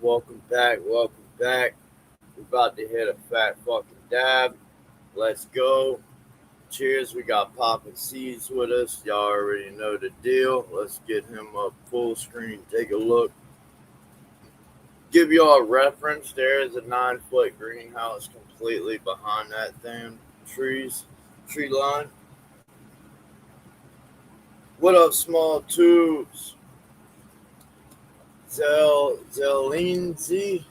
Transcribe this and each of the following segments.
Welcome back. We're about to hit a fat fucking dab. Let's go. Cheers. We got Poppin' Seeds with us. Y'all already know the deal. Let's get him up full screen. Take a look. Give y'all a reference. There is a 9-foot greenhouse completely behind that damn tree line. What up, small tubes? Zelinzi,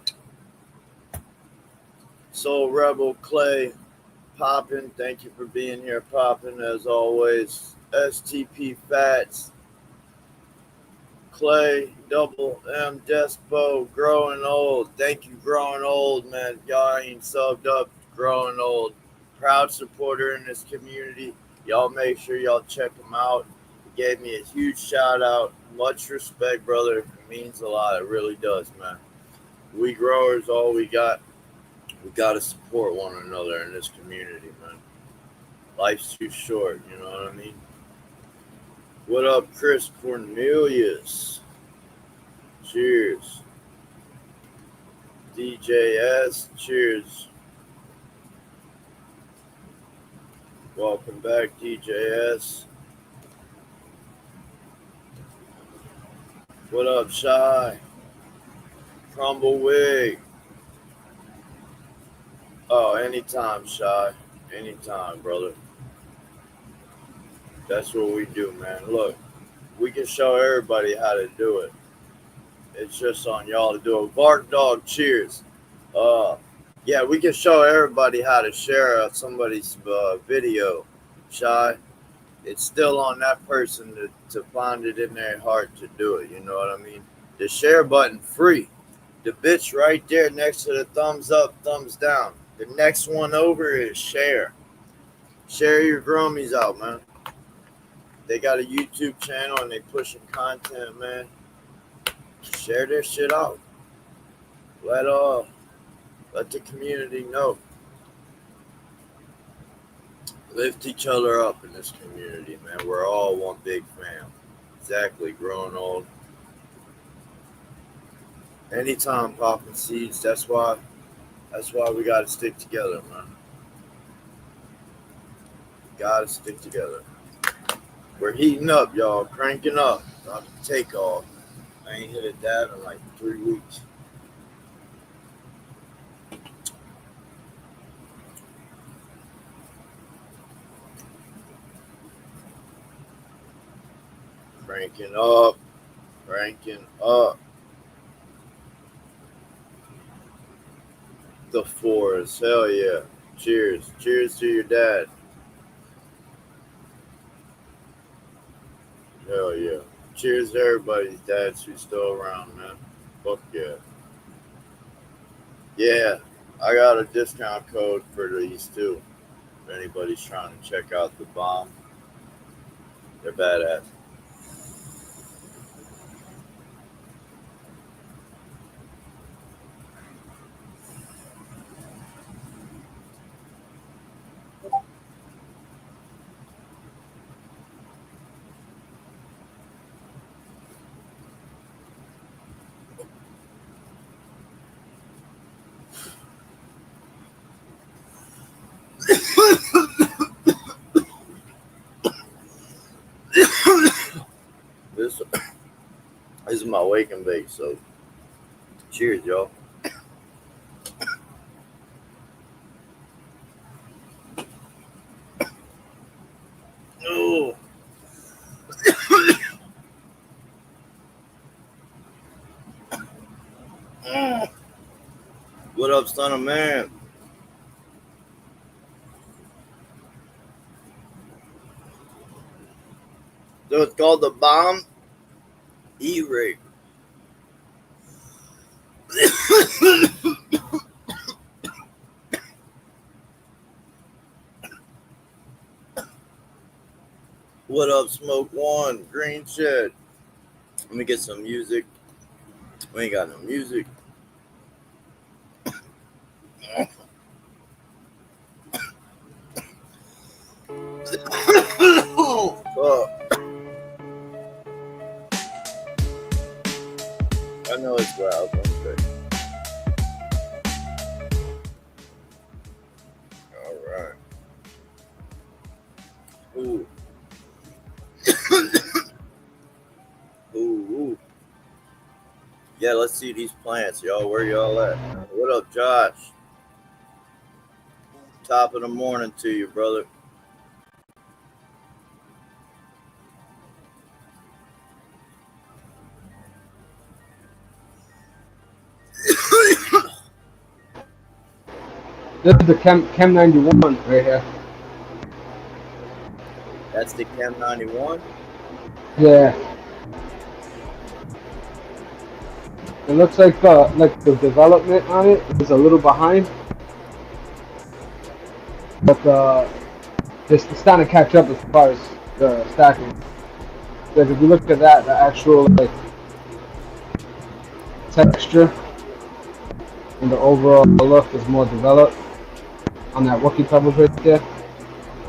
Soul Rebel, Clay, Poppin'. Thank you for being here, Poppin', as always. STP Fats, Clay, Double M, Despo, Growing Old. Thank you, Growing Old, man. Y'all ain't subbed up. Growing Old, proud supporter in this community. Y'all make sure y'all check him out. He gave me a huge shout out. Much respect, brother. It means a lot. It really does, man. We growers, all we got. We got to support one another in this community, man. Life's too short, you know what I mean? What up, Chris Cornelius? Cheers. DJS, cheers. Welcome back, DJS. What up, Shy? Crumblewick. Oh, anytime, Shy. Anytime, brother. That's what we do, man. Look, we can show everybody how to do it. It's just on y'all to do it. Bark Dog, cheers. Yeah, we can show everybody how to share somebody's video, Shy. It's still on that person to find it in their heart to do it. You know what I mean? The share button free. The bitch right there next to the thumbs up, thumbs down. The next one over is share. Share your growmies out, man. They got a YouTube channel and they pushing content, man. Share their shit out. Let the community know. Lift each other up in this community, man. We're all one big fam. Exactly, Growing Old. Anytime, Poppin' Seeds. That's why we gotta stick together, man. Gotta stick together. We're heating up, y'all. Cranking up. About to take off. I ain't hit a dab in like 3 weeks. Cranking up. The forest. Hell yeah. Cheers. Cheers to your dad. Hell yeah. Cheers to everybody's dads who's still around, man. Fuck yeah. Yeah, I got a discount code for these too. If anybody's trying to check out the bomb, they're badass. This is my wake and bake, so cheers, y'all. Oh. What up, son of man? So it's called the bomb E-rig. What up, Smoke One? Green Shed. Let me get some music. We ain't got no music. I know it's loud. Okay. Ooh. Ooh, ooh. Yeah, let's see these plants, y'all. Where y'all at? What up, Josh? Top of the morning to you, brother. This is the Chem 91 right here. That's the Chem 91. Yeah. It looks like the development on it is a little behind, but it's starting to catch up as far as the stacking. Like if you look at that, the actual like texture and the overall look is more developed on that Wookie Pebbles right there.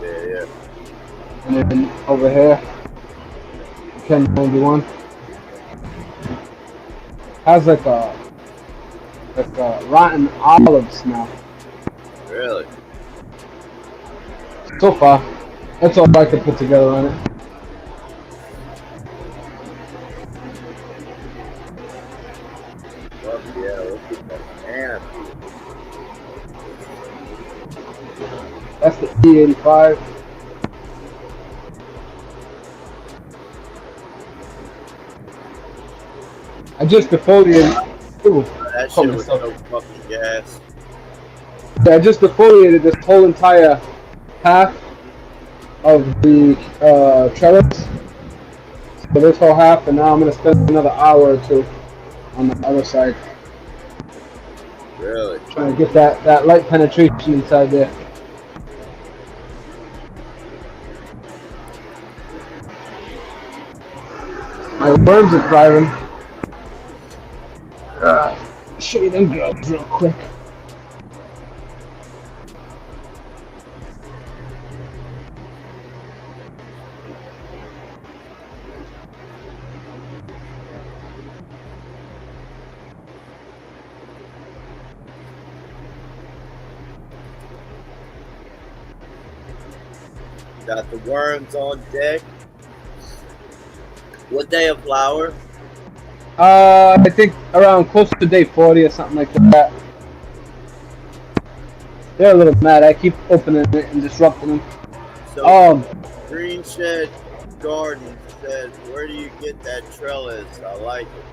Yeah, yeah. And then over here, Chem 91 has like a rotten olive smell. Really? So far, that's all I could put together on it. Fuck yeah, look at that canopy. That's the E85. I just defoliated. Ooh, That caught shit was myself. so fucking gas. Yeah, I just defoliated this whole entire half of the trellis. So this whole half, and now I'm gonna spend another hour or two on the other side, Really? trying to get that light penetration inside there. My worms are thriving. Show you them girls real quick. Got the worms on deck. What day of flower? I think around close to day 40 or something like that. They're a little mad. I keep opening it and disrupting them. So, Green Shed Garden said, where do you get that trellis? I like it.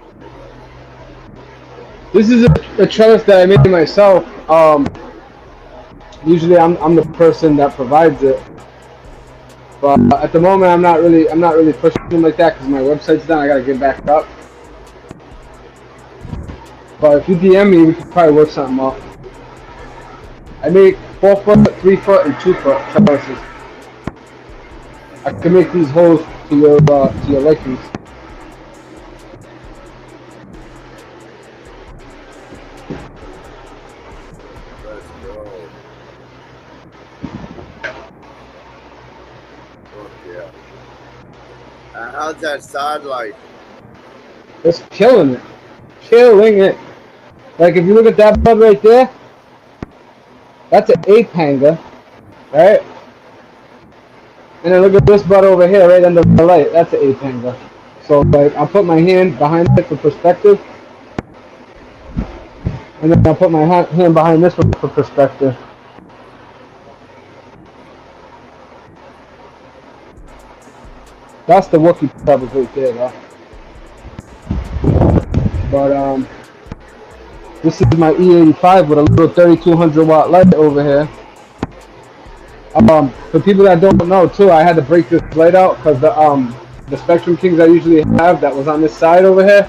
This is a trellis that I made myself. Usually I'm the person that provides it, but at the moment I'm not really pushing them like that because my website's down. I gotta get back up. But if you DM me, we could probably work something out. I make 4 foot, 3 foot, and 2 foot trellises. I can make these holes to your likings. Let's go. Fuck yeah. How's that side light? It's killing it. Killing it. Like if you look at that bud right there, that's an 8-hanger, right? And then look at this bud over here, right under the light. That's an 8-hanger. So like I'll put my hand behind it for perspective. And then I'll put my hand behind this one for perspective. That's the Wookie Pebbles right there, though. But this is my E85 with a little 3200 watt light over here. For people that don't know too, I had to break this light out because the Spectrum Kings I usually have that was on this side over here,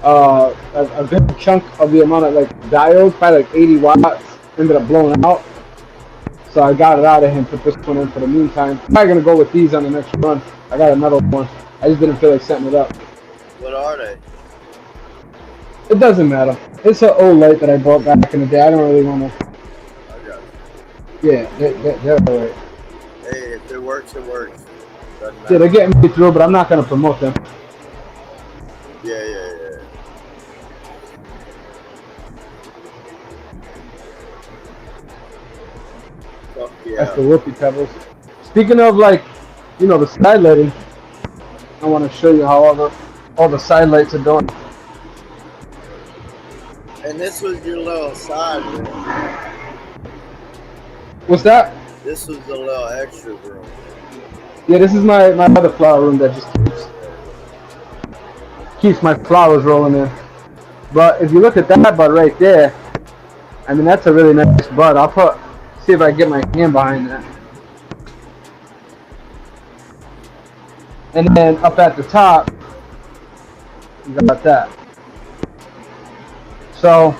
a good chunk of the amount of like diodes, probably like 80 watts, ended up blowing out. So I got it out of him, put this one in for the meantime. I'm probably gonna go with these on the next run. I got another one. I just didn't feel like setting it up. What are they? It doesn't matter. It's an old light that I bought back in the day. I don't really want to. I got it. Yeah, they're alright. Hey, if it works, it works. Doesn't matter. Yeah, they're getting me through, but I'm not gonna promote them. Yeah. Fuck yeah. That's the Whoopie Pebbles. Speaking of like you know, the side lighting. I want to show you how all the side lights are doing. And this was your little side room. What's that? This was the little extra room. Yeah, this is my other flower room that just keeps my flowers rolling in. But if you look at that bud right there, I mean, that's a really nice bud. See if I can get my hand behind that. And then up at the top, you got that. So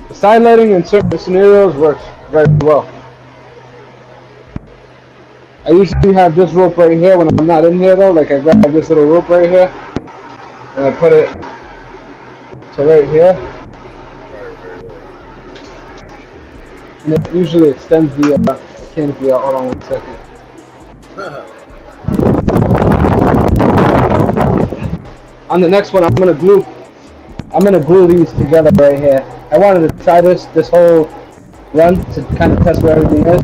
the side lighting in certain scenarios works very well. I usually have this rope right here when I'm not in here though. Like I grab this little rope right here and I put it to right here. And it usually extends the canopy out. Hold on 1 second. On the next one, I'm gonna glue these together right here. I wanted to try this whole run to kind of test where everything is.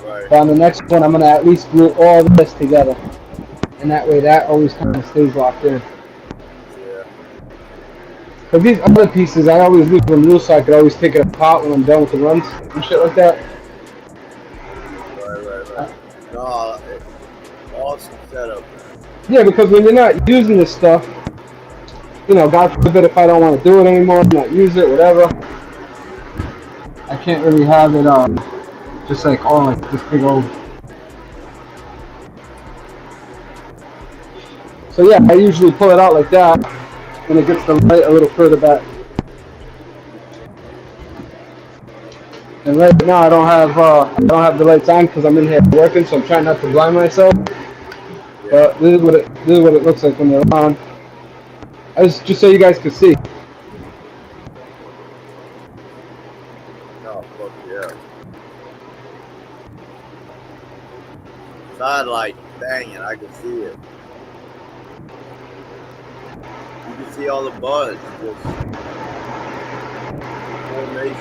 Right. But on the next one, I'm gonna at least glue all this together, and that way that always kind of stays locked in. Yeah. But these other pieces, I always leave them loose so I could always take it apart when I'm done with the runs and shit like that. Right. No, awesome setup. Yeah, because when you're not using this stuff, you know, God forbid if I don't want to do it anymore, not use it, whatever, I can't really have it just like like this big old. So yeah, I usually pull it out like that when it gets the light a little further back. And right now I don't have the lights on because I'm in here working, so I'm trying not to blind myself. Yeah. But this is what it looks like when they're on. Just so you guys can see. Oh, fuck yeah. Side light banging, I can see it. You can see all the buds, just formation.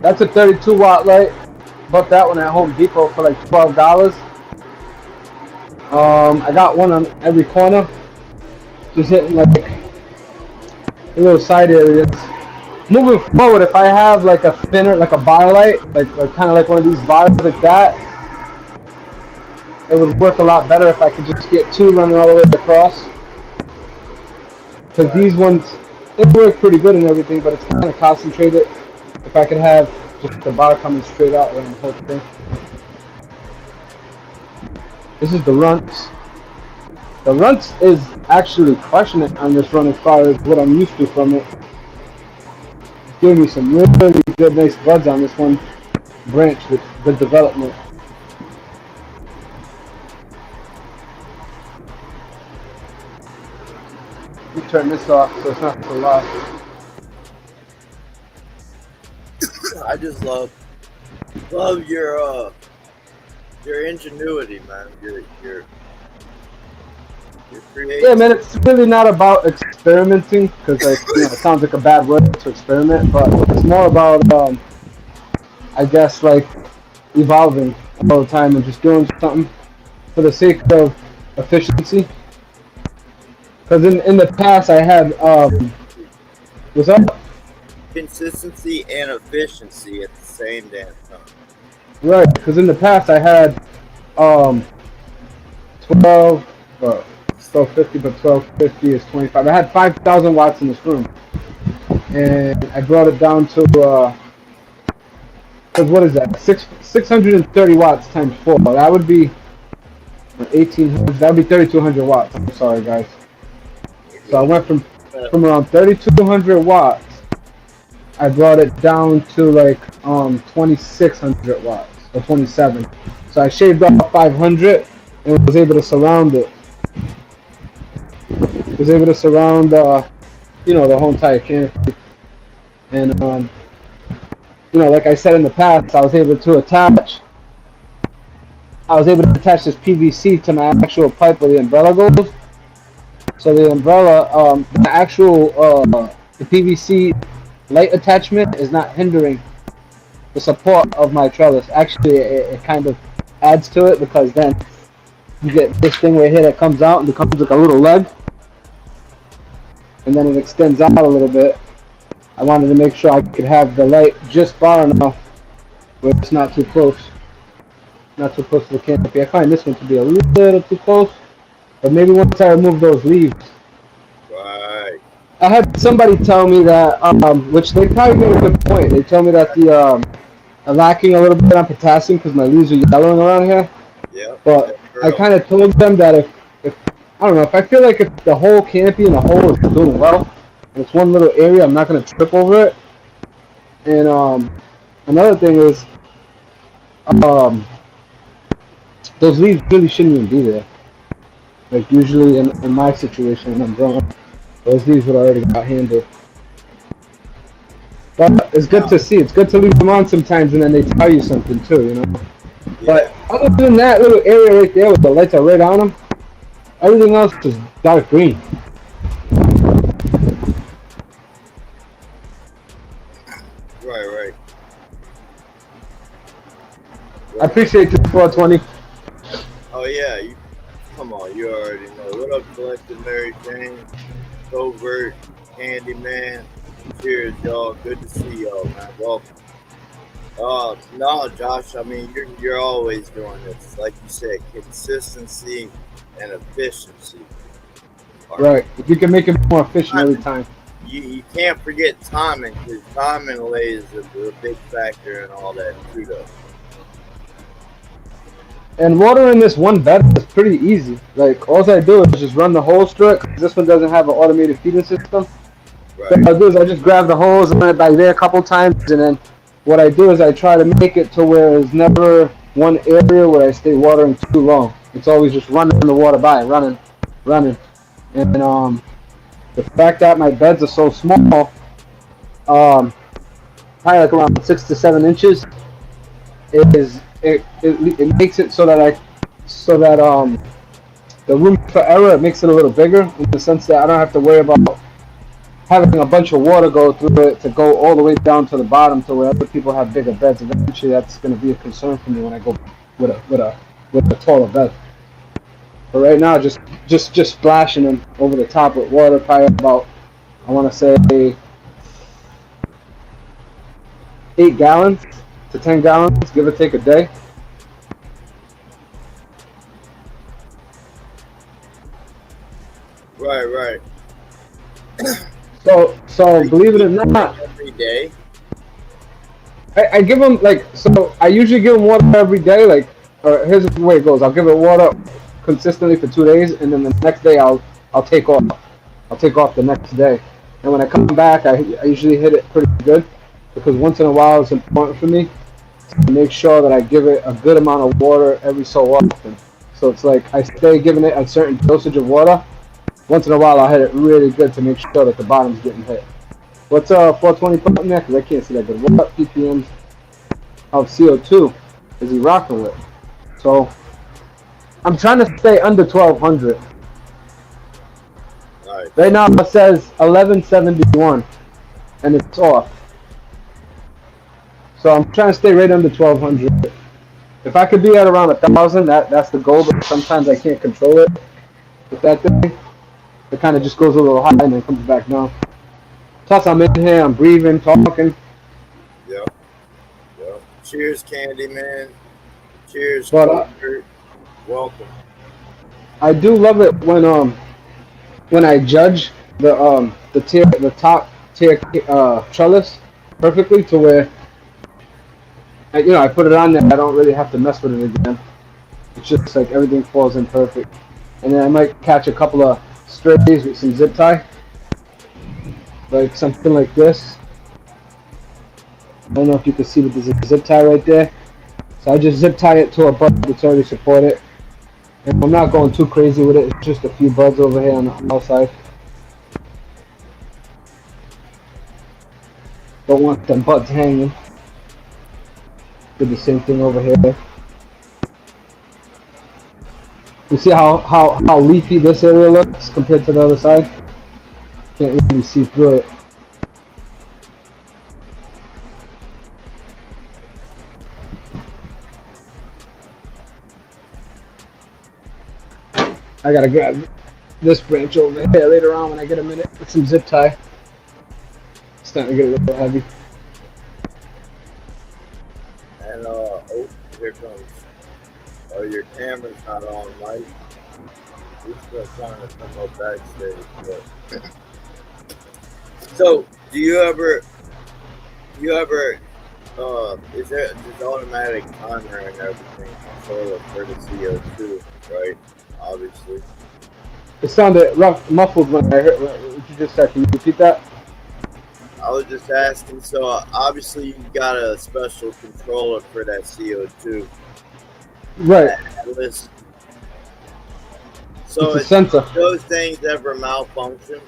That's a 32 watt light. Bought that one at Home Depot for like $12. I got one on every corner, just hitting like the little side areas. Moving forward, if I have like a thinner, like a bar light, like kind of like one of these bars like that, it would work a lot better if I could just get two running all the way across. Because these ones, they work pretty good and everything, but it's kind of concentrated. If I could have just the bar coming straight out around the whole thing. This is the runts. The runts is actually crushing it on this run as far as what I'm used to from it. It's giving me some really good, nice buds on this one branch with good development. Let me turn this off so it's not so loud. I just love your ingenuity, man. Your creativity. Yeah, man, it's really not about experimenting because it sounds like a bad word to experiment, but it's more about I guess like evolving all the time and just doing something for the sake of efficiency. Because in the past I had what's up? Consistency and efficiency at the same damn time. Right, because in the past I had 1250, but 1250 is 25. I had 5,000 watts in this room, and I brought it down to because what is that? 630 watts times 4. That would be 1800. That would be 3,200 watts. I'm sorry, guys. So I went from around 3,200 watts. I brought it down to like 2,600 watts or 27. So I shaved off 500 and was able to surround it. Was able to surround you know, the whole entire canopy. And you know, like I said in the past, I was able to attach this PVC to my actual pipe where the umbrella goes. So the umbrella, the actual the PVC light attachment is not hindering the support of my trellis. Actually, it kind of adds to it because then you get this thing right here that comes out and becomes like a little leg, and then it extends out a little bit. I wanted to make sure I could have the light just far enough where it's not too close. Not too close to the canopy. I find this one to be a little too close, but maybe once I remove those leaves. Right. I had somebody tell me that, which they probably made a good point. They told me that I'm lacking a little bit on potassium because my leaves are yellowing around here. Yep. But I kind of told them that if I don't know, if I feel like if the whole canopy and the whole is doing well, and it's one little area, I'm not going to trip over it. And another thing is, those leaves really shouldn't even be there. Like usually in my situation when I'm growing, those leaves would already got handled. But it's good to see. It's good to leave them on sometimes, and then they tell you something too, you know. Yeah. But other than that little area right there with the lights are right on them, everything else is dark green. Right. I appreciate you, 420. Oh yeah, you come on, you already know. What up, Collective Mary Jane, Covert, Candyman. Cheers, y'all. Good to see y'all, man. Welcome. No, Josh. I mean, you're always doing this, like you said, consistency and efficiency. Right. If you can make it more efficient every time. You can't forget timing, because timing lays a big factor in all that too, though. And watering this one bed is pretty easy. Like, all I do is just run the hose through it, because this one doesn't have an automated feeding system. Right. So what I do is I just grab the hose and run it back there a couple times, and then what I do is I try to make it to where there's never one area where I stay watering too long. It's always just running the water by, running. And the fact that my beds are so small, probably like around 6 to 7 inches, it makes it so that the room for error, it makes it a little bigger in the sense that I don't have to worry about having a bunch of water go through it to go all the way down to the bottom to where other people have bigger beds. Eventually, that's going to be a concern for me when I go with a taller bed. But right now, just splashing them over the top with water, probably about, I want to say, 8 gallons to 10 gallons, give or take a day. Right. So believe it or not, every day. I give them I usually give them water every day. Or here's the way it goes: I'll give it water consistently for 2 days, and then the next day I'll take off. I'll take off the next day, and when I come back, I usually hit it pretty good, because once in a while it's important for me to make sure that I give it a good amount of water every so often. So it's like I stay giving it a certain dosage of water. Once in a while I'll hit it really good to make sure that the bottom's getting hit. What's 420 putting there? Because I can't see that good. What ppms of CO2 is he rocking with? So I'm trying to stay under 1200. Nice. Right now it says 1171, and it's off. So I'm trying to stay right under 1200. If I could be at around 1000, that's the goal. But sometimes I can't control it with that thing. It kind of just goes a little high and then comes back down. Plus I'm in here, I'm breathing, talking. Yep. Cheers, Candyman. Cheers, But welcome. I do love it when I judge the top tier trellis perfectly to where I put it on there. I don't really have to mess with it again. It's just like everything falls in perfect. And then I might catch a couple of strays with some zip tie, like something like this. I don't know if you can see, but there's a zip tie right there. So I just zip tie it to a bud that's already supported. And I'm not going too crazy with it. It's just a few buds over here on the outside. Don't want them buds hanging. Do the same thing over here. You see how leafy this area looks compared to the other side? Can't really see through it. I gotta grab this branch over here later on when I get a minute with some zip tie. It's starting to get a little heavy. And oh, here comes. Oh, your camera's not on, Mike. We're still trying to come up backstage. But... So, do you ever? Is there this automatic timer and everything control for the CO2, right? Obviously. It sounded rough, muffled when I heard what you just said. Can you repeat that? I was just asking. So obviously you got a special controller for that CO2. Right. Listen. So it's a sensor. Those things ever malfunction?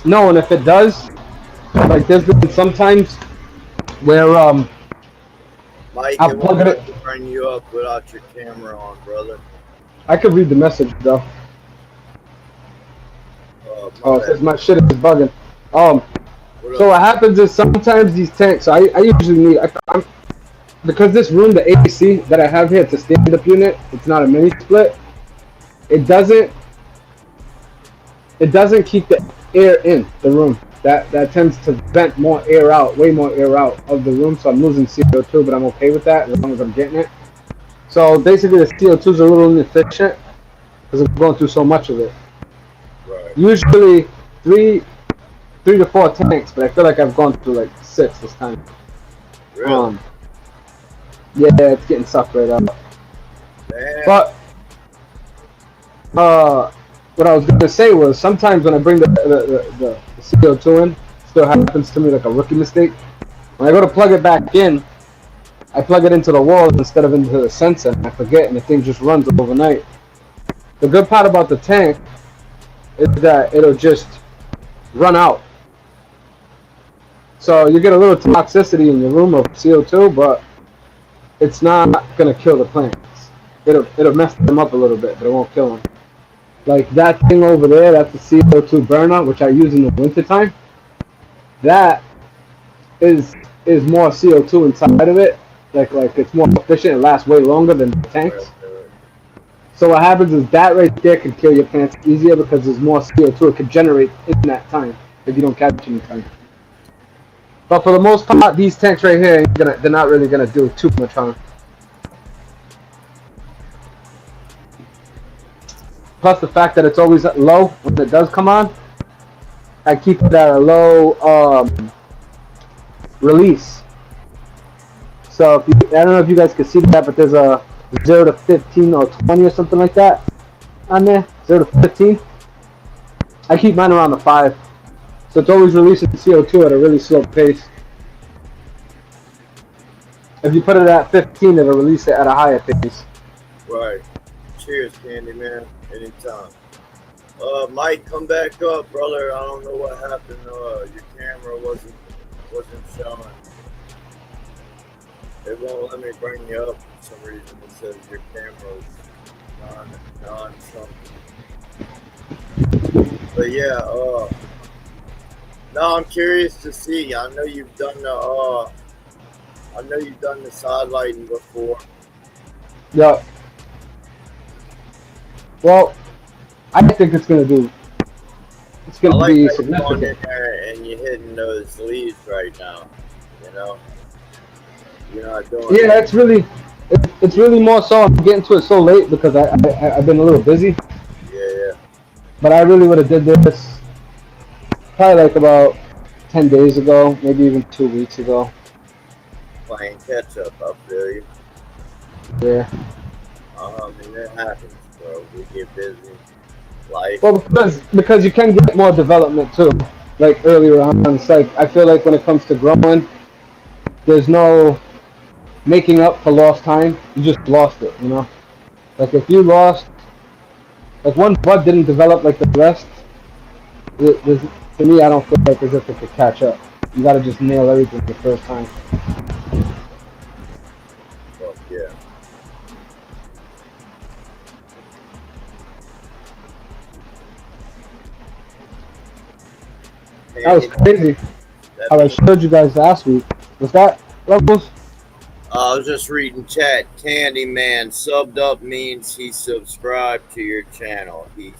No, and if it does, like there's been sometimes where Mike, I'll plug it. To bring you up without your camera on, brother. I could read the message though. It says my shit is bugging. So what happens is sometimes these tanks. So I usually need. Because this room, the AC that I have here, it's a stand-up unit. It's not a mini split. It doesn't keep the air in the room. That tends to vent more air out, way more air out of the room. So I'm losing CO2, but I'm okay with that as long as I'm getting it. So basically, the CO2 is a little inefficient because I'm going through so much of it. Right. Usually 3 to 4 tanks, but I feel like I've gone through like 6 this time. Really? Yeah, it's getting sucked right out. Damn. But what I was gonna say was sometimes when I bring the CO2 in, it still happens to me like a rookie mistake. When I go to plug it back in, I plug it into the wall instead of into the sensor, and I forget, and the thing just runs overnight. The good part about the tank is that it'll just run out. So you get a little toxicity in your room of CO2, but it's not gonna kill the plants. It'll mess them up a little bit, but it won't kill them. Like that thing over there, that's the CO2 burner, which I use in the wintertime. That is more CO2 inside of it. Like it's more efficient. It lasts way longer than the tanks. So what happens is that right there can kill your plants easier because there's more CO2 it can generate in that time if you don't catch it in time. But for the most part, these tanks right here, they're not really gonna do too much harm. Plus the fact that it's always low when it does come on, I keep it at a low release. So I don't know if you guys can see that, but there's a 0 to 15 or 20 or something like that on there. 0 to 15. I keep mine around the 5. So it's always releasing CO2 at a really slow pace. If you put it at 15, it'll release it at a higher pace. Right. Cheers, Candyman. Anytime. Mike, come back up, brother. I don't know what happened. Your camera wasn't showing. It won't let me bring you up for some reason. It says your camera's non-something. But yeah, now I'm curious to see. I know you've done the side lighting before. Yeah. Well, I think it's gonna be significant. Going in there and you're hitting those leaves right now. You know, you're not doing. Yeah, it's really more so. I'm getting to it so late because I've been a little busy. Yeah. But I really would have did this probably like about 10 days ago, maybe even 2 weeks ago. Playing catch up, I feel you. Yeah. I mean, it happens, bro. We get busy. Life. Well, because you can get more development too. Like earlier on, it's like I feel like when it comes to growing, there's no making up for lost time. You just lost it, you know. Like if you lost, like one bud didn't develop like the rest. To me, I don't feel like as if it could catch up. You gotta just nail everything the first time. Well, yeah. That was crazy. How I showed you guys last week. Was that Levelz? I was just reading chat. Candyman subbed up means he subscribed to your channel. He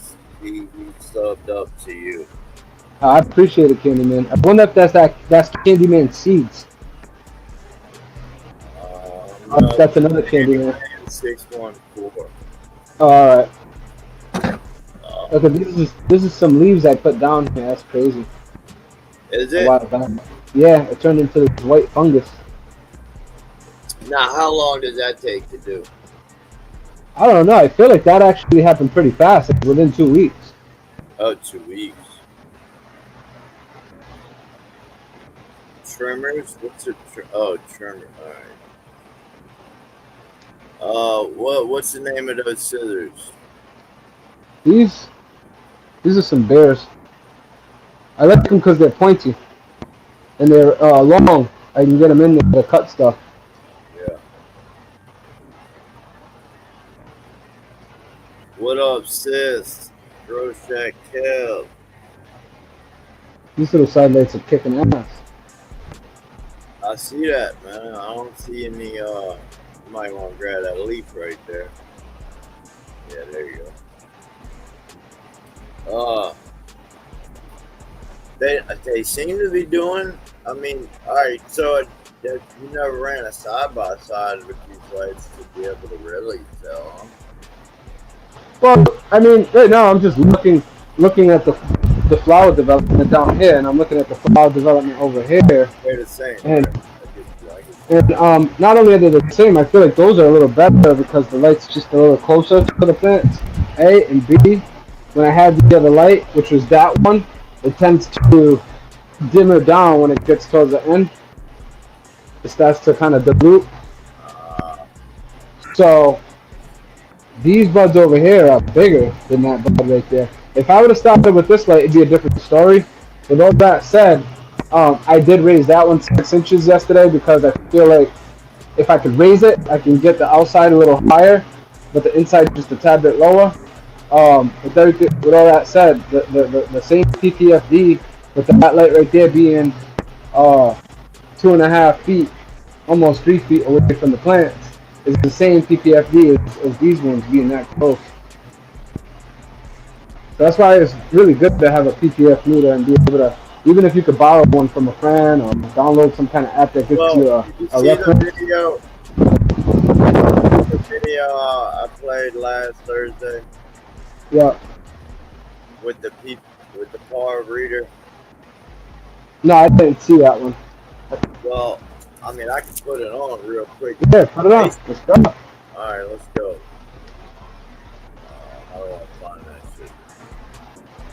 subbed up to you. I appreciate it, Candyman. I wonder if that's Candyman seeds. No, That's another Candyman. Candyman 614. All right. Uh, Okay, this is some leaves I put down here. That's crazy. is A it? while back. Yeah, it turned into this white fungus. Now, how long does that take to do? I don't know. I feel like that actually happened pretty fast, like within 2 weeks. Oh, 2 weeks. Trimmers? What's a trimmer? All right. What's the name of those scissors? These are some bears. I like them because they're pointy and they're long. I can get them in there to cut stuff. Yeah. What up, sis? Roshack Kev. These little side lights are kicking ass. I see that, man. I don't see any. You might want to grab that leaf right there. Yeah, there you go. They seem to be doing. I mean, all right. So you never ran a side by side with these lights to be able to really tell them. Well, I mean, right now I'm just looking at the flower development down here, and I'm looking at the flower development over here. They're the same. And right? not only are they the same, I feel like those are a little better because the light's just a little closer to the plants. A and B, when I had the other light, which was that one, it tends to dimmer down when it gets towards the end. It starts to kind of dilute. So these buds over here are bigger than that bud right there. If I would have started with this light, it'd be a different story. With all that said, I did raise that one 6 inches yesterday because I feel like if I could raise it, I can get the outside a little higher, but the inside just a tad bit lower. With all that said, the same PPFD with that light right there being 2.5 feet, almost 3 feet away from the plants, is the same PPFD as these ones being that close. So that's why it's really good to have a PPF meter and be able to, even if you could borrow one from a friend or download some kind of app that gives you a reference. The video I played last Thursday. Yeah. With the par reader. No, I didn't see that one. Well, I mean, I can put it on real quick. Yeah, put it on. Let's go. All right, let's go. How do I find that shit?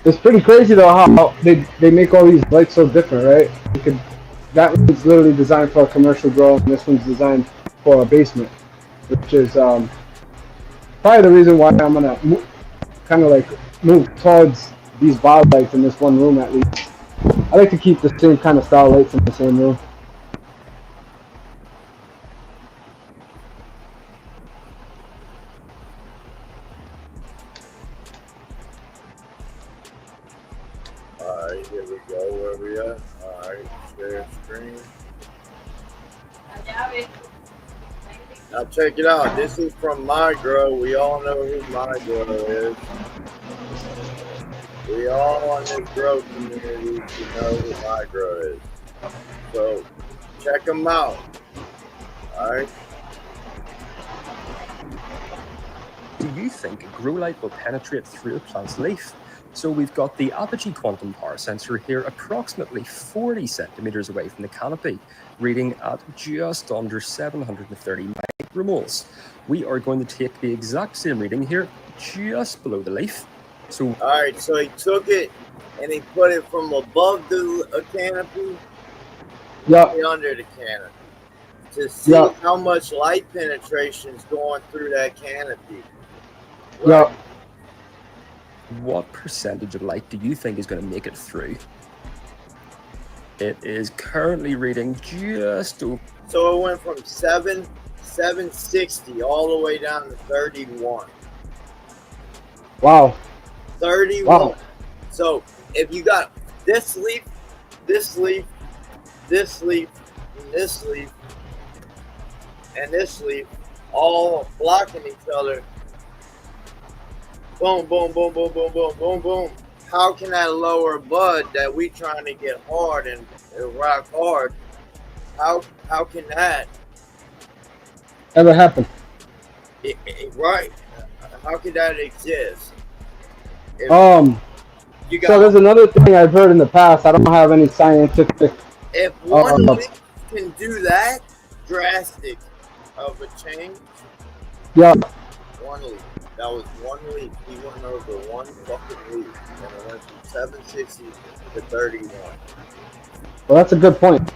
It's pretty crazy though how they make all these lights so different, right? That one's literally designed for a commercial grow, and this one's designed for a basement, which is probably the reason why I'm gonna move towards these bar lights in this one room at least. I like to keep the same kind of style lights in the same room. Alright, here we go. Where we at? Alright, share screen. Now check it out. This is from My Grow. We all know who My Grow is. We all on this grow community know who My Grow is. So check them out. Alright. Do you think a grow light will penetrate through a plant's leaf? So we've got the Apogee Quantum Power Sensor here approximately 40 centimeters away from the canopy, reading at just under 730 micromoles. We are going to take the exact same reading here just below the leaf. So alright, so he took it and he put it from above the canopy under the canopy to see how much light penetration is going through that canopy. Right? What percentage of light do you think is going to make it through? It is currently reading just over. So it went from 760 all the way down to 31. Wow. 31. Wow. So if you got this leaf, this leaf, this leaf, and this leaf, and this leaf, all blocking each other. Boom, boom, boom, boom, boom, boom, boom, boom. How can that lower bud that we trying to get hard and rock hard? How can that Ever happen? right? How can that exist? If you So there's got, another thing I've heard in the past. I don't have any scientific. if one leaf can do that drastic of a change, Yeah. one leaf. That was one leaf. He went over one fucking leaf, and it went from 760 to 31. Well, that's a good point.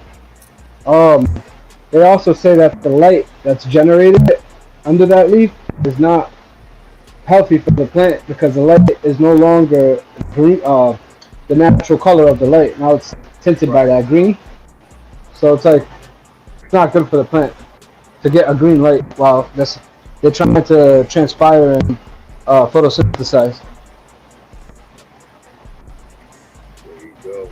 They also say that the light that's generated under that leaf is not healthy for the plant because the light is no longer green, the natural color of the light. Now it's tinted by that green. So it's like it's not good for the plant to get a green light while they're trying to transpire and photosynthesize. There you go.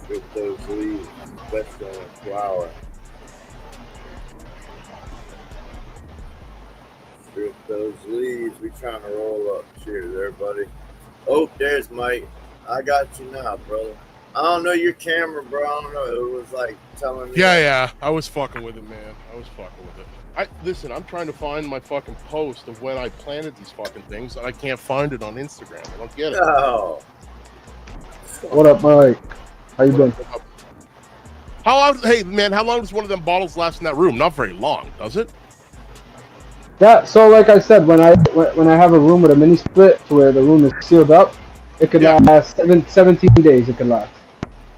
Strip those leaves, especially on a flower. Strip those leaves. We trying to roll up. Cheers, everybody. Oh, there's Mike. I got you now, brother. I don't know your camera, bro. I don't know. It was like telling me. Yeah. I was fucking with it, man. I was fucking with it. Listen, I'm trying to find my fucking post of when I planted these fucking things, and I can't find it on Instagram. I don't get it. No. What up, Mike? How you doing? How long? Hey, man, how long does one of them bottles last in that room? Not very long, does it? So like I said, when I have a room with a mini split to where the room is sealed up, it could last 17 days. It could last.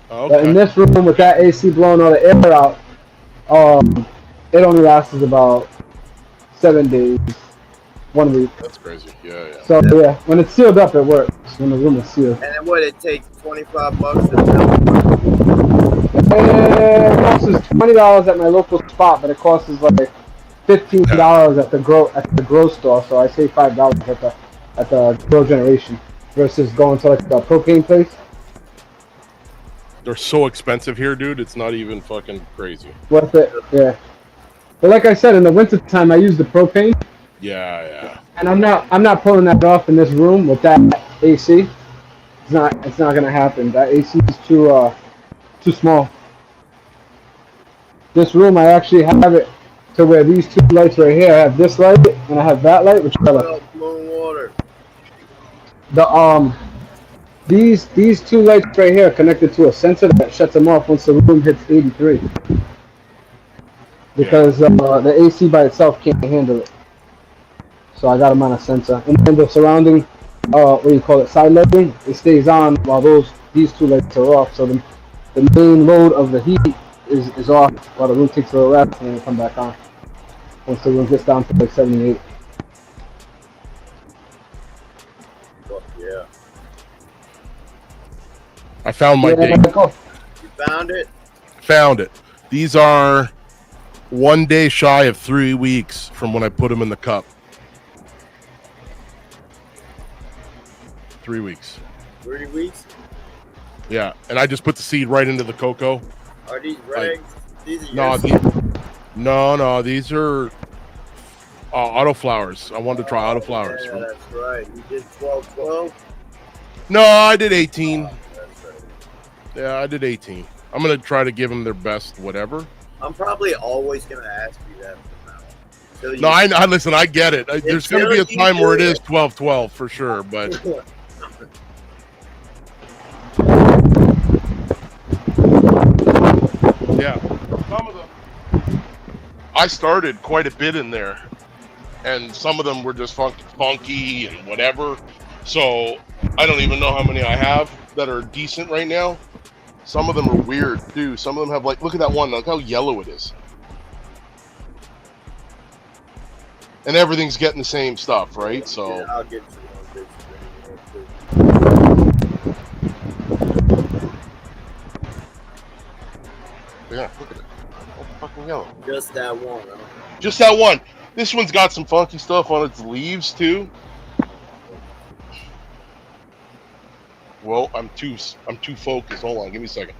Okay. But in this room with that AC blowing all the air out, it only lasts about 7 days, 1 week. That's crazy. Yeah. So yeah, when it's sealed up, it works. When the room is sealed. And then what? It takes $25 to fill. It costs $20 at my local spot, but it costs like $15 at the grow store. So I save $5 at the grow generation versus going to like the propane place. They're so expensive here, dude. It's not even fucking crazy. Worth it, yeah. But like I said, in the wintertime, I use the propane. Yeah. And I'm not pulling that off in this room with that AC. It's not gonna happen. That AC is too small. This room, I actually have it to where these two lights right here, I have this light and I have that light, which color? Moon water. These two lights right here are connected to a sensor that shuts them off once the room hits 83. Because the AC by itself can't handle it. So I got them on a sensor. And then the surrounding, side lighting, it stays on while these two lights are off. So the main load of the heat is off while the room takes a little rest and then it come back on. Once the room gets down to like 78. Fuck yeah. I found my date. You found it? Found it. These are 1 day shy of 3 weeks from when I put them in the cup. 3 weeks. 3 weeks? Yeah, and I just put the seed right into the cocoa. Are these regs? These are No, these are Autoflowers. I wanted to try Autoflowers. Yeah, that's right. You did 12-12? No, I did 18. That's right. Yeah, I did 18. I'm going to try to give them their best whatever. I'm probably always going to ask you that from now on. No, I listen, I get it. There's going to be a time where it is 12-12 for sure, but... Yeah, some of them. I started quite a bit in there, and some of them were just funky and whatever. So I don't even know how many I have that are decent right now. Some of them are weird too. Some of them have like, look at that one. Look how yellow it is. And everything's getting the same stuff, right? So Yeah, I'll get you one. yeah, look at it. Oh, fucking yellow. Just that one, huh? Just that one. This one's got some funky stuff on its leaves too. Well, I'm too focused. Hold on, give me a second.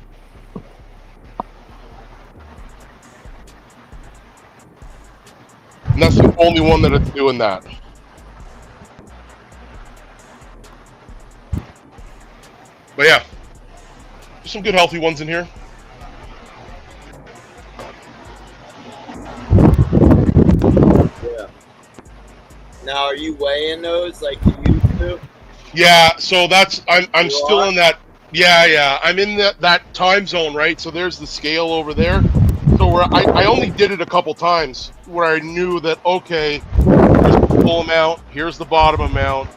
only one that's doing that. But yeah, there's some good healthy ones in here. Yeah. Now, are you weighing those like you used to? Yeah, so that's I'm You still are? in that. Yeah, I'm in that time zone, right? So there's the scale over there. So where I only did it a couple times where I knew that, okay, here's the full amount, here's the bottom amount.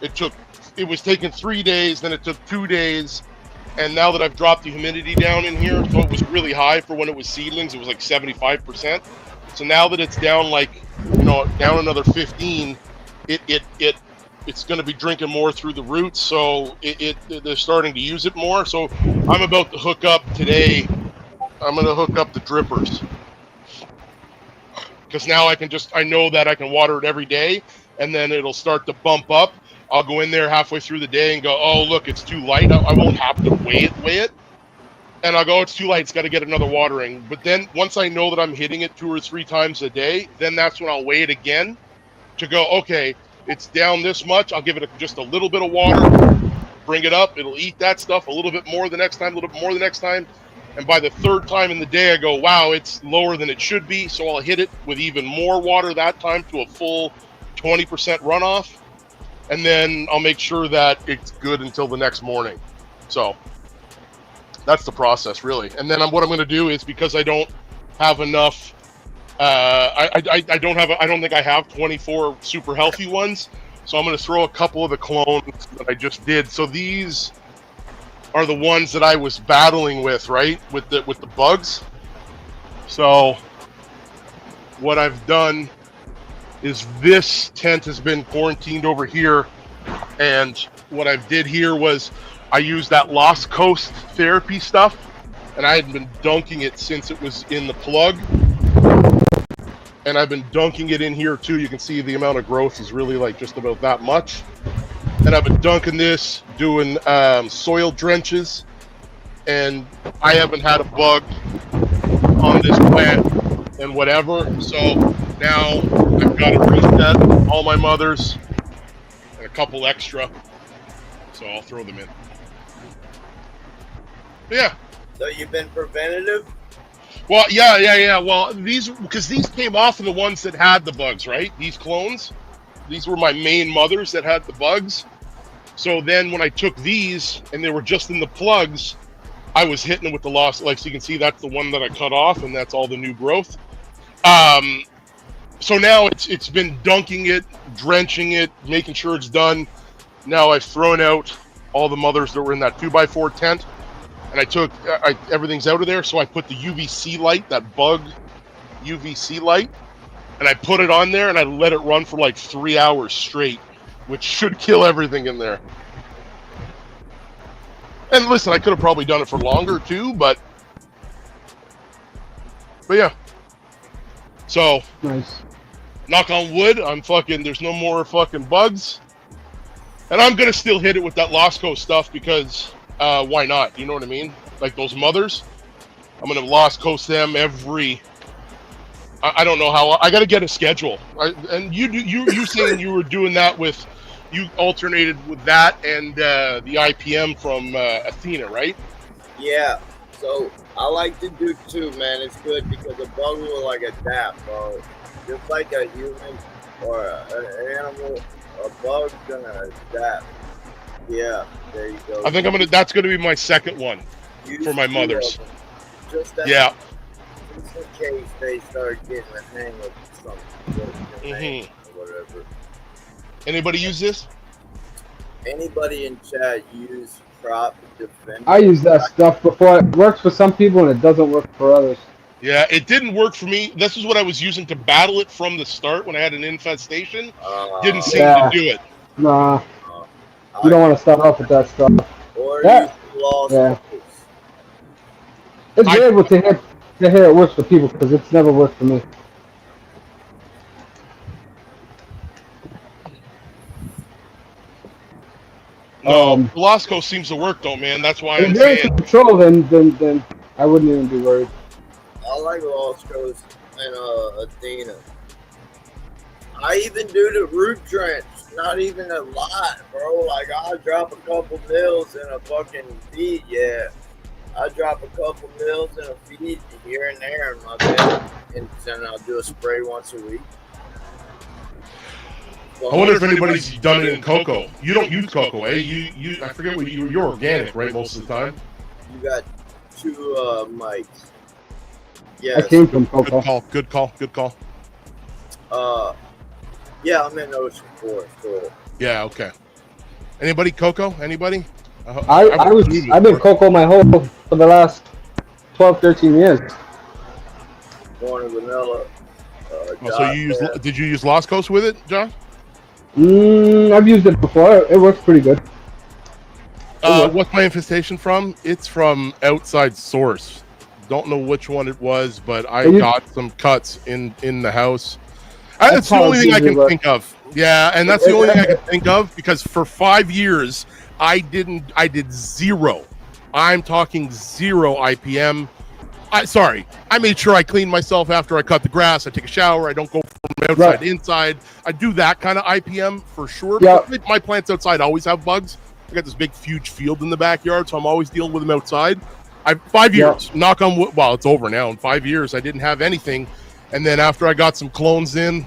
It was taking 3 days, then it took 2 days, and now that I've dropped the humidity down in here, so it was really high for when it was seedlings, it was like 75%. So now that it's down down another 15, it's going to be drinking more through the roots, so they're starting to use it more. So I'm about to hook up today. I'm going to hook up the drippers because now I know that I can water it every day, and then it'll start to bump up. I'll go in there halfway through the day and go, oh, look, it's too light. I won't have to weigh it. And I'll go, it's too light. It's got to get another watering. But then once I know that I'm hitting it 2 or 3 times a day, then that's when I'll weigh it again to go, okay, it's down this much. I'll give it just a little bit of water, bring it up. It'll eat that stuff a little bit more the next time, a little bit more the next time. And by the 3rd time in the day, I go, wow, it's lower than it should be. So I'll hit it with even more water that time to a full 20% runoff. And then I'll make sure that it's good until the next morning. So that's the process, really. And then what I'm going to do is, because I don't have enough, I don't think I have 24 super healthy ones. So I'm going to throw a couple of the clones that I just did. So these are the ones that I was battling with, right? With the bugs. So what I've done is this tent has been quarantined over here, and what I did here was I used that Lost Coast therapy stuff, and I had been dunking it since it was in the plug, and I've been dunking it in here too. You can see the amount of growth is really like just about that much, and I've been dunking this, doing soil drenches, and I haven't had a bug on this plant and whatever. So now I've got to reset all my mothers and a couple extra, so I'll throw them in. But yeah. So you've been preventative? Well, yeah. Well, these came off of the ones that had the bugs, right? These clones, these were my main mothers that had the bugs. So then when I took these and they were just in the plugs, I was hitting them with the lost. Like, so you can see that's the one that I cut off, and that's all the new growth. So now it's been dunking it, drenching it, making sure it's done. Now I've thrown out all the mothers that were in that 2x4 tent, and I took everything's out of there. So I put the UVC light, that bug UVC light, and I put it on there, and I let it run for like 3 hours straight, which should kill everything in there. And listen, I could have probably done it for longer too, but yeah. So Nice. knock on wood, there's no more fucking bugs. And I'm gonna still hit it with that Lost Coast stuff because why not? You know what I mean? Like those mothers, I'm gonna Lost Coast them every. I don't know how. I gotta get a schedule. And you saying you were doing that with, you alternated with that and the IPM from Athena, right? Yeah. So I like to do 2, man. It's good because a bug will like adapt, bro. Just like a human or an animal, a bug's gonna adapt. Yeah, there you go. I think that's gonna be my second one for my mothers. Just that, Yeah. just in case they start getting the hang of something, or whatever. Anybody use this? Anybody in chat use crop defender? I use that stuff before. It works for some people and it doesn't work for others. Yeah, it didn't work for me. This is what I was using to battle it from the start when I had an infestation. Didn't seem to do it. Nah. You don't want to start off with that stuff. Or Yeah. use Lost Yeah. Coast. It's weird to hear it works for people because it's never worked for me. No, Velasco seems to work though, man. That's why I'm If they're saying. in control, then I wouldn't even be worried. I like Lost Coast and Athena. I even do the root drench. Not even a lot, bro. Like I'll drop a couple mils in a fucking feed. Yeah, I drop a couple mils in a feed here and there in my bed, and then I'll do a spray once a week. I wonder if anybody's done it in cocoa. You don't use cocoa, eh? You I forget what you're organic, right? Most of the time. You got 2 mics. I Yes. came from cocoa. Good call. Yeah, I'm in Ocean Forest. Cool. Yeah, okay. Anybody cocoa? Anybody? I've been cocoa my whole for the last 12, 13 years. Born in vanilla. So did you use Las Coast with it, John? I've used it before. It works pretty good. What's my infestation from? It's from outside source. Don't know which one it was, but I got some cuts in the house. That's the only thing I can think of. Yeah, and that's the only thing I can think of because for 5 years I did 0. I'm talking 0 IPM. I made sure I cleaned myself after I cut the grass. I take a shower. I don't go from outside to inside. I do that kind of IPM for sure. Yeah. My plants outside always have bugs. I got this big, huge field in the backyard, so I'm always dealing with them outside. 5 years, knock on wood. Well, it's over now. In 5 years, I didn't have anything. And then after I got some clones in,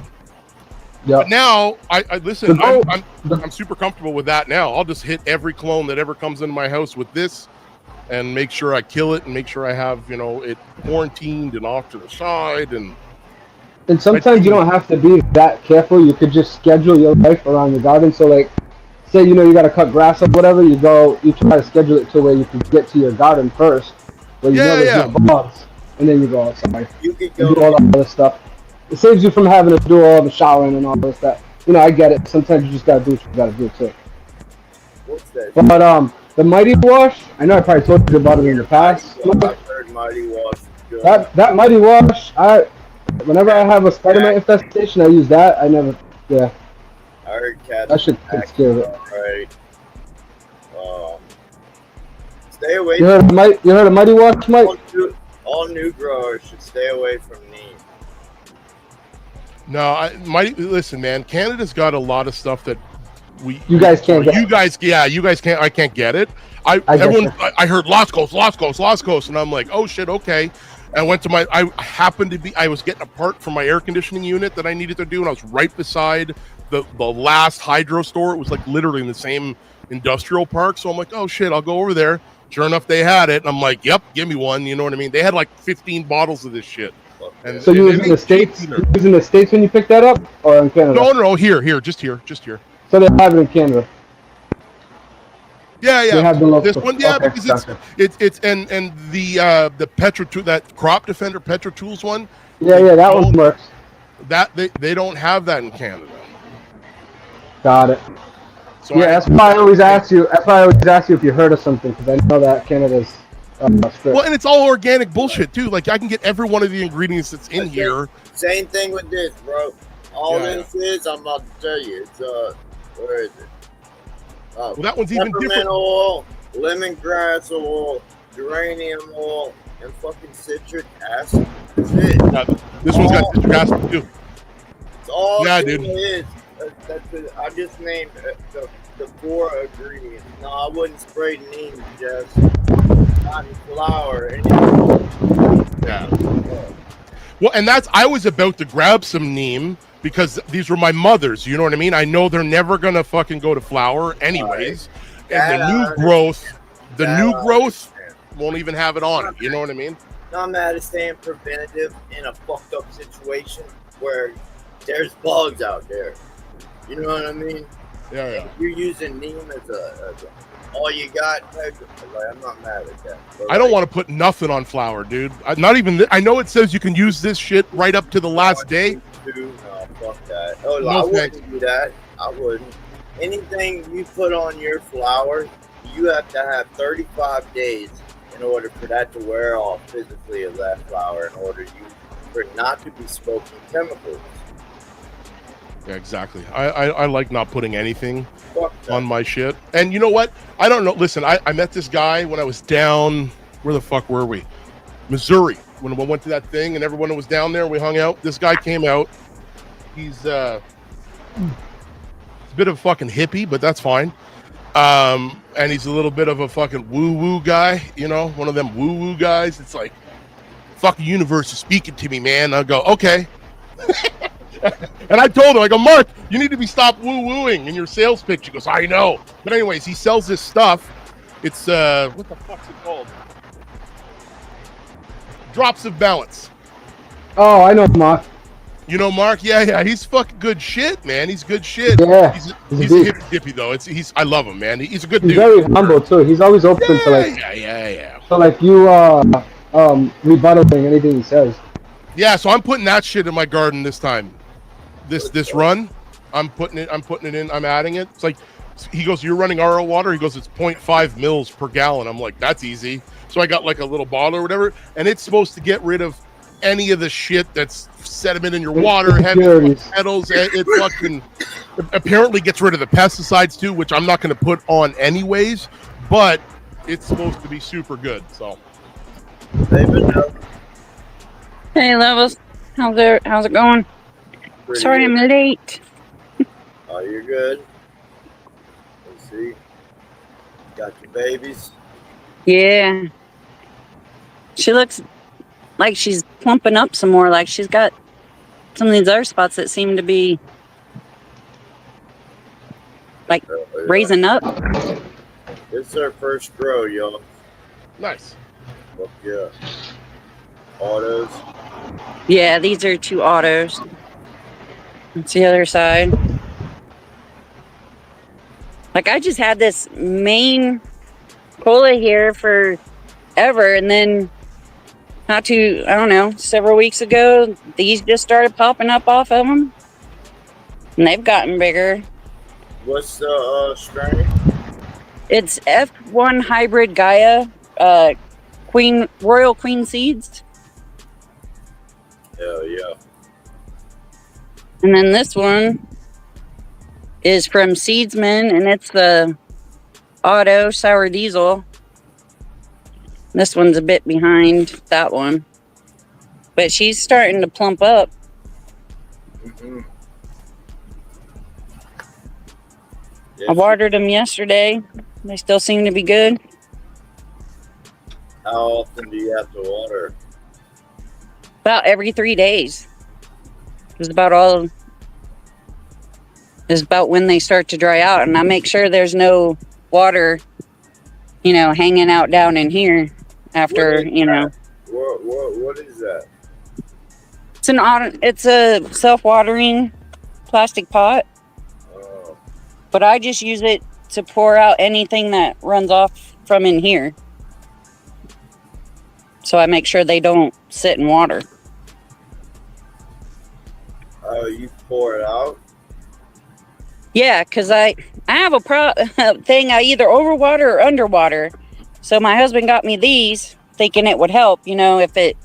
but now I listen. I'm super comfortable with that now. I'll just hit every clone that ever comes into my house with this, and make sure I kill it, and make sure I have it quarantined and off to the side. And sometimes you don't have to be that careful. You could just schedule your life around your garden. So like, say you got to cut grass or whatever, you try to schedule it to where you can get to your garden first, where there's no bugs, and then you go outside. You could do all that other stuff. It saves you from having to do all the showering and all this stuff. I get it. Sometimes you just gotta do what you gotta do too. What's that? But the Mighty Wash, I know I probably told you about it in the past. I've heard Mighty Wash. That Mighty Wash, whenever I have a spider mite infestation, I use that. I heard cat. That should take care of it. Alright. Stay away. You heard of Mighty Wash, Mike? All new growers should stay away from neem. No, listen, man. Canada's got a lot of stuff that you guys can't get. You guys can't. I can't get it. I heard Las Coast, and I'm like, oh shit, okay. I went to I was getting a part from my air conditioning unit that I needed to do, and I was right beside the last hydro store. It was like literally in the same industrial park. So I'm like, oh shit, I'll go over there. Sure enough, they had it, and I'm like, yep, give me one. You know what I mean? They had like 15 bottles of this shit. And, so you was in the States? You was in the States when you picked that up, or in Canada? No, here, just here. So they have it in Canada. Yeah. They have the local. This one, because it's and the Perpetual, that crop defender Perpetual's one. Yeah, that one works. That they don't have that in Canada. Got it. So that's why I always ask you. That's why I always ask you if you heard of something, because I know that Canada's. Well, and it's all organic bullshit too. Like I can get every one of the ingredients that's in here. Same thing with this, bro. All this is, I'm about to tell you, it's where is it? Well, that one's even different. Oil, lemongrass oil, geranium oil, and fucking citric acid. That's it. Yeah, this one's got citric acid too. It's all dude. Is. That's it. I just named the 4 ingredients. No, I wouldn't spray neem, Jess. Not in flour. Yeah. Well, and I was about to grab some neem because these were my mother's. You know what I mean? I know they're never gonna fucking go to flour anyways. Right. And the new growth won't even have it on it. You know what I mean? No, I'm mad at staying preventative in a fucked up situation where there's bugs out there. You know what I mean? Yeah. If you're using neem as a all you got, I'm not mad at that. I don't want to put nothing on flour, dude. Not even. I know it says you can use this shit right up to the last day. No, fuck that. Oh, I wouldn't do that. I wouldn't. Anything you put on your flour, you have to have 35 days in order for that to wear off physically of that flour in order for it not to be smoking chemicals. Yeah, exactly. I like not putting anything on my shit. And you know what? I don't know. Listen, I met this guy when I was down. Where the fuck were we? Missouri. When we went to that thing and everyone was down there, we hung out. This guy came out. He's He's a bit of a fucking hippie, but that's fine. And he's a little bit of a fucking woo-woo guy, you know, one of them woo-woo guys. It's like, fucking universe is speaking to me, man. I go, okay. And I told him, I go, Mark, you need to be stop woo-wooing in your sales pitch. He goes, I know. But anyways, he sells this stuff. It's, what the fuck's it called? Drops of Balance. Oh, I know Mark. You know Mark? Yeah. He's fucking good shit, man. He's good shit. Yeah. He's a hippie though. I love him, man. He's a good dude. He's very humble too. He's always open to like. Yeah. So like you rebuttaling anything he says. Yeah, so I'm putting that shit in my garden this time. This run, I'm putting it in, I'm adding it. It's like, he goes, you're running RO water? He goes, it's 0.5 mils per gallon. I'm like, that's easy. So I got like a little bottle or whatever, and it's supposed to get rid of any of the shit that's sediment in your water, heavy metals. It fucking apparently gets rid of the pesticides too, which I'm not going to put on anyways, but it's supposed to be super good. So, Hey, Levelz. How's it going? Pretty Sorry good. I'm late. Oh, you're good. Let's see. Got your babies. Yeah. She looks like she's plumping up some more. Like she's got some of these other spots that seem to be like raising up. It's their first grow, y'all. nice. Fuck yeah. Autos. Yeah, these are 2 autos. That's the other side. Like I just had this main cola here forever, and then several weeks ago, these just started popping up off of them, and they've gotten bigger. What's the strain? It's F1 hybrid Gaia, Royal Queen seeds. Hell yeah. And then this one is from Seedsman, and it's the Auto Sour Diesel. This one's a bit behind that one, but she's starting to plump up. Mm-hmm. I watered them yesterday. They still seem to be good. How often do you have to water? About every 3 days. Is about when they start to dry out, and I make sure there's no water, hanging out down in here after, What is that? It's a self-watering plastic pot, but I just use it to pour out anything that runs off from in here. So I make sure they don't sit in water. Oh, you pour it out? Yeah, because I have a thing. I either overwater or underwater. So my husband got me these, thinking it would help. If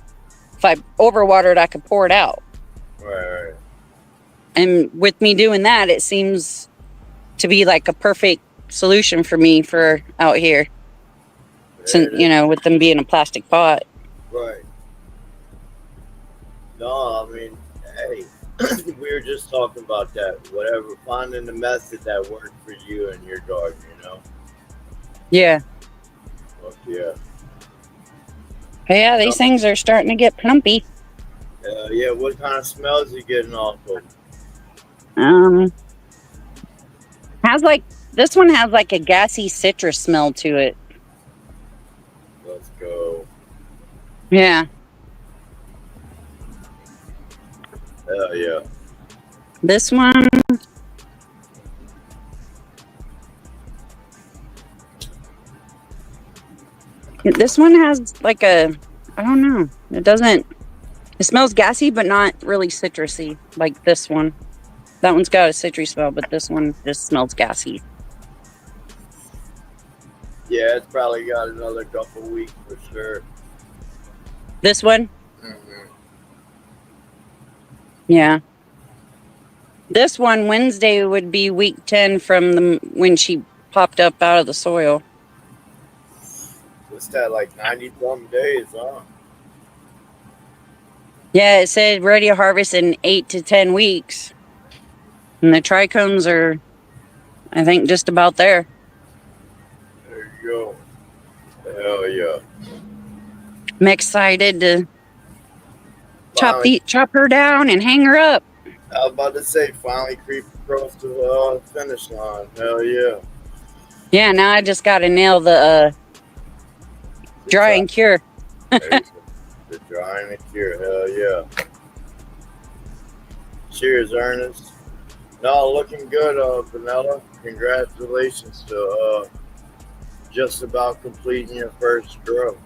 I overwatered, I could pour it out. Right. And with me doing that, it seems to be like a perfect solution for me for out here. Since with them being a plastic pot. Right. No, I mean, hey, we were just talking about that. Whatever, finding the method that worked for you and your garden, Yeah. Fuck yeah. Yeah, these things are starting to get plumpy. Yeah, what kind of smells are you getting off of? This one has like a gassy citrus smell to it. Let's go. Yeah. Hell yeah. This one. This one has like I don't know. It smells gassy, but not really citrusy like this one. That one's got a citrusy smell, but this one just smells gassy. Yeah, it's probably got another couple weeks for sure. This one? Mm-hmm. Yeah. This one, Wednesday, would be week 10 from when she popped up out of the soil. What's that, like 90-some days, huh? Yeah, it said ready to harvest in 8 to 10 weeks. And the trichomes are, I think, just about there. There you go. Hell yeah. I'm excited to Finally, chop her down and hang her up. I was about to say, finally creep across the finish line. Hell yeah. Yeah, now I just got to nail the dry and cure. There you go. The drying and cure. Hell yeah. Cheers, Ernest. No, looking good, Vanilla. Congratulations to just about completing your first grow.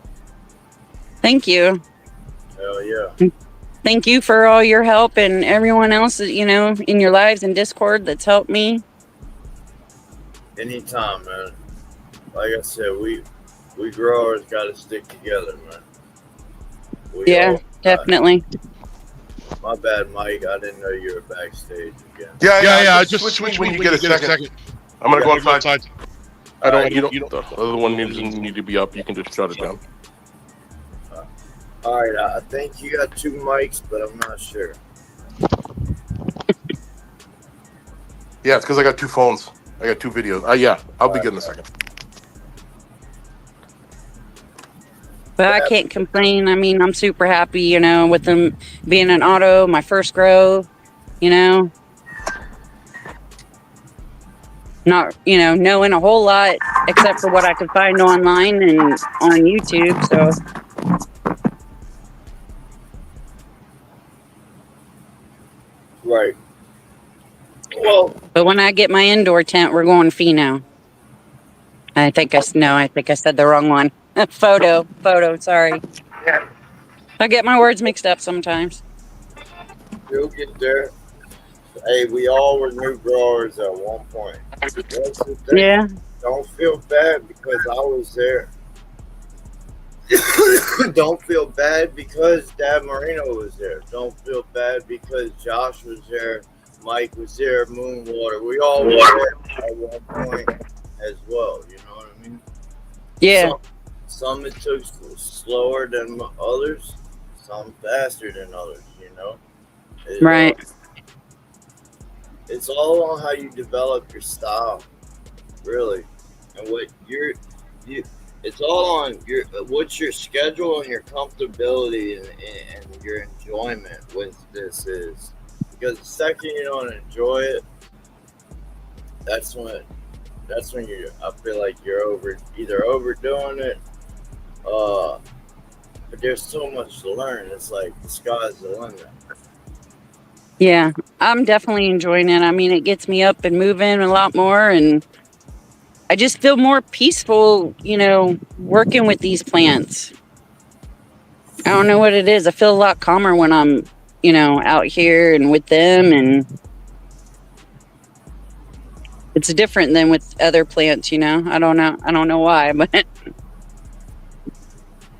Thank you. Hell yeah. Thank you for all your help and everyone else, you know, in your lives and Discord that's helped me. Anytime, man. Like I said, we growers got to stick together, man. We Yeah, all- definitely. My bad, Mike. I didn't know you were backstage again. Yeah. Just switch when you get a second. I'm gonna go outside. I don't. You don't. The other one doesn't need to be up. You can just shut it down. All right. I think you got 2 mics, but I'm not sure. Yeah, it's because I got 2 phones. I got 2 videos. Yeah, I'll be good in a second. But I can't complain. I mean, I'm super happy, you know, with them being an auto, my first grow, you know. Not, you know, knowing a whole lot except for what I could find online and on YouTube. So, Right. Well, but when I get my indoor tent, we're going Pheno. I think I said the wrong one. Photo. Sorry. I get my words mixed up sometimes. you'll get there. Hey, we all were new growers at one point. That's the thing. Yeah. Don't feel bad because I was there. Don't feel bad because Dad Marino was there. Don't feel bad because Josh was there, Mike was there, Moonwater. We all were there at one point as well. You know what I mean? Yeah. Some it took slower than others, some faster than others. You know. Right. It's all on how you develop your style, really, and what it's all on what's your schedule and your comfortability and your enjoyment with this is. Because the second you don't enjoy it, that's when I feel like you're either overdoing it, but there's so much to learn. It's like the sky's the limit. Yeah, I'm definitely enjoying it. I mean, it gets me up and moving a lot more, and I just feel more peaceful, you know, working with these plants. I don't know what it is. I feel a lot calmer when I'm, you know, out here and with them, and it's different than with other plants, you know. I don't know why, but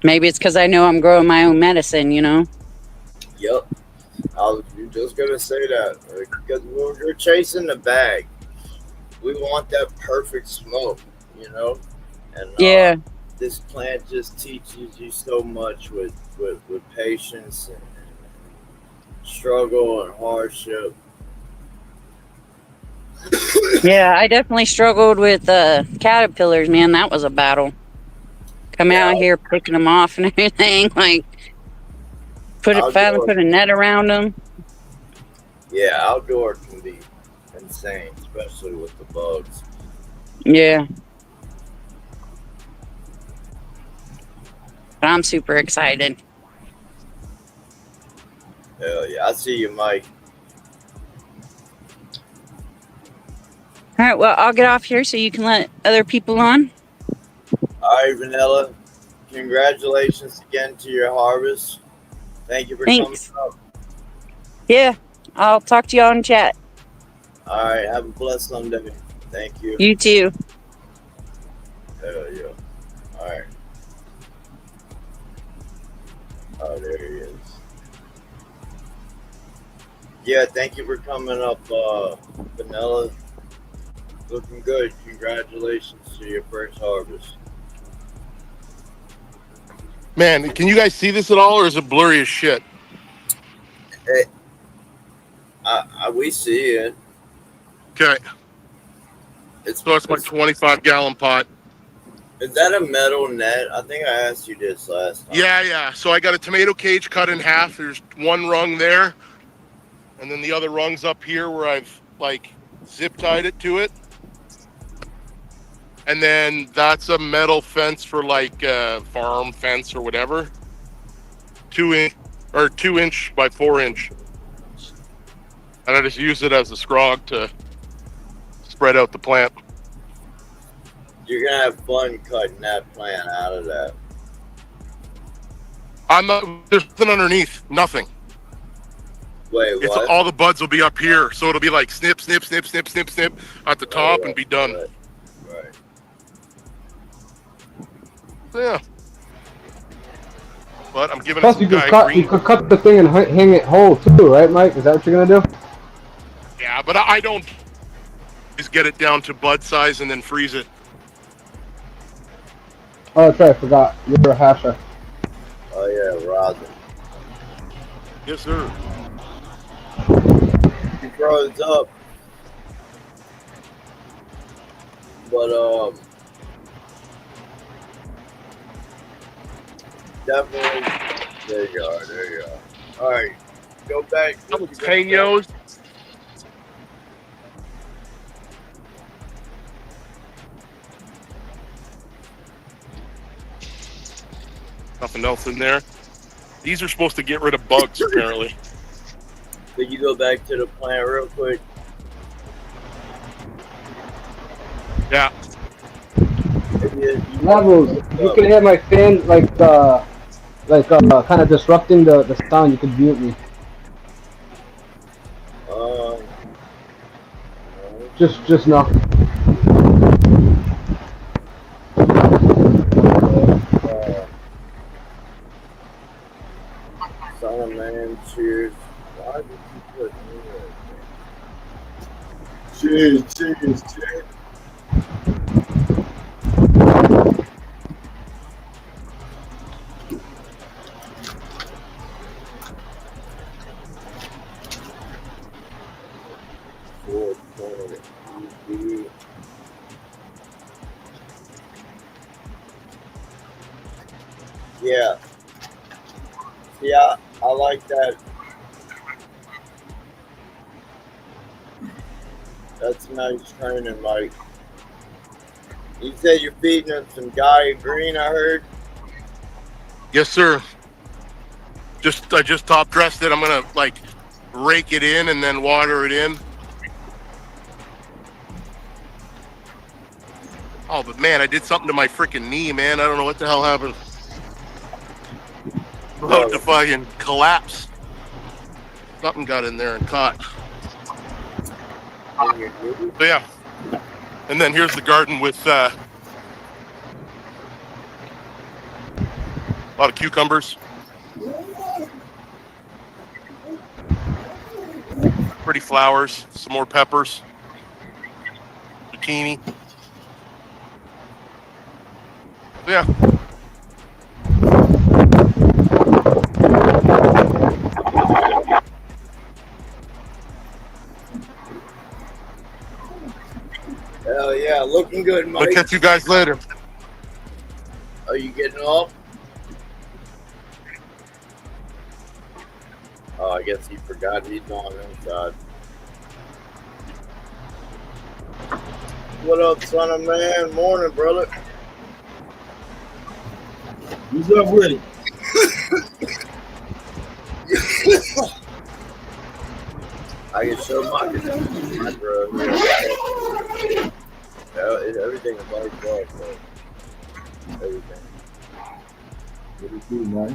maybe it's because I know I'm growing my own medicine, you know. Yep. I was just gonna say that because we're chasing the bag. We want that perfect smoke, you know. And Yeah. This plant just teaches you so much with patience and struggle and hardship. Yeah, I definitely struggled with caterpillars, man. That was a battle. Coming out here, picking them off and everything. Like, finally put a net around them. Yeah, outdoor can be insane, especially with the bugs. Yeah. But I'm super excited. Hell yeah, I see you, Mike. All right, well, I'll get off here so you can let other people on. All right, Vanilla. Congratulations again to your harvest. Thank you for coming up. Yeah, I'll talk to you on chat. All right, have a blessed Sunday. Thank you. You too. Hell yeah. All right. Oh, there he is. Yeah, thank you for coming up, Vanilla. Looking good. Congratulations to your first harvest. Man, can you guys see this at all, or is it blurry as shit? Hey, we see it. Okay. It's So it's my 25-gallon pot. Is that a metal net? I think I asked you this last time. Yeah. So I got a tomato cage cut in half. There's one rung there. And then the other rung's up here where I've like zip tied it to it. And then that's a metal fence for like farm fence or whatever. 2 inch by 4 inch. And I just use it as a scrog to spread out the plant. You're gonna have fun cutting that plant out of that. There's nothing underneath. Nothing. Wait, It's what? all the buds will be up here. So it'll be like snip, snip, snip, snip, snip, snip at the top and be done. Right. So, yeah. But I'm giving it Plus, some you could guy cut. green. You could cut the thing and hang it whole too, right, Mike? Is that what you're gonna do? Yeah, but I don't just get it down to bud size and then freeze it. Oh, that's right. I forgot. You're a hasher. Oh yeah, rosin. Yes, sir. He froze up. But definitely. There you are. All right, go back. Jalapenos. Nothing else in there. These are supposed to get rid of bugs, apparently. Could you go back to the plant real quick? Yeah. Levelz. You can hear my fan kind of disrupting the sound. You could mute me. Just now. Son of man, cheers. Why did you put me there? Cheers. Yeah. Yeah, I like that. That's nice training, Mike. You said you're feeding him some Gaia Green, I heard? Yes, sir. I just top dressed it. I'm gonna like rake it in and then water it in. Oh, but man, I did something to my freaking knee, man. I don't know what the hell happened. About to fucking collapse. Something got in there and caught. So yeah. And then here's the garden with a lot of cucumbers. Pretty flowers, some more peppers, zucchini. So yeah. Hell yeah, looking good, Mike. I'll catch you guys later. Are you getting off? Oh, I guess he forgot he's on inside. What up, son of man? Morning, brother. What's up with it? I can show my bro. Everything is like that, so everything. What it do, man?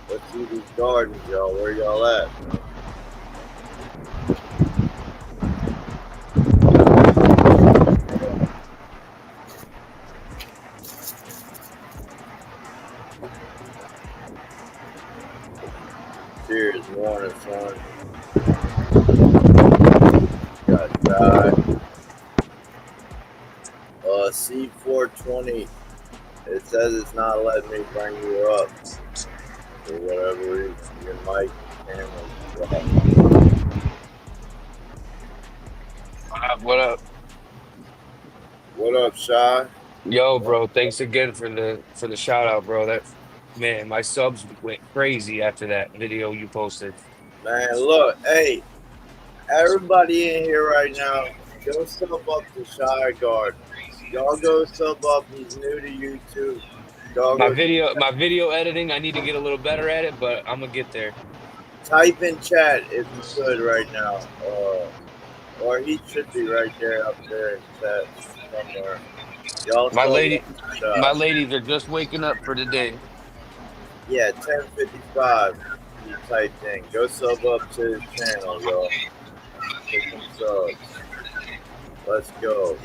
Let's see these gardens, y'all. Where y'all at? Cheers, morning, son. Got died. C420. It says it's not letting me bring you up. For whatever reason, your mic camera. up? What up? What up, Shy? Yo, bro, thanks again for the shout out, bro. That man, my subs went crazy after that video you posted. Man, look, hey, everybody in here right now, go sub up to Shy Garden. Y'all go sub up. He's new to YouTube. Y'all My go video editing, I need to get a little better at it, but I'm gonna get there. type in chat if you could right now. Or he should be right there up there in chat somewhere. Y'all My sub lady, up to Shy. my ladies are just waking up for the day. Yeah, 10:55. You typed in. Go sub up to his channel, y'all. Take some subs. Let's go.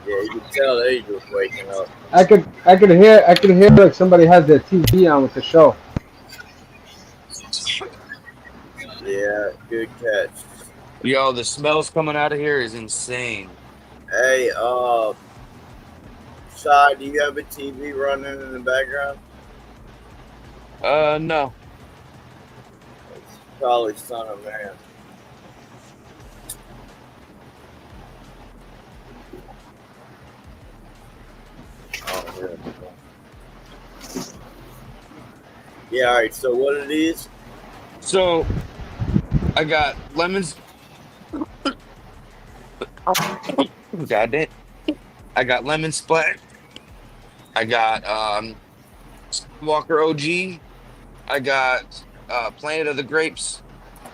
Yeah, you can tell Angel's waking up. I could hear like somebody has their TV on with the show. Yeah, good catch. Yo, the smells coming out of here is insane. Hey, Shy, do you have a TV running in the background? No. It's probably Son of Man. Oh, yeah. Yeah, all right. So what are these? So I got lemons. God damn. I got lemon splat. I got Walker OG. I got Planet of the Grapes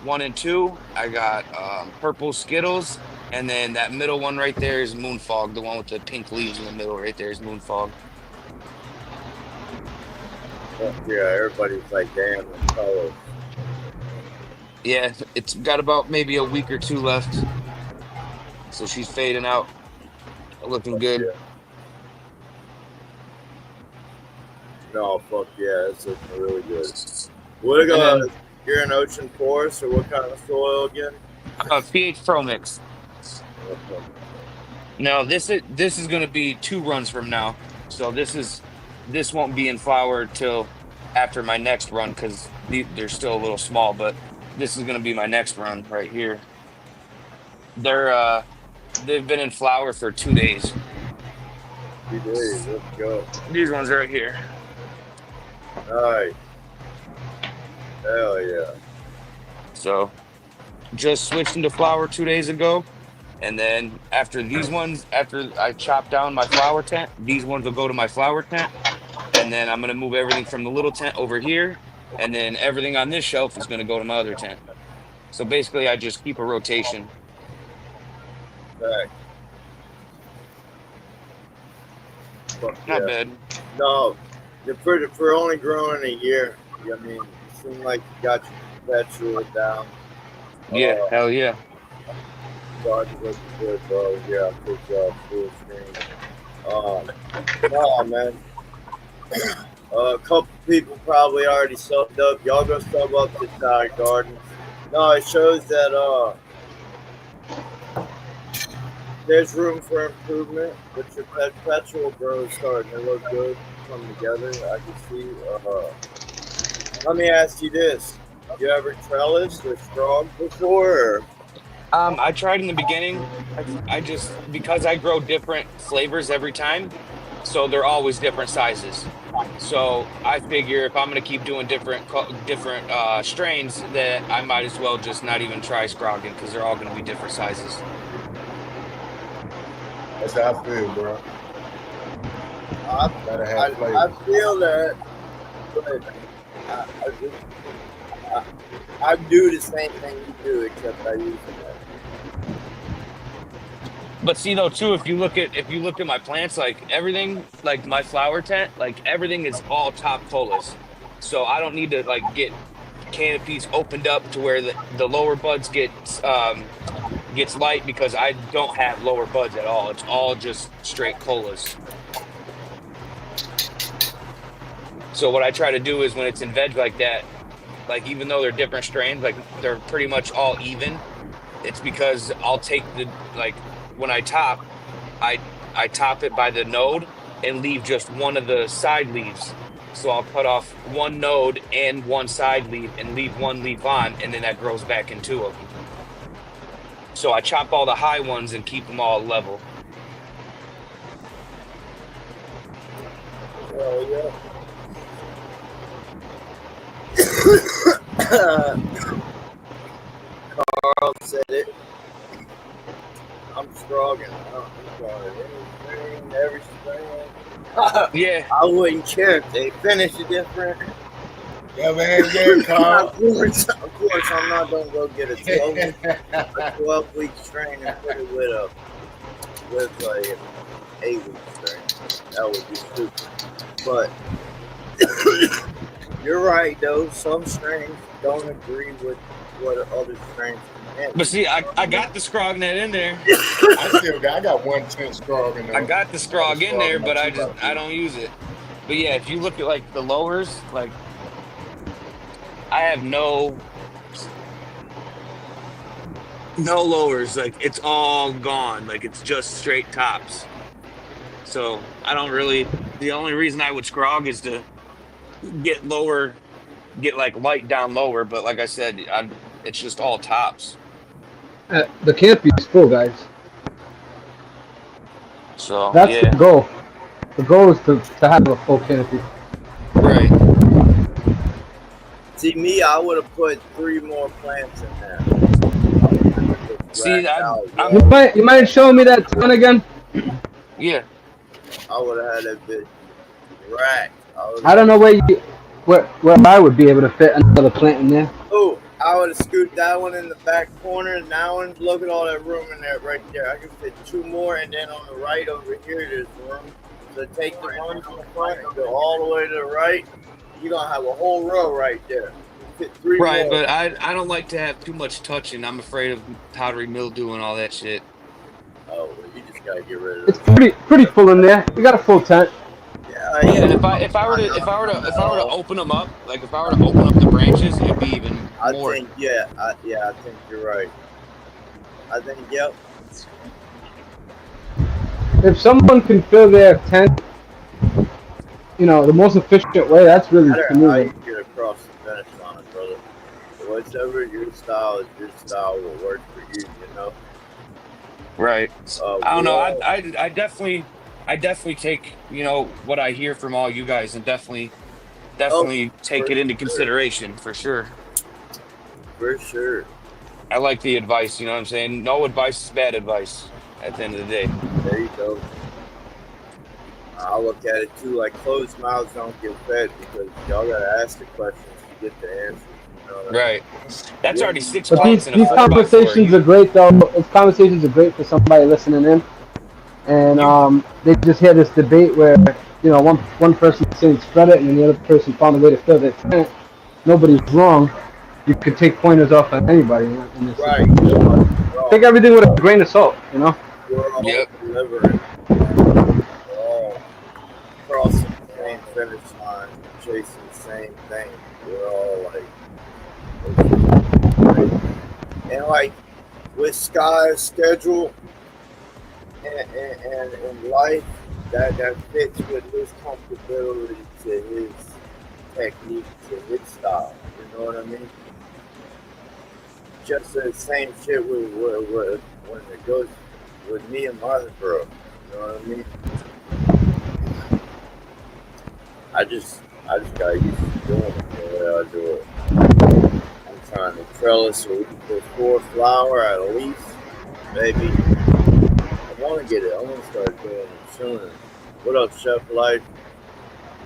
1 and 2. I got purple Skittles, and then that middle one right there is Moonfog. The one with the pink leaves in the middle right there is Moonfog. Yeah, everybody's like, damn, the colors. Yeah, it's got about maybe a week or two left, so she's fading out, looking good. Yeah. No, fuck yeah, it's looking really good. What you're in Ocean Forest, or what kind of soil again? pH Pro Mix. Now this is going to be 2 runs from now, so this won't be in flower till after my next run because they're still a little small. But this is going to be my next run right here. They've been in flower for 2 days. 2 days, let's go. These ones right here. Nice. Hell yeah. So just switched into flower 2 days ago. And then after these ones, after I chop down my flower tent, these ones will go to my flower tent. And then I'm going to move everything from the little tent over here. And then everything on this shelf is going to go to my other tent. So basically, I just keep a rotation. Back. Fuck Not yeah. bad. No, for only growing a year, I mean, it seemed like you got your Perpetual down. Yeah, hell yeah. Garden looking good, bro. Yeah, good job, full screen. No, man. A couple people probably already subbed up. Y'all go sub up to Shy Garden. No, it shows that there's room for improvement, but your Perpetual grow is starting to look good, come together. I can see. Let me ask you this: you ever trellised or straw before? Or? I tried in the beginning. I just because I grow different flavors every time, so they're always different sizes. So I figure if I'm gonna keep doing different strains, that I might as well just not even try scrogging because they're all gonna be different sizes. That's how I feel, bro. Gotta have I flavor. feel that, but I do the same thing you do, except I use it. But see though too, if you look at my plants, like everything, like my flower tent, like everything is all top colas. So I don't need to like get canopies opened up to where the lower buds gets light because I don't have lower buds at all. It's all just straight colas. So what I try to do is when it's in veg like that, like even though they're different strains, like they're pretty much all even. It's because I'll take when I top, I top it by the node and leave just one of the side leaves So I'll cut off one node and one side leaf and leave one leaf on, and then that grows back in two of them. So I chop all the high ones and keep them all level. Oh, yeah. Carl said it. I'm struggling. I'm struggling. Anything, every spring. Yeah. I wouldn't care if they finish it different. Yeah, man, yeah, Carl. Of course, I'm not gonna go get a 12-week strain and put it with like an 8-week strain. That would be stupid. But you're right, though. Some strains don't agree with what other strains can. But see, I got the Scrognet in there. I got 110 Scrog in there. I got the Scrog in there, but I don't use it. But yeah, if you look at like the lowers, like I have no lowers. Like it's all gone. Like it's just straight tops. So I don't really. The only reason I would Scrog is to get lower, get like light down lower. But like I said, it's just all tops. The canopy is full, guys. So That's yeah. the goal. The goal is to have a full canopy. Right. See, me, I would have put 3 more plants in there. See, you mind showing me that ton again? Yeah. I would have had that bitch racked. I don't know where I would be able to fit another plant in there. Oh, I would have scooped that one in the back corner, and that one, look at all that room in there right there. I could fit 2 more, and then on the right over here, there's room. So take the one from the front and go all the way to the right. You're going to have a whole row right there. Fit 3 right, more. but I don't like to have too much touching. I'm afraid of powdery mildew and all that shit. Oh, well, you just got to get rid of It's it. pretty full in there. You got a full tent. Yeah, And if I were to open them up, like if I were to open up the branches, it'd be even more. I think you're right. I think, yep. If someone can fill their tent, the most efficient way, that's really How you smooth. get across the finish line, brother. Whatever your style is, your style will work for you, Right. I don't know. I definitely take, what I hear from all you guys and definitely take it into consideration for sure. For sure. I like the advice, you know what I'm saying? No advice is bad advice at the end of the day. There you go. I look at it too, like closed mouths don't get fed because y'all gotta ask the questions to get the answers. Right. That's already 6 But plants in a these 4x4. conversations are great, though. These conversations are great for somebody listening in. And they just hear this debate where, one person saying spread it and then the other person found a way to fill their tent. Nobody's wrong. You could take pointers off of anybody in this situation. Take everything with a grain of salt, We're all delivering. We're all crossing the same finish line, chasing the same thing. We're all and like with Sky's schedule and life, that fits with his comfortability to his technique, to his style. You know what I mean? Just the same shit with when it goes with me and my bro. You know what I mean? I just got used to doing it the way I do it. I'm trying to trellis a week before flower at least, maybe. I want to get it. I want to start doing it sooner. What up, Chef Life?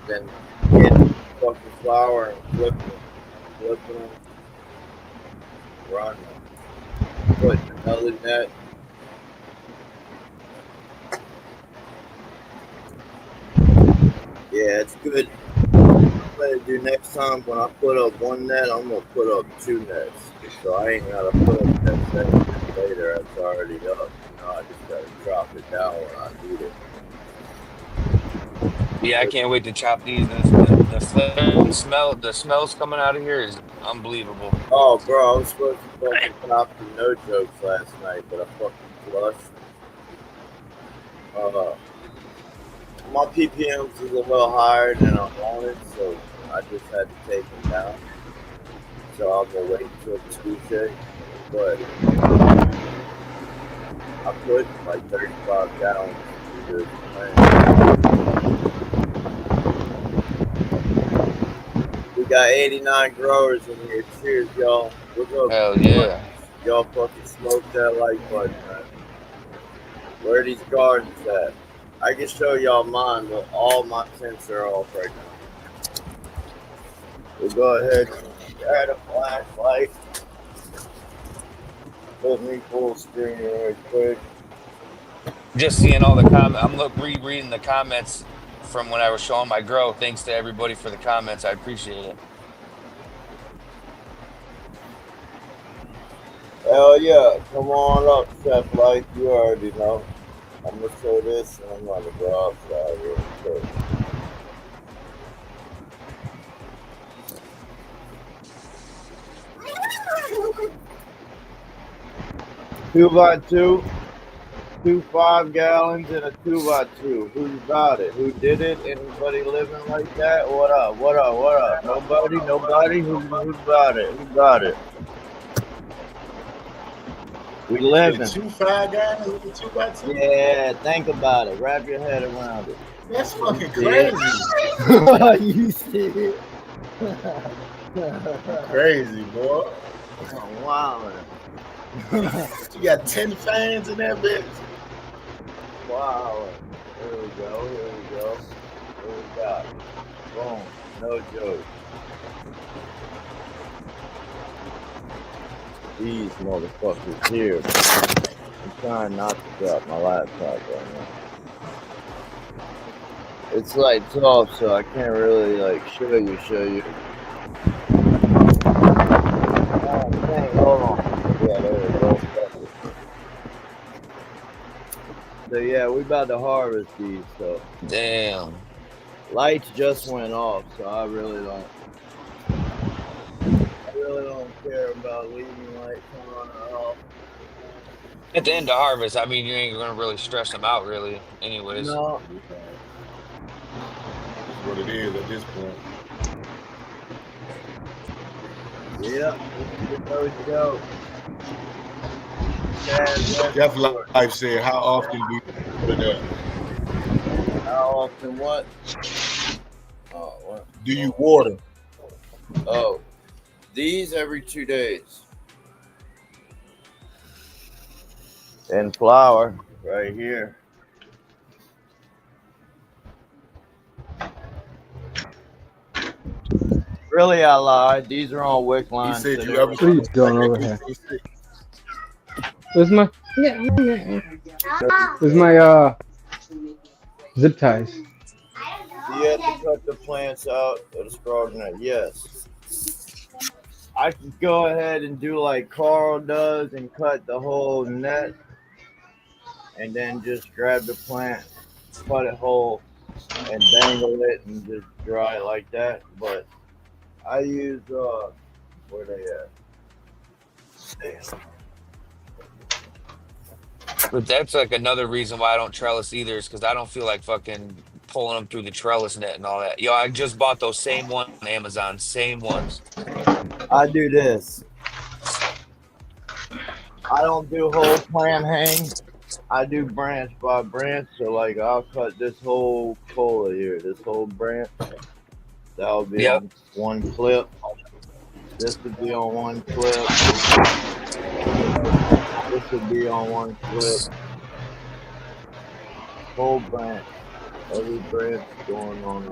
Then get fucking flower and flip them, run them, put another net. Yeah, it's good. What I'm gonna do next time when I put up 1 net, I'm gonna put up 2 nets. So I ain't gotta put up that second later. It's already up. I just gotta drop it down when I need it. Yeah, I can't wait to chop these. The smells coming out of here is unbelievable. Oh, bro, I was supposed to fucking chop the no jokes last night, but I fucking flushed. my ppms is a little higher than I wanted, so I just had to take them down. So I'm gonna wait until Tuesday, but I put like 35 gallons into the plant. We got 89 growers in here. Cheers, y'all. What's up? Hell yeah. Y'all fucking smoke that like button, man. Where are these gardens at? I can show y'all mine, but all my tents are off right now. We'll go ahead and add a flashlight. Put me full screen real quick. Just seeing all the comments. I'm rereading the comments from when I was showing my grow. Thanks to everybody for the comments. I appreciate it. Hell yeah. Come on up, Chef Life. You already know. I'm going to show this and I'm going to go outside real quick. 2x2, 2 5-gallons and a 2x2. Who's got it? Who did it? Anybody living like that? What up? What up? What up? Nobody? Nobody? Who got it? Who got it? We living. 2 5-gallons with a 2x2. Yeah, think about it. Wrap your head around it. That's fucking crazy. You see it? Crazy, boy. Oh, wow. You got 10 fans in that bitch. Wow. Here we go. Here we go. Here we got. Boom. No joke. These motherfuckers here. I'm trying not to drop my laptop right now. It's lights off, so I can't really like show you. Oh, dang, hold on. Yeah, there we go. So yeah, we about to harvest these. So Damn. lights just went off, so I really don't care about leaving lights on or off. At the end of harvest, I mean, you ain't gonna really stress them out, really. Anyways. No. That's what it is at this point. Yeah, no joke. Jeff Life said, how often do you do that? How often what? Oh, what? Do you water? Oh, these every 2 days. And flower right here. Really, I lied. These are on wick He lines. said that you are- ever What are you doing over here? Where's my zip ties? Do you have to cut the plants out of the scrog net? Yes. I can go ahead and do like Carl does and cut the whole net and then just grab the plant, cut it whole, and dangle it and just dry it like that. But I use, where they at? Damn. But that's like another reason why I don't trellis either, is because I don't feel like fucking pulling them through the trellis net and all that. Yo, I just bought those same ones on Amazon, same ones. I do this. I don't do whole plant hang. I do branch by branch. So like I'll cut this whole cola here, this whole branch. That'll be on one clip. This would be on one clip. This would be on one clip. Whole branch. Every branch going on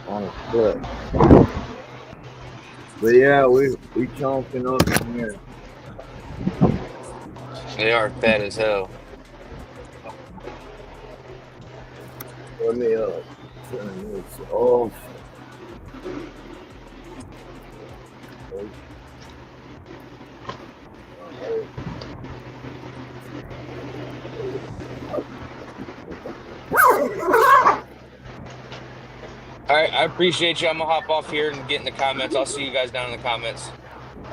a clip. But yeah, we chunking up in here. They are fat as hell. Let me turn this off. All right, I appreciate you. I'm gonna hop off here and get in the comments. I'll see you guys down in the comments.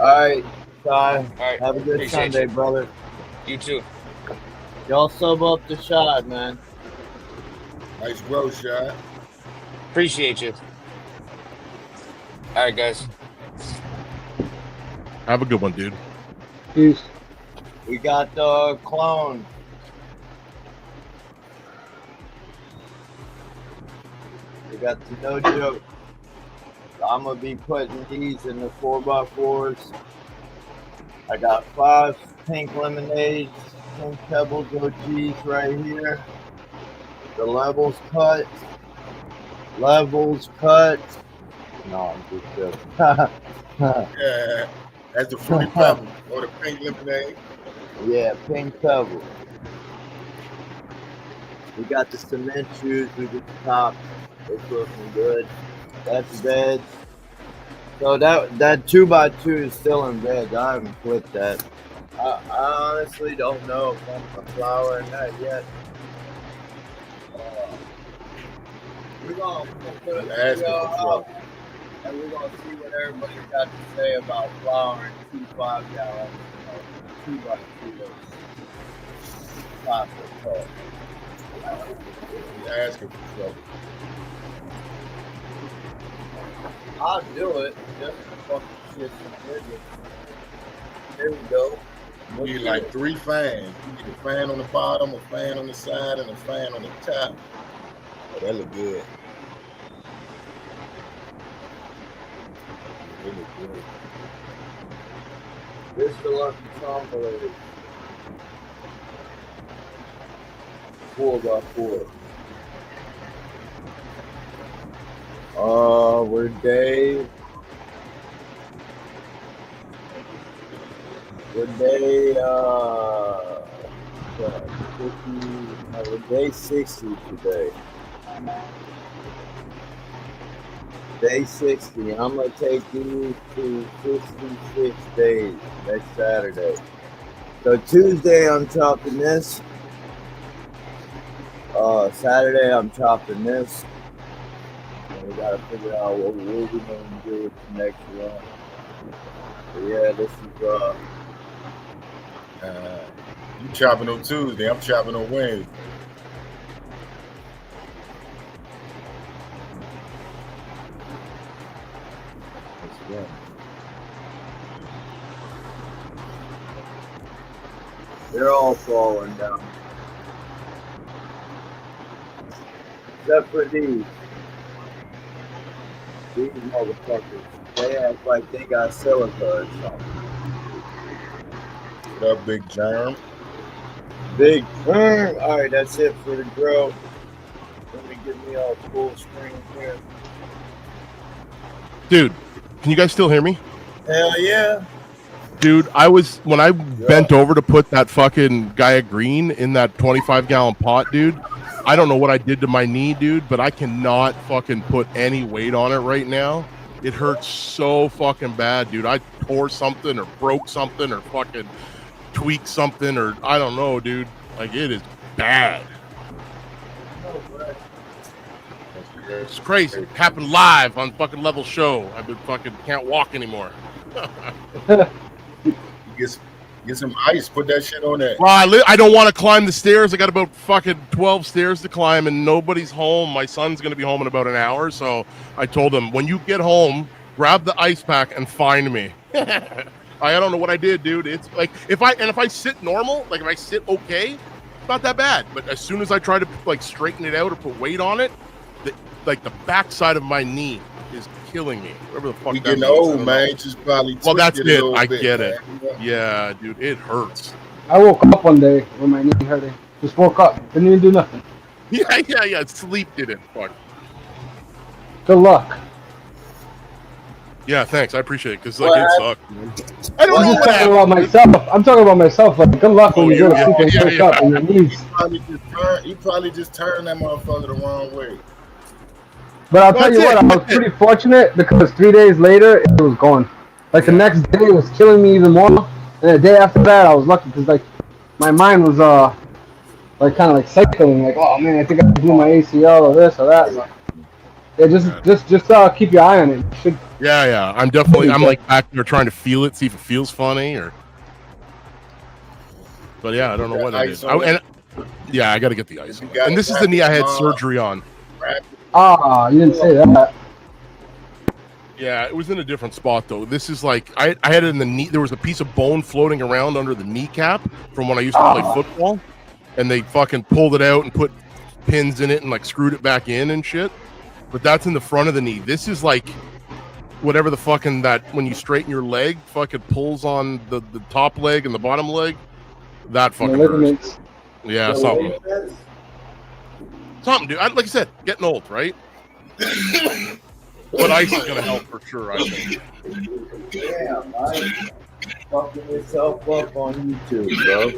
All right, Ty. All right, Have a good appreciate Sunday, you. brother. You too. Y'all sub up the shot, man. Nice road shot. Appreciate you. All right, guys. Have a good one, dude. Peace. We got the clone. We got the no joke. I'm gonna be putting these in the 4x4s. I got 5 pink lemonades, pink pebbles OGs right here. The Levelz cut. Levelz cut. No, I'm just joking. Yeah, that's the fruity pebble or the pink lemonade. Yeah, pink pebble. We got the cement shoes. We got the tops. It's looking good. That's beds. So that 2x2 is still in beds. I haven't flipped that. I honestly don't know if I'm a flower or not yet. We're gonna put a video up, and we're gonna see what everybody got to say about flowering 2 5-gallon, 2x2 plastic cup. You're asking for trouble. I'll do it. Just to fucking shit some video. There we go. You need like 3 fans. You need a fan on the bottom, a fan on the side, and a fan on the top. Oh, that look good. That look good. This is the lucky charm lady. 4x4. We're day. We're day 60 today. Day 60. I'm gonna take these to 66 days next Saturday. So Tuesday I'm chopping this. Saturday I'm chopping this. And we gotta figure out what we're gonna do with the next run. But yeah, this is You chopping on Tuesday. I'm chopping on Wednesday. they're all falling down. Except for these. These motherfuckers. They act like they got silica or something. What up, Big Germ? Big burn. Alright, that's it for the grow. Let me get me all full screen here. Dude, can you guys still hear me? Hell yeah. Dude, when I bent over to put that fucking Gaia Green in that 25-gallon pot, dude, I don't know what I did to my knee, dude, but I cannot fucking put any weight on it right now. It hurts so fucking bad, dude. I tore something or broke something or fucking tweaked something or I don't know, dude. Like, it is bad. It's crazy. It happened live on fucking Levelz show. I've been fucking can't walk anymore. Get some ice. Put that shit on there. Well, I don't want to climb the stairs. I got about fucking 12 stairs to climb, and nobody's home. My son's going to be home in about an hour, so I told him, when you get home, grab the ice pack and find me. I don't know what I did, dude. It's like, if I sit normal, like if I sit okay, it's not that bad. But as soon as I try to like straighten it out or put weight on it, the backside of my knee is killing me. Whatever the fuck. We getting old, man. Just probably. Well, that's it. I bit, get it. man. Yeah, dude, it hurts. I woke up one day with my knee hurting. Just woke up. Didn't even do nothing. Yeah. Sleep did it. Fuck. Good luck. Yeah, thanks. I appreciate it because like it sucked. Man. I don't know I'm what talking happened. about myself. I'm talking about myself. Like, good luck when you go to sleep and wake up and your knees. He probably just turned that motherfucker the wrong way. But I'll tell you what, I was pretty fortunate because 3 days later it was gone. Like the next day it was killing me even more, and the day after that I was lucky because like my mind was like kind of like cycling, like, oh man, I think I blew my ACL or this or that. But yeah, just keep your eye on it. You should. Yeah. I'm like back there trying to feel it, see if it feels funny or. But yeah, I don't know what it is. Yeah, I got to get the ice. You On. got And this is the knee I had surgery on. Ah, you didn't say that. Yeah, it was in a different spot though. This is like I had it in the knee. There was a piece of bone floating around under the kneecap from when I used to play football, and they fucking pulled it out and put pins in it and like screwed it back in and shit. But that's in the front of the knee. This is like whatever the fucking that when you straighten your leg, fucking pulls on the top leg and the bottom leg. That fucking hurts. Yeah, something. Something, dude. Like I said, getting old, right? But ice is gonna help for sure, I think. Yeah, Mike. Fucking yourself up on YouTube, bro.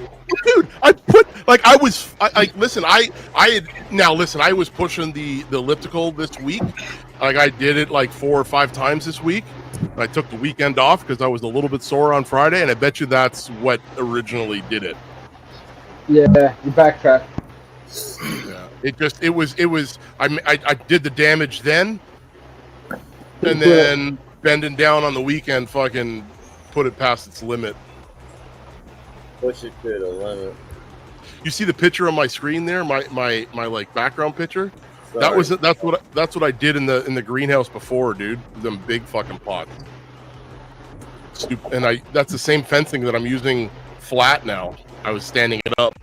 Dude, I put like I listen. I had now listen. I was pushing the elliptical this week. Like I did it like 4 or 5 times this week. I took the weekend off because I was a little bit sore on Friday, and I bet you that's what originally did it. Yeah, you backtrack. Yeah, it was. I did the damage then, and then bending down on the weekend, fucking put it past its limit. Push it to the limit. You see the picture on my screen there, my like background picture. Sorry. That's what I did in the greenhouse before, dude. Them big fucking pots. And that's the same fencing that I'm using flat now. I was standing it up.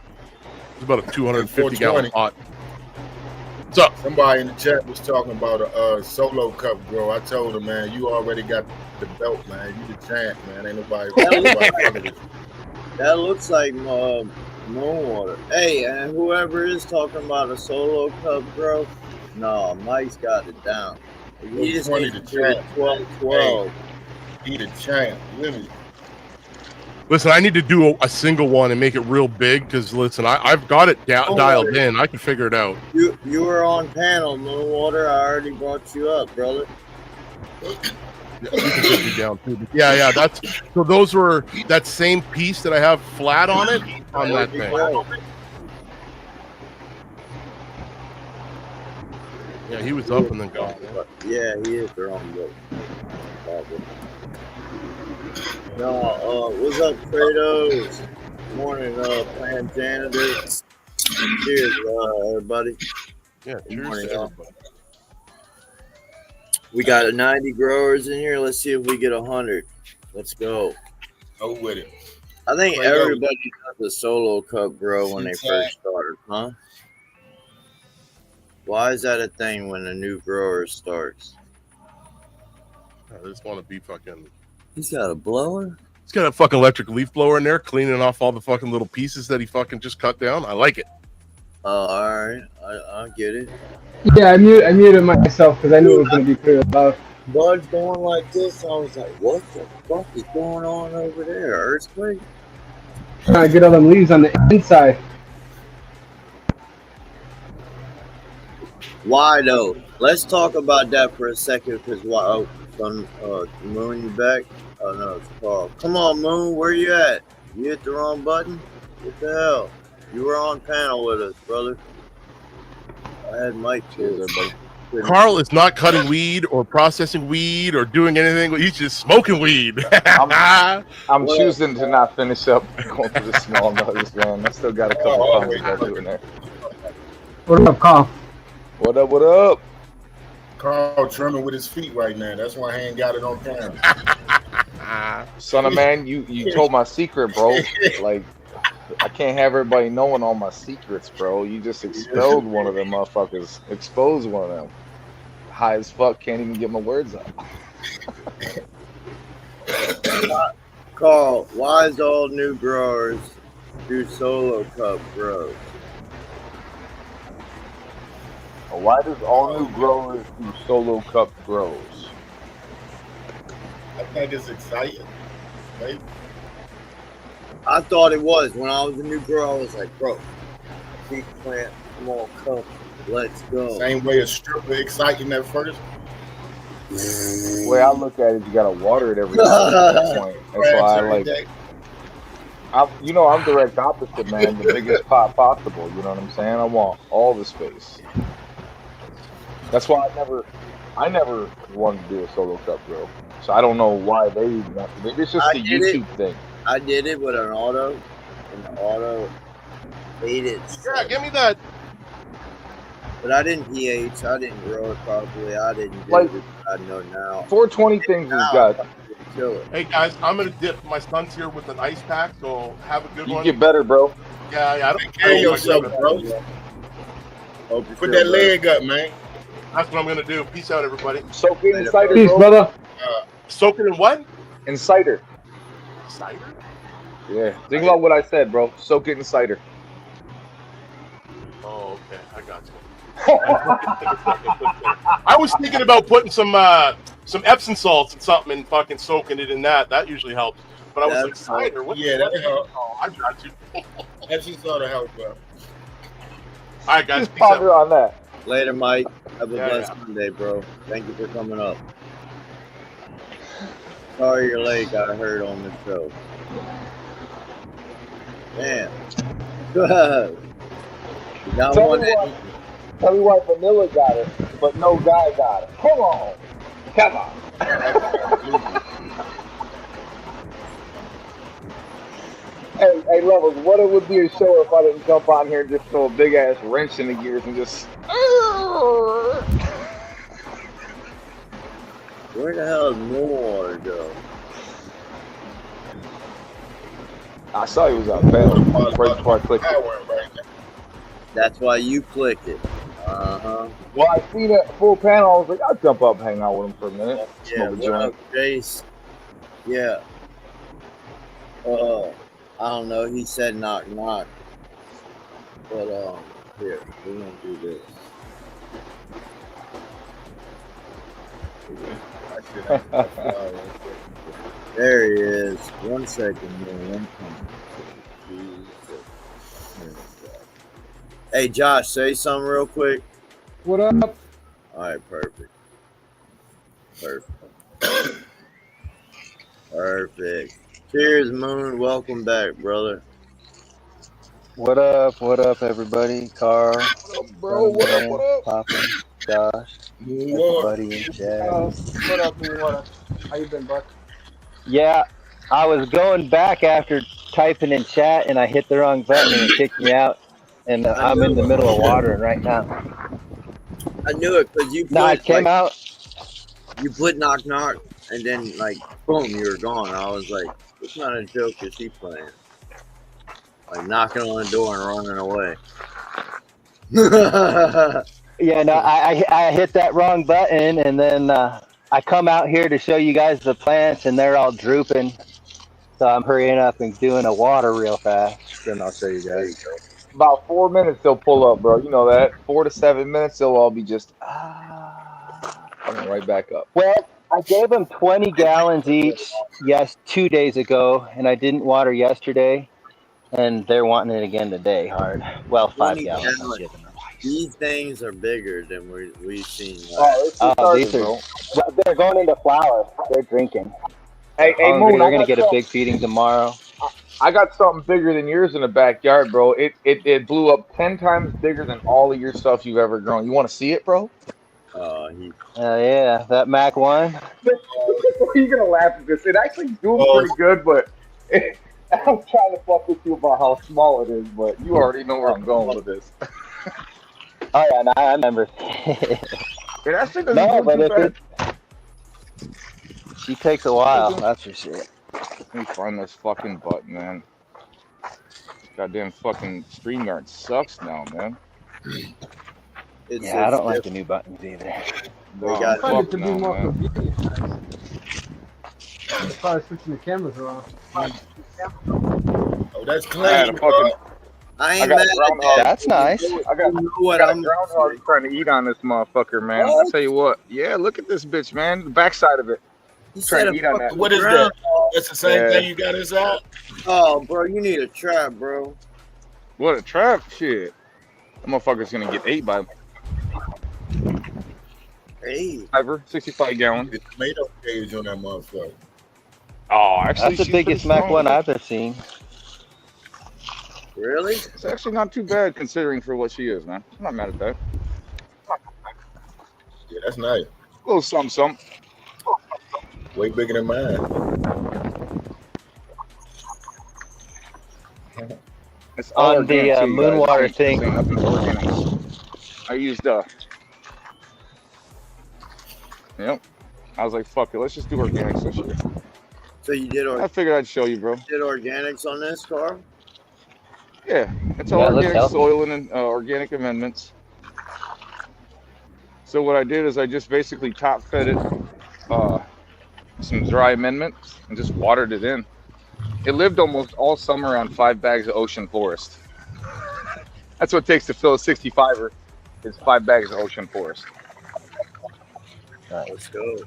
It's about a 250 gallon pot. What's up? Somebody in the chat was talking about a solo cup grow. I told him, man, you already got the belt, man. You the champ, man. Ain't nobody fucking with you. That looks like Moonwater. Hey, and whoever is talking about a solo cup growth, no, Mike's got it down. He just needs to do it 12-12. He the champ. Really. Listen, I need to do a single one and make it real big because listen, I've got it dialed in. I can figure it out. You were on panel, Moonwater. I already brought you up, brother. Yeah, we can get you down too. Yeah. That's so. Those were that same piece that I have flat on it on that thing. Yeah, he was up and then gone. Yeah, he is the wrong book. No, what's up, Kratos? Morning, plant janitor. Cheers, everybody. Yeah, cheers morning, to everybody. We got 90 growers in here. Let's see if we get 100. Let's go. Go with it. I think everybody does a solo cup grow when they first start, huh? Why is that a thing when a new grower starts? I just want to be fucking. He's got a blower? He's got a fucking electric leaf blower in there, cleaning off all the fucking little pieces that he fucking just cut down. I like it. Oh, all right. I get it. Yeah, I muted myself because I knew it was going to be pretty loud. Bud's going like this. I was like, what the fuck is going on over there? Earthquake? Trying to get all them leaves on the inside. Why though? Let's talk about that for a second because why? Oh, Moon, you back? Oh no, it's Carl. Come on, Moon, where you at? You hit the wrong button? What the hell? You were on panel with us, brother. I had Mike too. Carl is not cutting weed or processing weed or doing anything. He's just smoking weed. I'm choosing to not finish up going through the small nose, man. I still got a couple pounds to do in there. What up, Carl? What up, what up? Carl trimming with his feet right now. That's why he ain't got it on camera. Son of man, you told my secret, bro. Like, I can't have everybody knowing all my secrets, bro. You just expelled one of them motherfuckers. Exposed one of them. High as fuck, can't even get my words out. Carl, why is all new growers do solo cup grows? Why does all new growers do solo cup grows? I think it's exciting. Right? I thought it was. When I was a new grower, I was like, bro, big plant, small cup, let's go. Same way a stripper exciting at first. The way I look at it, you gotta water it every day at that point. That's why I like. I'm direct opposite, man. The biggest pot possible. You know what I'm saying? I want all the space. That's why I never wanted to do a solo cup grow. So I don't know why they want to. Maybe it's just a YouTube thing. I did it with an auto, and the auto ate it. Yeah, give me that. But I didn't pH. I didn't grow it properly. I didn't do Like- it. I know now. 420 things is good. Kill it. Hey guys, I'm gonna dip my stunts here with an ice pack. So have a good You one. get better, bro. Yeah, I don't Take care of yourself, bro. Hope you Put feel that better. leg up, man. That's what I'm gonna do. Peace out, everybody. Soak it in Later, cider, Peace, bro. brother. Soak it in what? In cider. Cider? Yeah. Think about what I said, bro. Soak it in cider. Oh, okay. I got you. I was thinking about putting some Epsom salts and something and fucking soaking it in that. That usually helps. But I was like, That's cider? What? Yeah, that helps. Oh, I got you. That's just sort of help, bro. All right, guys. Just Peace out. ponder on that. Later, Mike. Have a Yeah, blessed Monday, bro. Thank you for coming up. Sorry your leg got hurt on the show. Damn. You got Tell one. me why Vanilla got it, but no guy got it. Come on. Come on. Hey, Levelz, what it would be a show if I didn't jump on here and just throw a big ass wrench in the gears and just. Where the hell is more go? I saw he was on panel right before I clicked it. Power right now. That's why you clicked it. Uh-huh. Well, I seen it full panel. I was like, I'll jump up, hang out with him for a minute. Yeah, Smoke a what joint. up, Jace? Yeah. I don't know. He said knock knock. But here, we're gonna do this. There he is. 1 second, man. Hey, Josh, say something real quick. What up? All right, perfect. Perfect. Cheers, Moon. Welcome back, brother. What up, everybody? Carl, Bro, what up? Papa, Josh, everybody in chat. What up, what? How you been, bud? Yeah, I was going back after typing in chat and I hit the wrong button and it kicked me out. And I'm in the middle of watering right now. I knew it because you put, No, I came out. You put knock knock, and then like boom, you were gone. I was like, what kind of joke is he playing? Like knocking on the door and running away. Yeah, no, I hit that wrong button and then I come out here to show you guys the plants and they're all drooping. So I'm hurrying up and doing a water real fast. Then I'll show you guys. About 4 minutes they'll pull up, bro. You know that? 4 to 7 minutes they'll all be just coming right back up. Well, I gave them 20 gallons each, 2 days ago, and I didn't water yesterday, and they're wanting it again today, hard. Well, 5 20 gallons I'm gallons. giving them. These things are bigger than we've seen. These are, they're going into flower. They're drinking. Hey, Moon, Moon, we're going to get a big feeding tomorrow. I got something bigger than yours in the backyard, bro. It blew up 10 times bigger than all of your stuff you've ever grown. You want to see it, bro? Yeah, that Mac 1. You're going to laugh at this. It actually doing pretty good, but I'm trying to fuck with you about how small it is, but you already know where I'm going with this. Oh, yeah, no, I remember. It actually doesn't do too bad. She takes a while, that's for sure. Let me find this fucking button, man. Goddamn fucking StreamYard sucks now, man. I don't like the new buttons either. I find it to be more convenient. As far as switching the cameras around. Oh, that's clean. I got groundhog. That's nice. I got groundhog trying to eat on this motherfucker, man. I'll tell you what. Yeah, look at this bitch, man. The backside of it. Trying to eat on that. What is that? That's the same thing you got inside? Oh, bro, you need a trap, bro. What a trap. Shit. That motherfucker's going to get ate by ever 65 gallon. The tomato cage on that motherfucker. Oh, actually, that's the biggest Mac 1 I've ever seen. Really? It's actually not too bad considering for what she is, man. I'm not mad at that. Yeah, that's nice. A little something. Way bigger than mine. All On the organic too, you guys. Moonwater This thing. ain't nothing organics. I used yep. I was like, fuck it, let's just do organics this year. So you did I figured I'd show you, bro. did organics on this car? Yeah, it's all Yeah, it looks organic healthy. soil and organic amendments. So what I did is I just basically top fed it some dry amendments and just watered it in. It lived almost all summer on 5 bags of ocean forest. That's what it takes to fill a 65er. It's 5 bags of ocean forest. Let's go.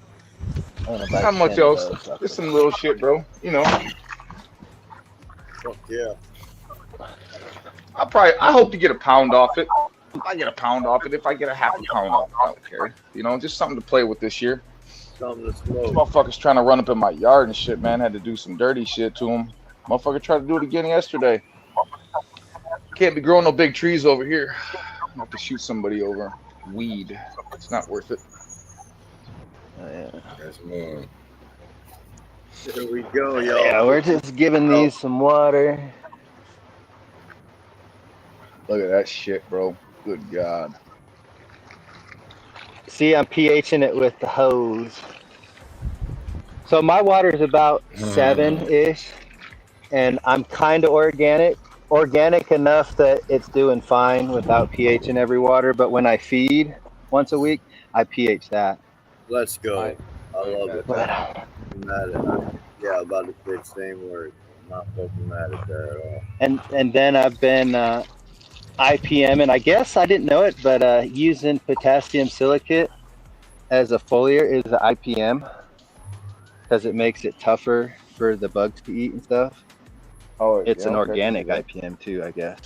Not much else. Just some little shit, bro. You know. Fuck yeah. I hope to get a pound off it. If I get a pound off it, if I get a half a pound off it, I don't care. You know, just something to play with this year. Something to This smoke. motherfucker's trying to run up in my yard and shit, man. Had to do some dirty shit to him. Motherfucker tried to do it again yesterday. Can't be growing no big trees over here. I have to shoot somebody over weed. It's not worth it. That's more. Here we go, y'all. Yeah, we're just giving these some water. Look at that shit, bro. Good God. See, I'm pHing it with the hose. So my water is about 7-ish, and I'm kind of organic enough that it's doing fine without pH in every water. But when I feed once a week, I pH that. Let's go. I love it. But, I'm mad at it. Yeah, about to say the same word. I'm not fucking mad at that at all. and then I've been IPM, and I guess I didn't know it, but using potassium silicate as a foliar is the IPM because it makes it tougher for the bugs to eat and stuff. Oh, It's yeah, an okay. organic IPM too, I guess.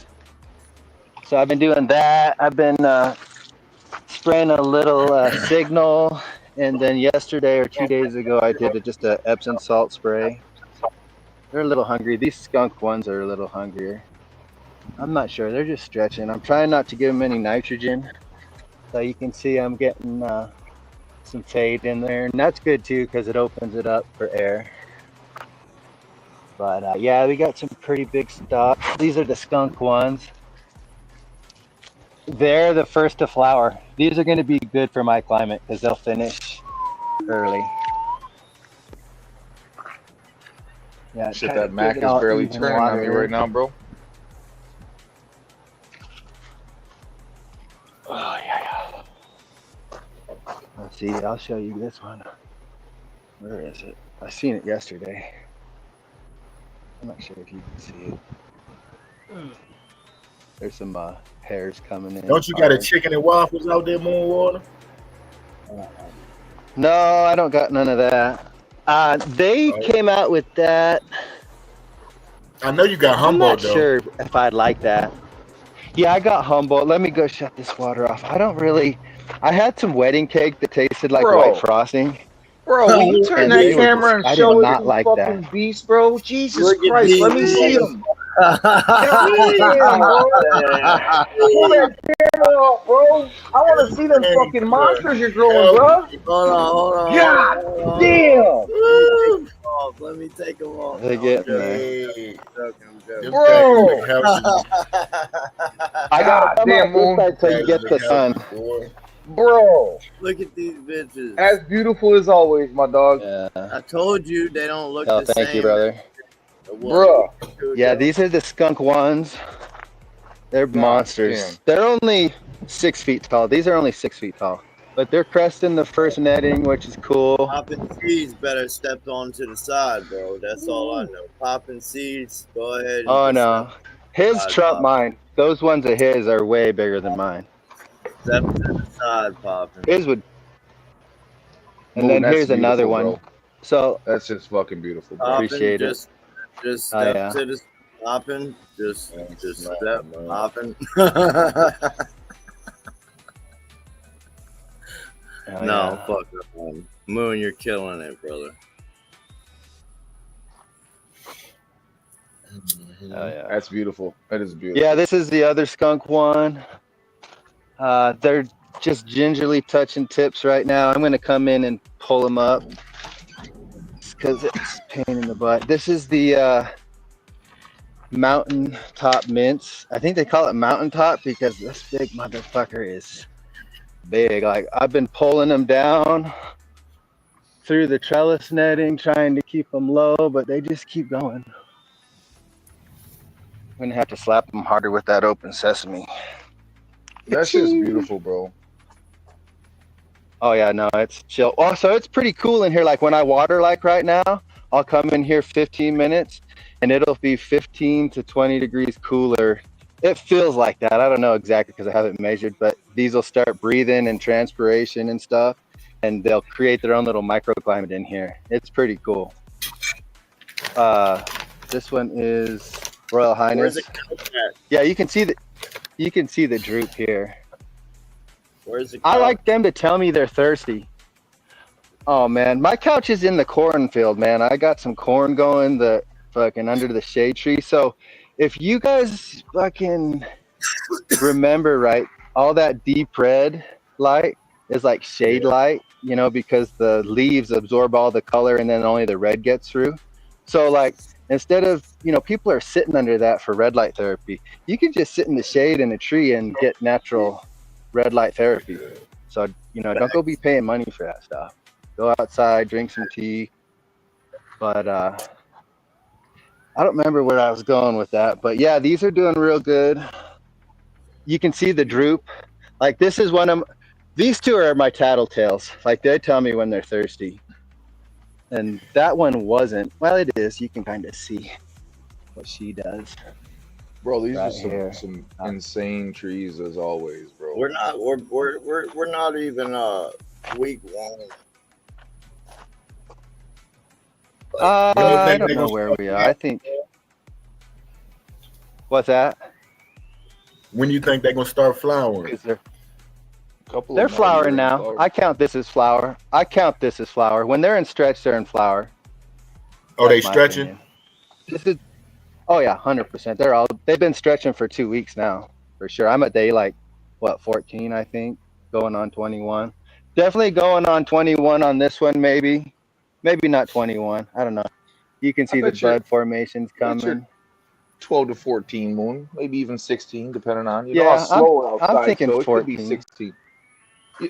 So I've been doing that. I've been spraying a little signal, and then yesterday or 2 days ago I did just a Epsom salt spray. They're a little hungry. These skunk ones are a little hungrier. I'm not sure. They're just stretching. I'm trying not to give them any nitrogen. So you can see I'm getting some fade in there. And that's good too because it opens it up for air. But yeah, we got some pretty big stalks. These are the skunk ones. They're the first to flower. These are going to be good for my climate because they'll finish early. Yeah, Shit, that Mac is barely turning on me right now, bro. Oh, yeah. Let's see, I'll show you this one. Where is it? I seen it yesterday. I'm not sure if you can see it. There's some hairs coming in. Don't you got a chicken and waffles out there, Moonwater? No, I don't got none of that. They came out with that. I know you got I'm not Humboldt though. sure if I'd like that. Yeah, I got Humboldt. Let me go shut this water off. I had some wedding cake that tasted like white frosting. Bro, will you turn And that they were camera and I show did it not to like fucking that. beast, bro? Jesus Look at Christ, these let me see boys. him. Damn, bro. Pull that camera off, bro. I want to see them fucking monsters you're growing, bro. Hold on. God hold on. damn. Let me take them off. They're getting there. Hey, I'm joking. Bro. I got God damn, Moon. this side so you get the sun. Bro, Look at these bitches. as beautiful as always, my dog. Yeah. I told you they don't look Oh, the thank same. you, brother. Bro. Yeah, these are the skunk ones. They're monsters. damn. They're only 6 feet tall. These are only 6 feet tall. But they're cresting the first netting, which is cool. Popping seeds better step on to the side, bro. That's all I know. Popping seeds, go ahead. And Oh, just no. His Side trump pop. mine. Those ones of his are way bigger than mine. Step to the side, popping. His would. And Moon, then that's here's another beautiful, one. bro. So That's just fucking beautiful, bro. Popping, Appreciate it. just Oh, step yeah. to the popping. Just step, man. popping. Oh, No, yeah. fuck that one. Moon, you're killing it, brother. Oh, yeah. That's beautiful. That is beautiful. Yeah, this is the other skunk one. They're just gingerly touching tips right now. I'm going to come in and pull them up because it's a pain in the butt. This is the mountaintop mints. I think they call it mountaintop because this big motherfucker is big. Like I've been pulling them down through the trellis netting, trying to keep them low, but they just keep going. I'm gonna have to slap them harder with that open sesame. That shit's beautiful, bro. Oh yeah, no, it's chill. Also, it's pretty cool in here. Like when I water, like right now, I'll come in here 15 minutes, and it'll be 15 to 20 degrees cooler. It feels like that. I don't know exactly because I haven't measured, but these will start breathing and transpiration and stuff, and they'll create their own little microclimate in here. It's pretty cool. This one is Royal Highness. Where's it coming at? Yeah, you can see the droop here. Where's it? I like them to tell me they're thirsty. Oh man, my couch is in the cornfield, man. I got some corn going the fucking under the shade tree. So if you guys fucking remember right, all that deep red light is like shade light, you know, because the leaves absorb all the color and then only the red gets through. So like instead of, you know, people are sitting under that for red light therapy, you can just sit in the shade in a tree and get natural red light therapy. So, you know, don't go be paying money for that stuff. Go outside, drink some tea. But I don't remember where I was going with that. But yeah, these are doing real good. You can see the droop. Like this is these two are my tattletales. Like they tell me when they're thirsty. And that one wasn't. Well, it is. You can kind of see what she does. Bro, these Right are some insane trees as always, bro. We're not even week one. I don't know where we are. I think. What's that? When you think they're gonna start flowering? They're flowering now. I count this as flower. When they're in stretch, they're in flower. Oh, they stretching? Oh yeah, 100%. They've been stretching for 2 weeks now, for sure. I'm at day 14, I think, going on 21. Definitely going on 21 on this one, maybe not 21. I don't know. You can see the bud formations coming. 12 to 14 moon, maybe even 16, depending on I'm thinking so 14. It could be 16.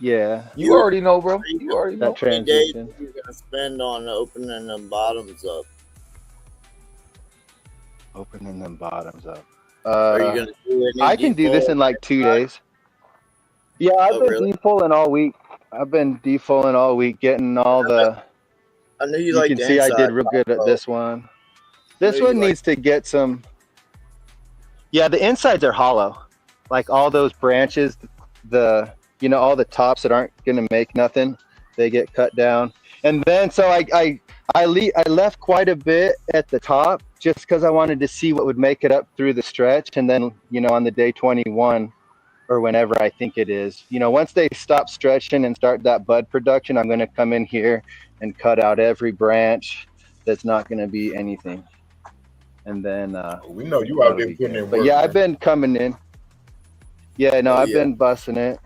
Yeah. You already know, bro. You already know. That transition. You're gonna spend on opening them bottoms up. Opening them bottoms up. Are you gonna do any I can do this in 2 days. Yeah, I've been defoling all week. Getting all the. I know you can see I did real good at this one. This one needs to get some. Yeah, the insides are hollow. Like all those branches, all the tops that aren't gonna make nothing, they get cut down. And then so I left quite a bit at the top just because I wanted to see what would make it up through the stretch. And then, on the day 21 or whenever I think it is, once they stop stretching and start that bud production, I'm going to come in here and cut out every branch that's not going to be anything. And then we know you out there putting in work. But yeah, I've been coming in. Yeah, no, I've been busting it.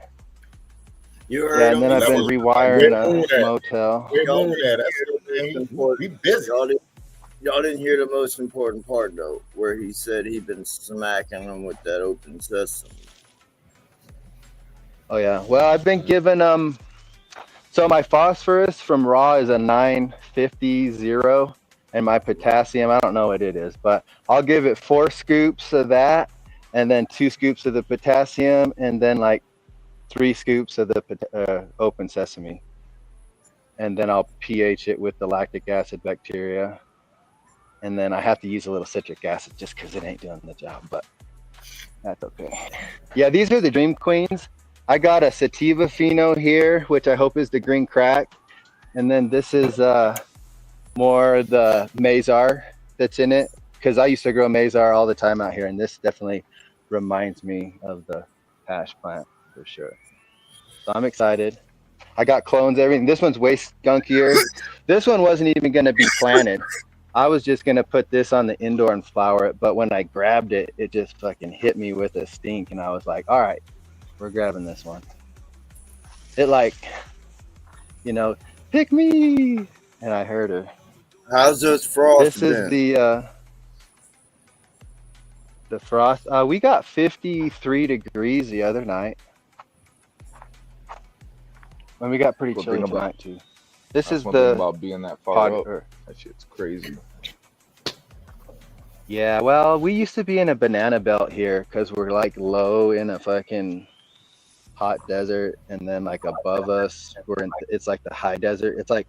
And then I've been rewiring a motel. We busy. Y'all didn't hear the most important part though, where he said he'd been smacking them with that open sesame. Oh yeah. Well, I've been giving so my phosphorus from raw is a 950, and my potassium, I don't know what it is, but I'll give it 4 scoops of that, and then 2 scoops of the potassium, and then 3 scoops of the open sesame, and then I'll pH it with the lactic acid bacteria, and then I have to use a little citric acid just because it ain't doing the job, but that's okay. Yeah, these are the Dream Queens. I got a sativa pheno here, which I hope is the green crack, and then this is more the Mazar that's in it, because I used to grow Mazar all the time out here, and this definitely reminds me of the hash plant for sure. So I'm excited. I got clones, everything. This one's way skunkier. This one wasn't even going to be planted. I was just going to put this on the indoor and flower it, but when I grabbed it, it just fucking hit me with a stink, and I was like, all right, we're grabbing this one. It pick me, and I heard her. How's those frosts This is the The frost. We got 53 degrees the other night. And we got pretty Good chilly thing about- tonight too. This That's is one thing the about being that far pod. up. Or, That shit's crazy. yeah, well, we used to be in a banana belt here because we're like low in a fucking hot desert, and then like above us, it's like the high desert. It's like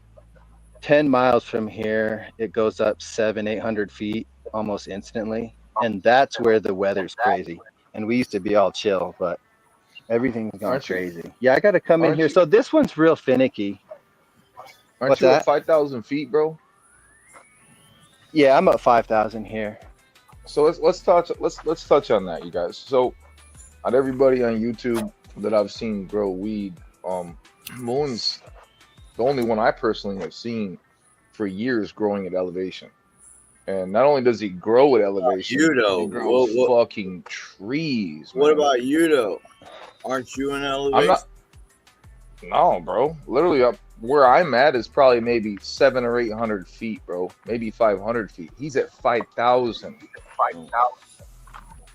10 miles from here. It goes up 800 feet almost instantly, and that's where the weather's crazy. And we used to be all chill, but everything's gone Aren't you- crazy. Yeah, I got to come in aren't here. you- So this one's real finicky. Aren't What's you that? at 5,000 feet, bro? Yeah, I'm at 5,000 here. So let's touch on that, you guys. So, not everybody on YouTube that I've seen grow weed, Moon's the only one I personally have seen for years growing at elevation. And not only does he grow at elevation, You though, he grows what fucking trees. what man. about you though? Aren't you in elevation? I'm not. No, bro. Literally, up where I'm at is probably maybe 700 or 800 feet, bro. Maybe 500 feet. He's at 5,000.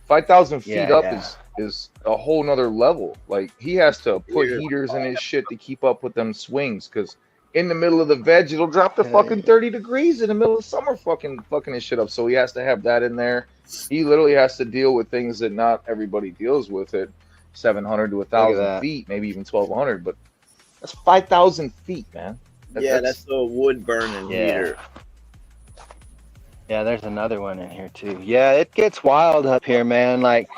5,000 feet Yeah, up yeah. is a whole nother level. Like he has to put heaters in his shit to keep up with them swings, because in the middle of the veg, it'll drop to fucking 30 degrees in the middle of summer, fucking his shit up. So he has to have that in there. He literally has to deal with things that not everybody deals with at 700 to 1,000 that. feet, maybe even 1,200. But that's 5,000 feet, man. Yeah, that's a wood burning heater. Yeah, there's another one in here too. Yeah, it gets wild up here, man. Like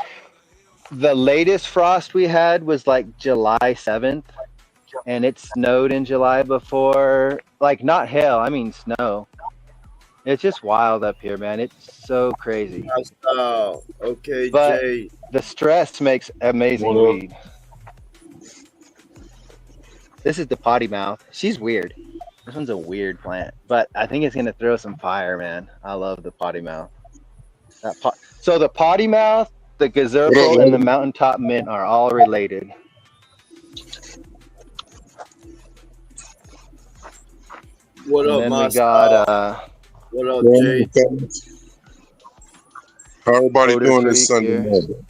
the latest frost we had was like July 7th, and it snowed in July before. Like not hail, I mean snow. It's just wild up here, man. It's so crazy. Okay, But Jay. the stress makes amazing What up? weed. This is the potty mouth. She's weird. This one's a weird plant, but I think it's gonna throw some fire, man. I love the potty mouth. So the potty mouth, the gazerful, and the mountaintop mint are all related. What And up, then my we got what up, Jay? How everybody Odor doing this Freak Sunday here. morning?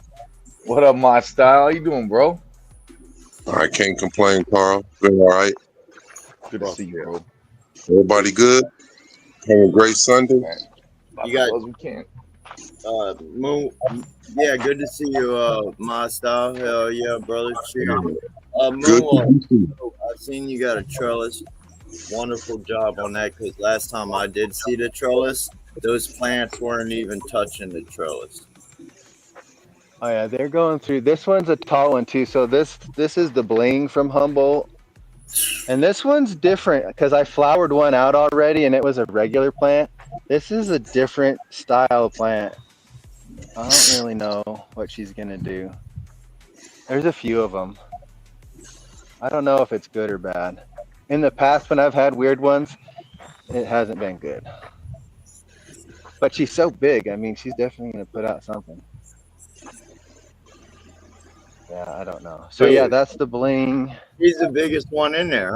What up, my style? How you doing, bro? I can't complain, Carl. Been all right. Good to see you, bro. Everybody good? Having a great Sunday. You got- as well as we can. Moon. Yeah, good to see you, my style. Hell yeah, brother. Cheers. Good Moon, to see you. I've seen you got a trellis. Wonderful job on that, because last time I did see the trellis, those plants weren't even touching the trellis. oh yeah, they're going through. This one's a tall one too. So this is the bling from Humboldt, and this one's different because I flowered one out already, and it was a regular plant. This is a different style plant. I don't really know what she's gonna do. There's a few of them. I don't know if it's good or bad. In the past, when I've had weird ones, it hasn't been good. But she's so big. I mean, she's definitely gonna put out something. Yeah, I don't know. So yeah, that's the bling. He's the biggest one in there,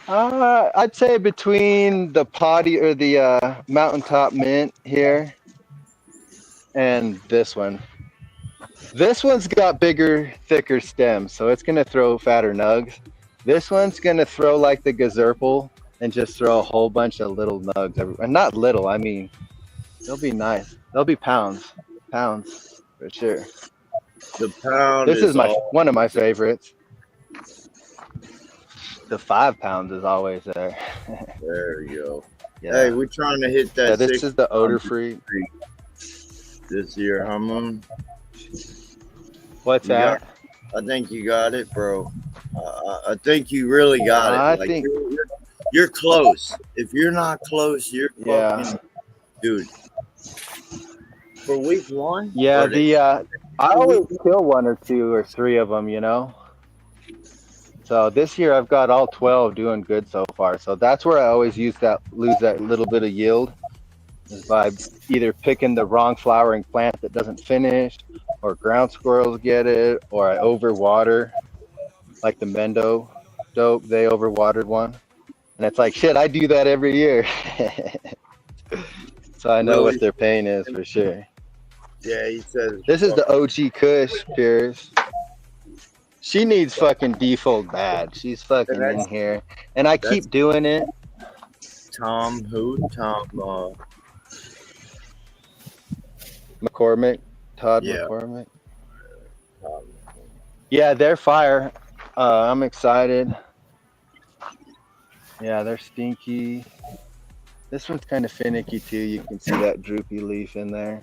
huh? I'd say between the potty or the mountaintop mint here and this one. This one's got bigger, thicker stems, so it's gonna throw fatter nugs. This one's gonna throw like the gazerpal and just throw a whole bunch of little nugs everywhere. Not little, I mean, they'll be nice. They'll be pounds for sure. The pound. This is all- one of my favorites. The 5 pounds is always there. There you go. Yeah. Hey, we're trying to hit that. Yeah, this 6 is the odor free. this year, huh, Moon? What's You that? I think you got it, bro. I think you really got it. I Like, think- you're close. If you're not close, you're Yeah. fucking, dude. For week one, Yeah, or the- I always kill 1 or 2 or 3 of them, you know. So this year I've got all 12 doing good so far. So that's where I always lose that little bit of yield, is by either picking the wrong flowering plant that doesn't finish, or ground squirrels get it, or I overwater, like the Mendo dope. They overwatered one, and it's like shit. I do that every year. So I know Really? what their pain is for sure. Yeah, he says. This is the OG Kush, Pierce. She needs fucking default bad. She's fucking in here. And I keep doing it. Tom who? Tom McCormick. Todd yeah. McCormick. Yeah, they're fire. I'm excited. Yeah, they're stinky. This one's kind of finicky too. You can see that droopy leaf in there.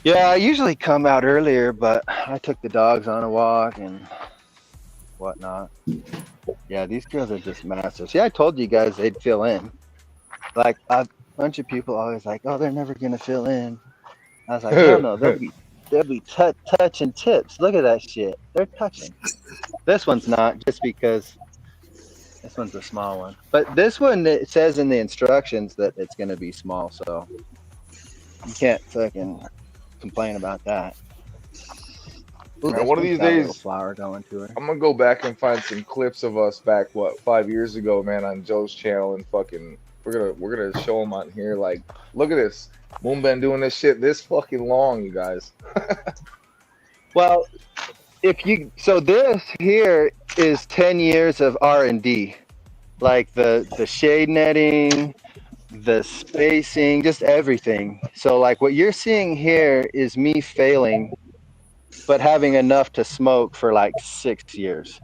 Yeah, I usually come out earlier, but I took the dogs on a walk and whatnot. Yeah, these girls are just massive. See, I told you guys they'd fill in. Like a bunch of people always like, oh, they're never gonna fill in. I was like, hell no, they'll be touching tips. Look at that shit. They're touching. This one's not, just because this one's a small one. But this one, it says in the instructions that it's gonna be small, so you can't fucking complain about that. Ooh, Man, one of these got a little days, flower going to her. I'm gonna go back and find some clips of us back 5 years ago, man, on Joe's channel, and fucking we're gonna show them on here. Like, look at this, Moon been doing this shit this fucking long, you guys. Well, so this here is 10 years of R&D, like the shade netting, the spacing, just everything. So like what you're seeing here is me failing, but having enough to smoke for like 6 years.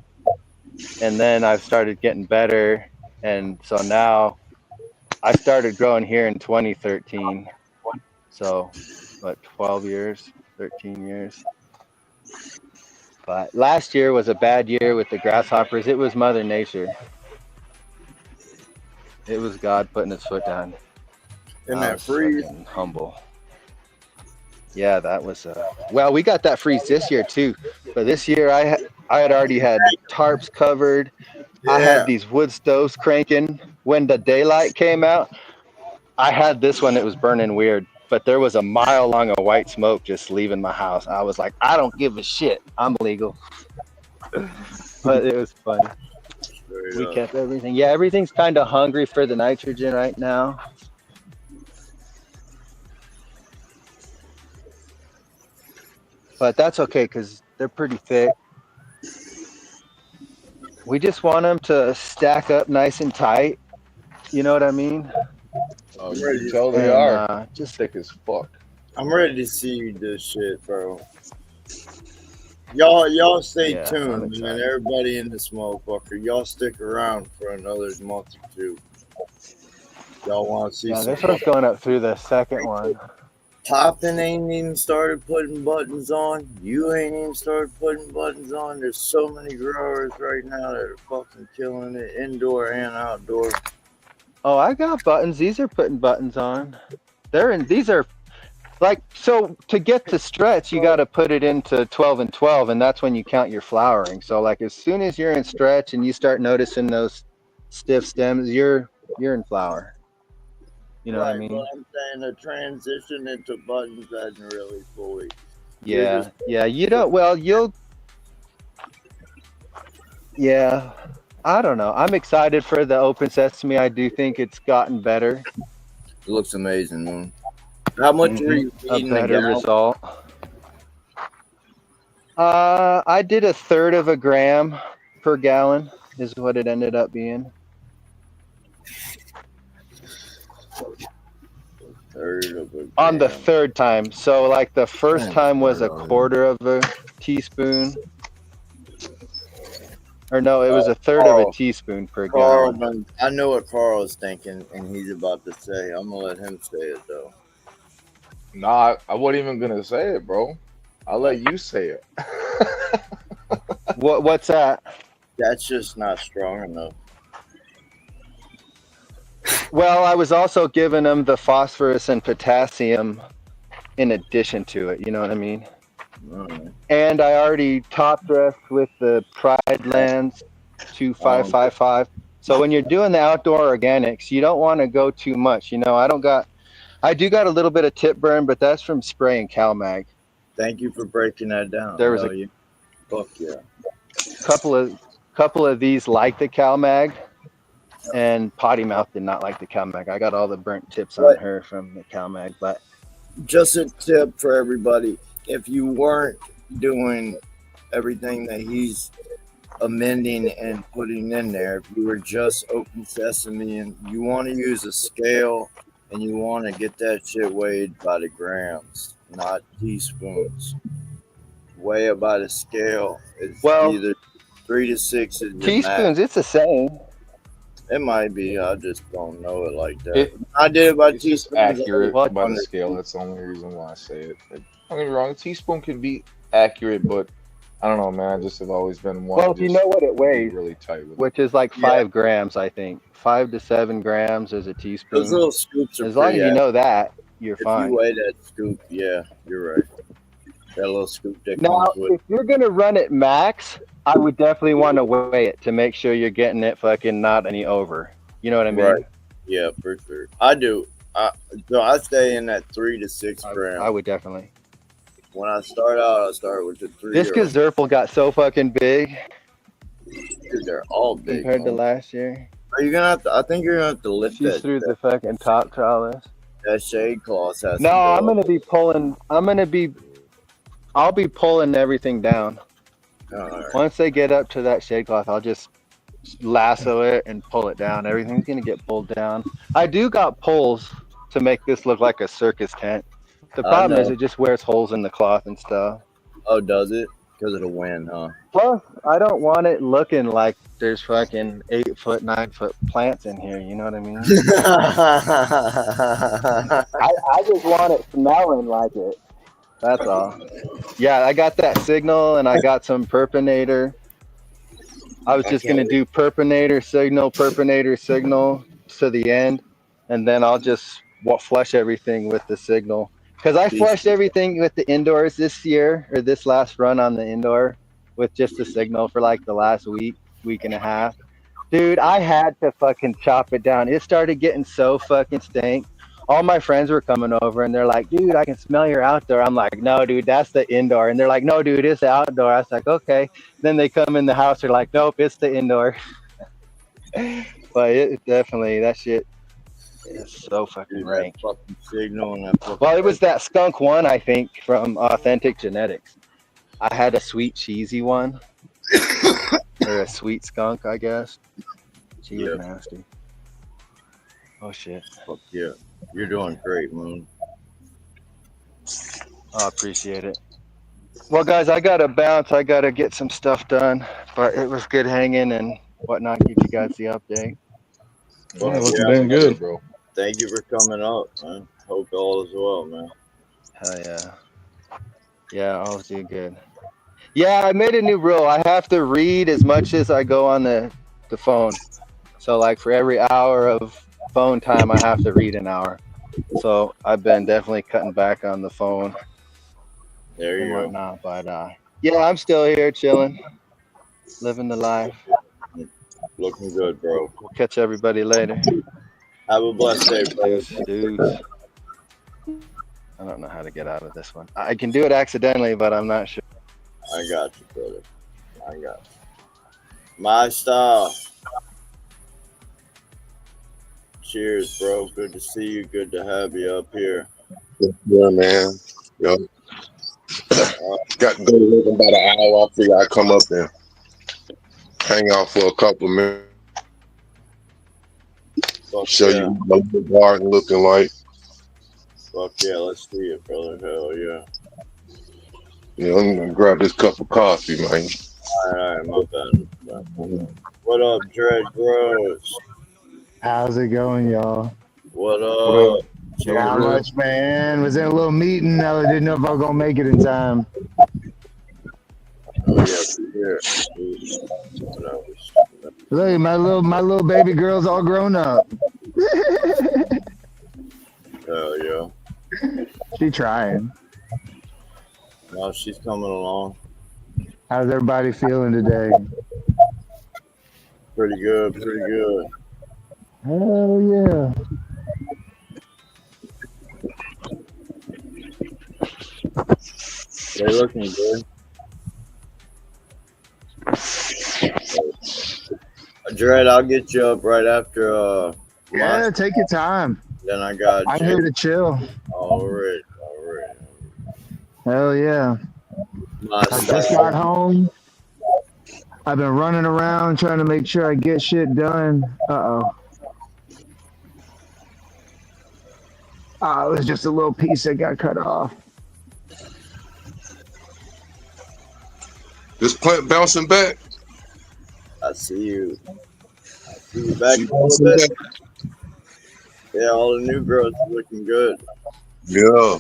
And then I've started getting better. And so now I started growing here in 2013. So what, 12 years, 13 years. But last year was a bad year with the grasshoppers. It was Mother Nature. It was God putting his foot down. In that freeze. Humble. Yeah, that was well, we got that freeze this year too. But this year I had already had tarps covered. Yeah. I had these wood stoves cranking. When the daylight came out, I had this one that was burning weird, but there was a mile long of white smoke just leaving my house. I was like, I don't give a shit. I'm legal. But it was funny. We kept everything. Yeah, everything's kind of hungry for the nitrogen right now. But that's okay because they're pretty thick. We just want them to stack up nice and tight. You know what I mean? Oh, you can tell they are just thick as fuck. I'm ready to see you do shit, bro. Y'all stay tuned, man. Everybody in this motherfucker. Y'all stick around for another month or two. Y'all want to see some. This one's going up through the second one. Poppin' ain't even started putting buttons on. You ain't even started putting buttons on. There's so many growers right now that are fucking killing it, indoor and outdoor. Oh, I got buttons. These are putting buttons on. These are like, so to get to stretch, you got to put it into 12 and 12, and that's when you count your flowering. So like as soon as you're in stretch and you start noticing those stiff stems, you're in flower. You know what I mean? But I'm saying the transition into buttons hasn't really fully. Yeah, you don't. Well, yeah, I don't know. I'm excited for the open sesame. I do think it's gotten better. It looks amazing, man. How much are you feeding? A better result. I did 1/3 of a gram per gallon is what it ended up being. On the third time. So like the first time was 1/4 of a teaspoon. Or no, it was 1/3 of a teaspoon per gallon. I know what Carl is thinking, and he's about to say. I'm gonna let him say it though. Nah, I wasn't even gonna say it, bro. I'll let you say it. What's that? That's just not strong enough. Well, I was also giving them the phosphorus and potassium in addition to it. You know what I mean? And I already top dressed with the Pride Lands 2555. So when you're doing the outdoor organics, you don't want to go too much. You know, I do got a little bit of tip burn, but that's from spraying CalMag. Thank you for breaking that down. There was fuck yeah. Couple of these like the CalMag. And Potty Mouth did not like the CalMag. I got all the burnt tips on What? her from the CalMag, but Just a tip for everybody: if you weren't doing everything that he's amending and putting in there, if you were just open sesame and you want to use a scale and you want to get that shit weighed by the grams, not teaspoons. Weigh it by the scale. It's well, either 3 to 6 is your max. teaspoons, it's the same. It might be. I just don't know it like that. It- I did it by It's just teaspoons. accurate What? by the scale. That's the only reason why I say it. Like, don't get me wrong, a teaspoon can be accurate, but I don't know, man. I just have always been one. Well, if you know what it to be weighs, really tight with it. which is like Yeah. 5 grams, I think. 5 to 7 grams is a Those teaspoon. little scoops are As long as pretty you accurate. know that, you're If fine. you weigh that scoop, yeah, you're right. That little scoop that Now, comes with if you're gonna run it max, I would definitely want to weigh it to make sure you're getting it fucking not any over. You know what I mean? Right. Yeah, for sure. I do. So I stay in that 3 to 6 grams. I would definitely. When I start out, I start with the 3. This Gazerpal got so fucking big Dude, they're all big. compared to man. last year. Are you gonna have to? I think you're gonna have to lift She's that. through the fucking top trellis. That shade cloth has. No, to go I'm up. gonna be pulling. I'll be pulling everything down. All right. Once they get up to that shade cloth, I'll just lasso it and pull it down. Everything's gonna get pulled down. I do got poles to make this look like a circus tent. The I problem is know. it just wears holes in the cloth and stuff. Oh, does it? Because of the wind, huh? Plus, I don't want it looking like there's fucking 8 foot, 9 foot plants in here. You know what I mean? I just want it smelling like it. That's all. Yeah, I got that signal and I got some perpinator. I was just gonna do perpinator signal to the end, and then I'll just flush everything with the signal. Because I flushed everything with the indoors this year, or this last run on the indoor, with just the signal for like the last week and a half. Dude, I had to fucking chop it down. It started getting so fucking stank. All my friends were coming over and they're like, dude, I can smell your outdoor. I'm like, no, dude, that's the indoor. And they're like, no, dude, it's the outdoor. I was like, okay. Then they come in the house. They're like, nope, it's the indoor. But it definitely, that shit is so fucking Dude, rank. that fucking signal and that fucking. Well, it was that skunk one, I think, from Authentic Genetics. I had a sweet cheesy one. Or a sweet skunk, I guess. She was nasty. Oh, shit. Fuck yeah. You're doing great, Moon. I appreciate it. Well, guys, I got to bounce. I got to get some stuff done. But it was good hanging and whatnot. Give you guys the update. Yeah, looking damn good, bro. Thank you for coming up, man. Hope all is well, man. Hell yeah. Yeah, I'll do good. Yeah, I made a new rule. I have to read as much as I go on the phone. So, like, for every hour of phone time, I have to read an hour. So, I've been definitely cutting back on the phone There and you go. whatnot. But, yeah, I'm still here chilling, living the life. Looking good, bro. We'll catch everybody later. Have a blessed day, bro. Deuce. I don't know how to get out of this one. I can do it accidentally, but I'm not sure. I got you, brother. I got you. My style. Cheers, bro. Good to see you. Good to have you up here. Yeah, man. Yo. Got to go live in about an hour. I figure I come up and hang out for a couple of minutes. Fuck Show yeah. you what my little garden looking like. Fuck yeah. Let's see it, brother. Hell yeah. You know, I'm gonna grab this cup of coffee, man. All right, my bad. What up, Dread Gross? How's it going, y'all? What up? Not Cheers. much, man. Was in a little meeting. I didn't know if I was gonna make it in time. Oh, yeah, Look, my little baby girl's all grown up. Hell yeah. She trying. No, she's coming along. How's everybody feeling today? Pretty good, pretty good. Hell yeah. They looking good. Dread, I'll get you up right after Yeah, take your time. Then I got I'm here to chill. All right. Hell yeah. My I just got home. I've been running around trying to make sure I get shit done. Uh-oh. Oh, it was just a little piece that got cut off. This plant bouncing back. I see you. Back a little bit. Yeah, all the new growth is looking good. Yeah.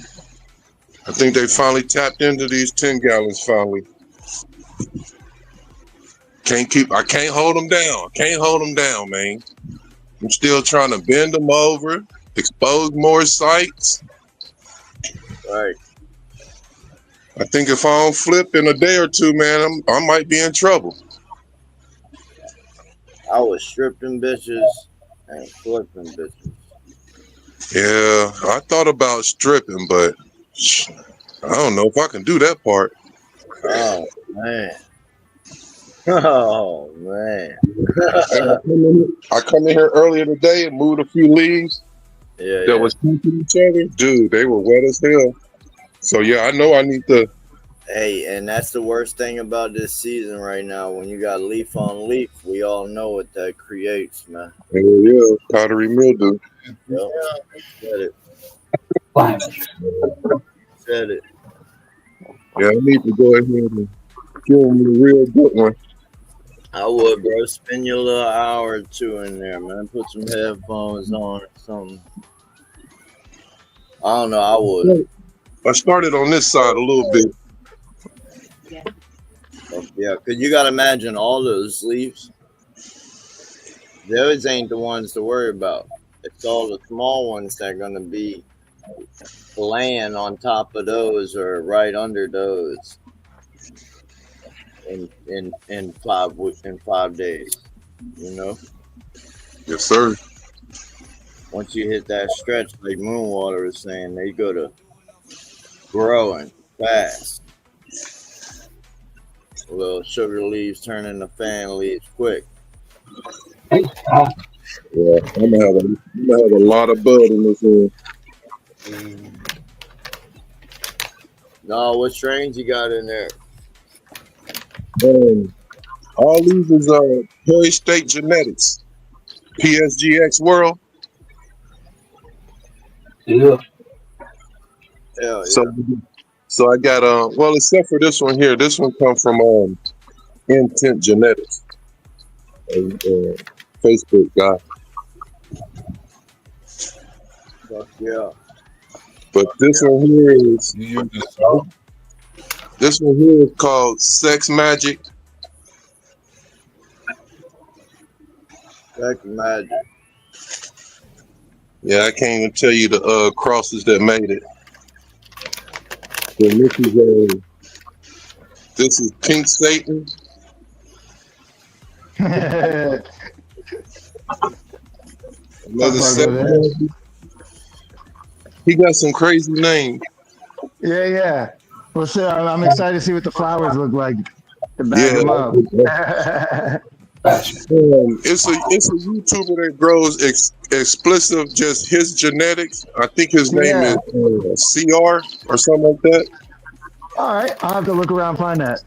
I think they finally tapped into these 10 gallons finally. I can't hold them down. Man. I'm still trying to bend them over, expose more sites. Right. I think if I don't flip in a day or two, man, I might be in trouble. I was stripping bitches and flipping bitches. Yeah, I thought about stripping, but I don't know if I can do that part. Oh, man. Oh, man. I come in here earlier today and moved a few leaves that was touching each other. Dude, they were wet as hell. So, yeah, I know I need to. Hey, and that's the worst thing about this season right now. When you got leaf on leaf, we all know what that creates, man. Yeah, powdery mildew. Yep. Said it. Said it. Yeah, I need to go ahead and give them a real good one. I would, bro. Spend your little hour or two in there, man. Put some headphones on or something. I don't know. I would. I started on this side a little bit. Yeah, because you got to imagine all those leaves. Those ain't the ones to worry about. It's all the small ones that are going to be laying on top of those or right under those in 5 days. You know? Yes, sir. Once you hit that stretch, like Moonwater was saying, they go to growing fast. Little sugar leaves turn into fan leaves quick. Yeah, I'm gonna have a lot of bud in this one. No, what strains you got in there? All these is Perry State Genetics, PSGX World. Yeah. Hell yeah. So I got well, except for this one here. This one come from Intent Genetics, Facebook guy. Fuck yeah. But this one here is called Sex Magic. Sex Magic. Yeah, I can't even tell you the crosses that made it. So this is Pink Satan. Another seven. He got some crazy names. Yeah. Well, so I'm excited to see what the flowers look like to back them up. It's a YouTuber that grows explicit, just his genetics. I think his name is CR or something like that. All right, I'll have to look around and find that.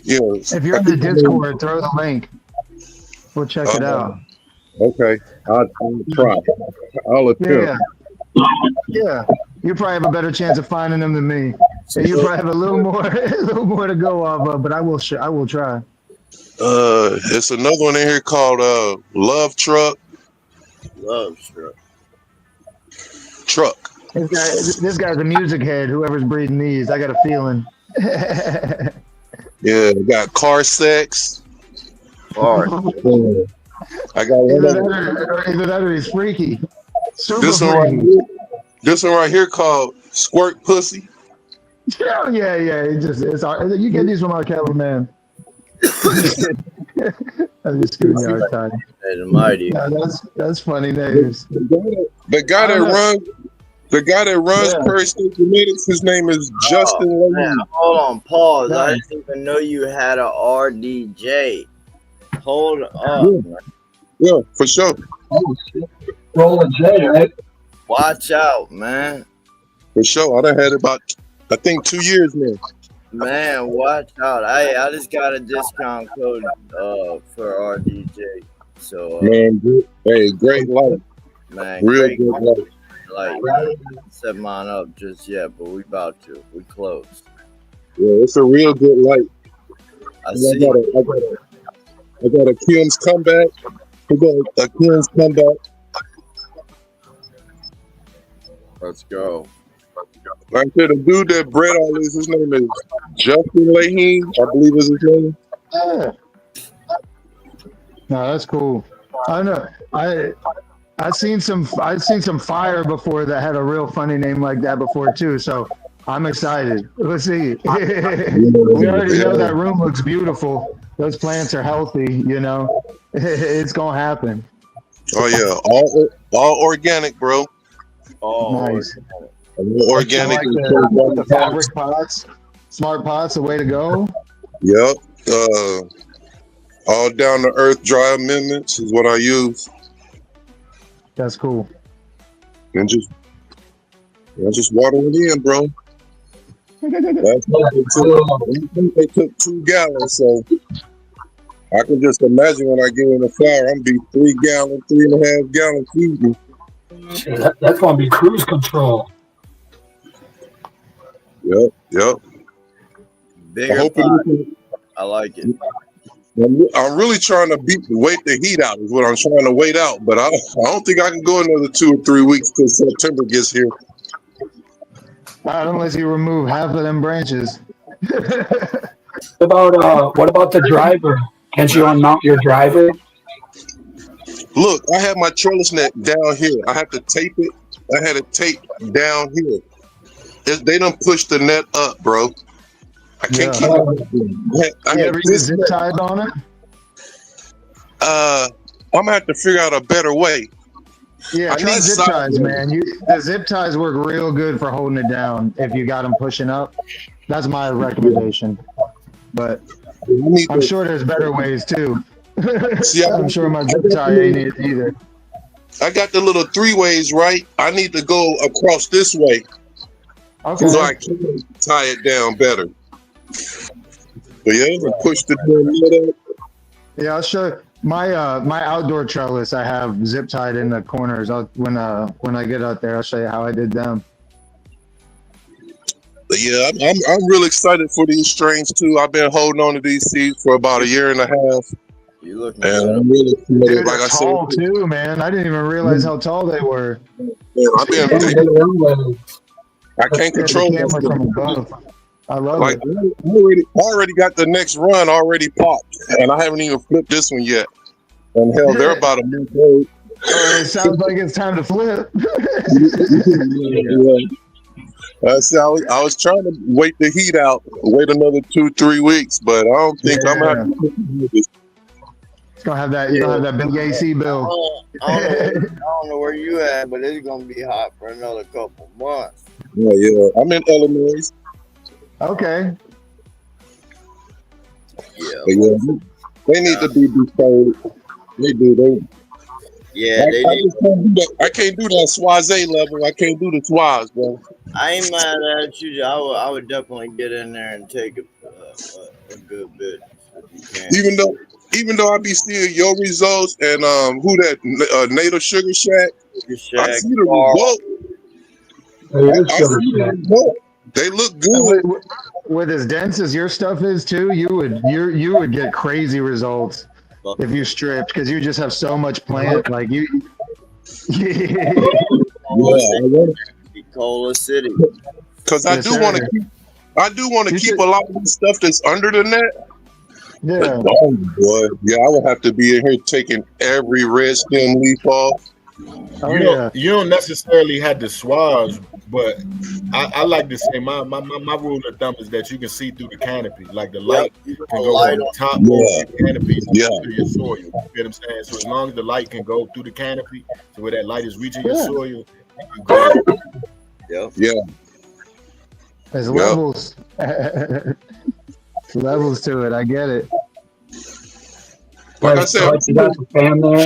Yeah. If you're in the Discord, throw the link. We'll check it out. Okay, I'll try. I'll attempt. Yeah. You probably have a better chance of finding them than me. So you probably have a little more to go off of, but I will try. It's another one in here called Love Truck. Love Truck. This guy's a music head. Whoever's breeding these, I got a feeling. Yeah, got Car Sex. Car. I got either that or he's freaky. This one right here called Squirt Pussy. Oh, yeah. It's you get these from our Kelly, man. I'm just giving you our time. Mighty. Yeah, that's funny names. The guy that runs Perry State Genetics, his name is Justin. Man, hold on, pause. I didn't even know you had a RDJ. Hold up. Yeah, for sure. Oh, shit. Roll a J, right? Watch out, man. For sure. I done had it about, I think, 2 years now. Man, watch out. I just got a discount code for RDJ. So Man, hey, great life. man, Real great good life. like set mine up just yet, but we about to. We close. Yeah, it's a real good light. I And see. I got a Kim's comeback. I got a Kim's comeback. Let's go. Like I said, the dude that bred all this, his name is Justin Leahy, I believe is his name. Yeah. No, that's cool. I know. I've seen some fire before that had a real funny name like that before too. So I'm excited. Let's see. We already know that room looks beautiful. Those plants are healthy. You know, it's gonna happen. Oh yeah, all organic, bro. Oh, Nice. Organic. I like the fabric pots, smart pots, the way to go. Yep. All down to earth dry amendments is what I use. That's cool. And just water it in, bro. They took 2 gallons, so I can just imagine when I get in the flower, I'm gonna be 3 gallon, 3.5 gallon feeding. That's gonna be cruise control. Yep. bigger pot. I like it. I'm really trying to wait the heat out is what I'm trying to wait out, but I don't think I can go another 2 or 3 weeks till September gets here. Not unless you remove half of them branches. What about the driver? Can't you unmount your driver? Look, I have my trellis net down here. I have to tape it. I had it taped down here. They done push the net up, bro. I can't keep it. You ever use zip ties on it? I'm gonna have to figure out a better way. Yeah, try zip ties, man. The zip ties work real good for holding it down if you got them pushing up. That's my recommendation. But I'm sure there's better ways too. I'm sure my zip tie ain't it either. I got the little 3 ways, right? I need to go across this way. Okay. So I can tie it down better. But yeah, push the net up. Yeah, I'll show you. My outdoor trellis I have zip tied in the corners. When I get out there, I'll show you how I did them. But yeah, I'm real excited for these strains too. I've been holding on to these seeds for about 1.5 years. You look and I'm really excited. Dude, like I tall said, too, man. I didn't even realize how tall they were. Man, I can't control the camera from above. I love it. I already got the next run already popped, and I haven't even flipped this one yet. And hell, they're about a month old. It sounds like it's time to flip. I was trying to wait the heat out, wait another 2-3 weeks, but I don't think I'm gonna have to do this. It's gonna have that. You're gonna have that big AC bill. I don't know where you at, but it's gonna be hot for another couple months. Yeah. I'm in Illinois. Okay. Yeah. But yeah, they need to be deferred. They do. Yeah, they need. I can't do that Swaze level. I can't do the Swaz, bro. I ain't mad at you. I would definitely get in there and take a good bit if you can. Even though I be seeing your results and who that Native Sugar Shack, I see the result. They look good. With as dense as your stuff is too, you would get crazy results if you stripped because you just have so much plant. Like you. Cola City. Because I do want to keep a lot of the stuff that's under the net. Yeah. Oh boy, yeah, I would have to be in here taking every red stem leaf off. You don't necessarily have to swaz, but I like to say my rule of thumb is that you can see through the canopy, like the light can go on the top of the canopy to your soil. You get what I'm saying? So as long as the light can go through the canopy to where that light is reaching your soil, you can go. Yeah. There's levels. Levels to it. I get it. Like I said, you got the fan there.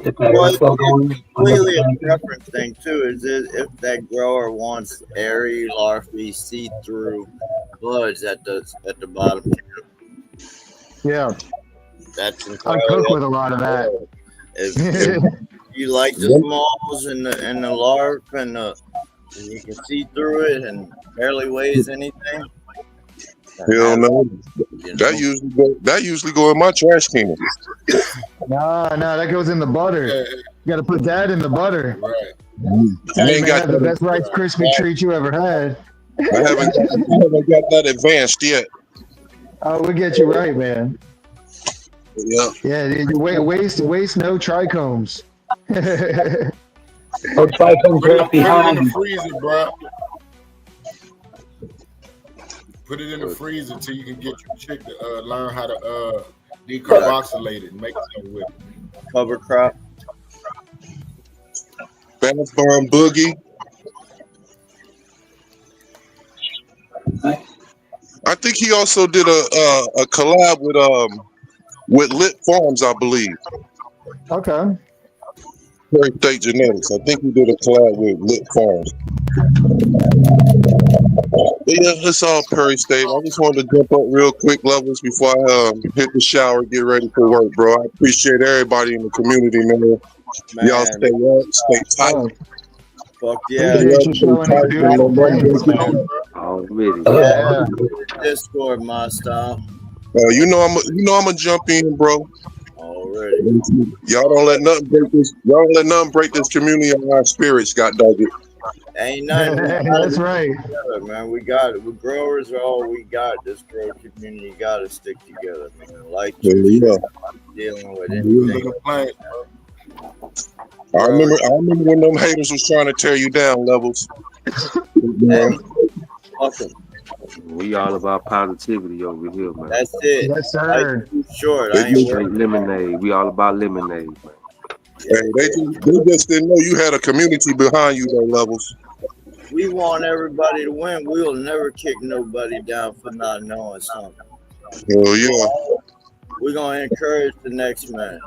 Get that Well, airflow going. it's completely a preference thing too. Is it if that grower wants airy, larvae, see-through buds at the bottom? Yeah, That's I entirely cook up with a lot of that. if you like the smalls and the larvae and you can see through it and barely weighs anything. hell no. That usually go in my trash can. No, that goes in the butter. You got to put that in the butter. Right. I ain't got the best Rice Krispie treat you ever had. I haven't got that advanced yet. Oh, we'll get you right, man. Yeah. Yeah, waste no trichomes. Or trichomes Put it right in behind. the freezer, bro. Put it in the freezer till you can get your chick to learn how to decarboxylate it and make something with it. Cover crop. Bath Bomb Boogie. I think he also did a collab with Lit Farms, I believe. Okay. Perry State Genetics. I think he did a collab with Lit Farms. But yeah, it's all Perry State. I just wanted to jump up real quick, Levels, before I hit the shower, get ready for work, bro. I appreciate everybody in the community, man. Y'all stay up, stay tight. Fuck yeah. Appreciate you showing us beautiful things, man. Already. Yeah. Discord, my style. You know I'm a jump in, bro. Already. Y'all don't let nothing break this. Y'all don't let nothing break this community of our spirits. God dog it. Ain't nothing. That's right. Together, man. We got it. We growers are all we got. This grow community got to stick together, man. Like dealing with anything. I remember when them haters was trying to tear you down, Levels. Hey, fuck them. We all about positivity over here, man. That's it. Yes, sir. Short. I ain't Straight lemonade. We all about lemonade, man. Hey, they just didn't know you had a community behind you, though, Levels. We want everybody to win. We will never kick nobody down for not knowing something. Hell yeah. We're gonna encourage the next man.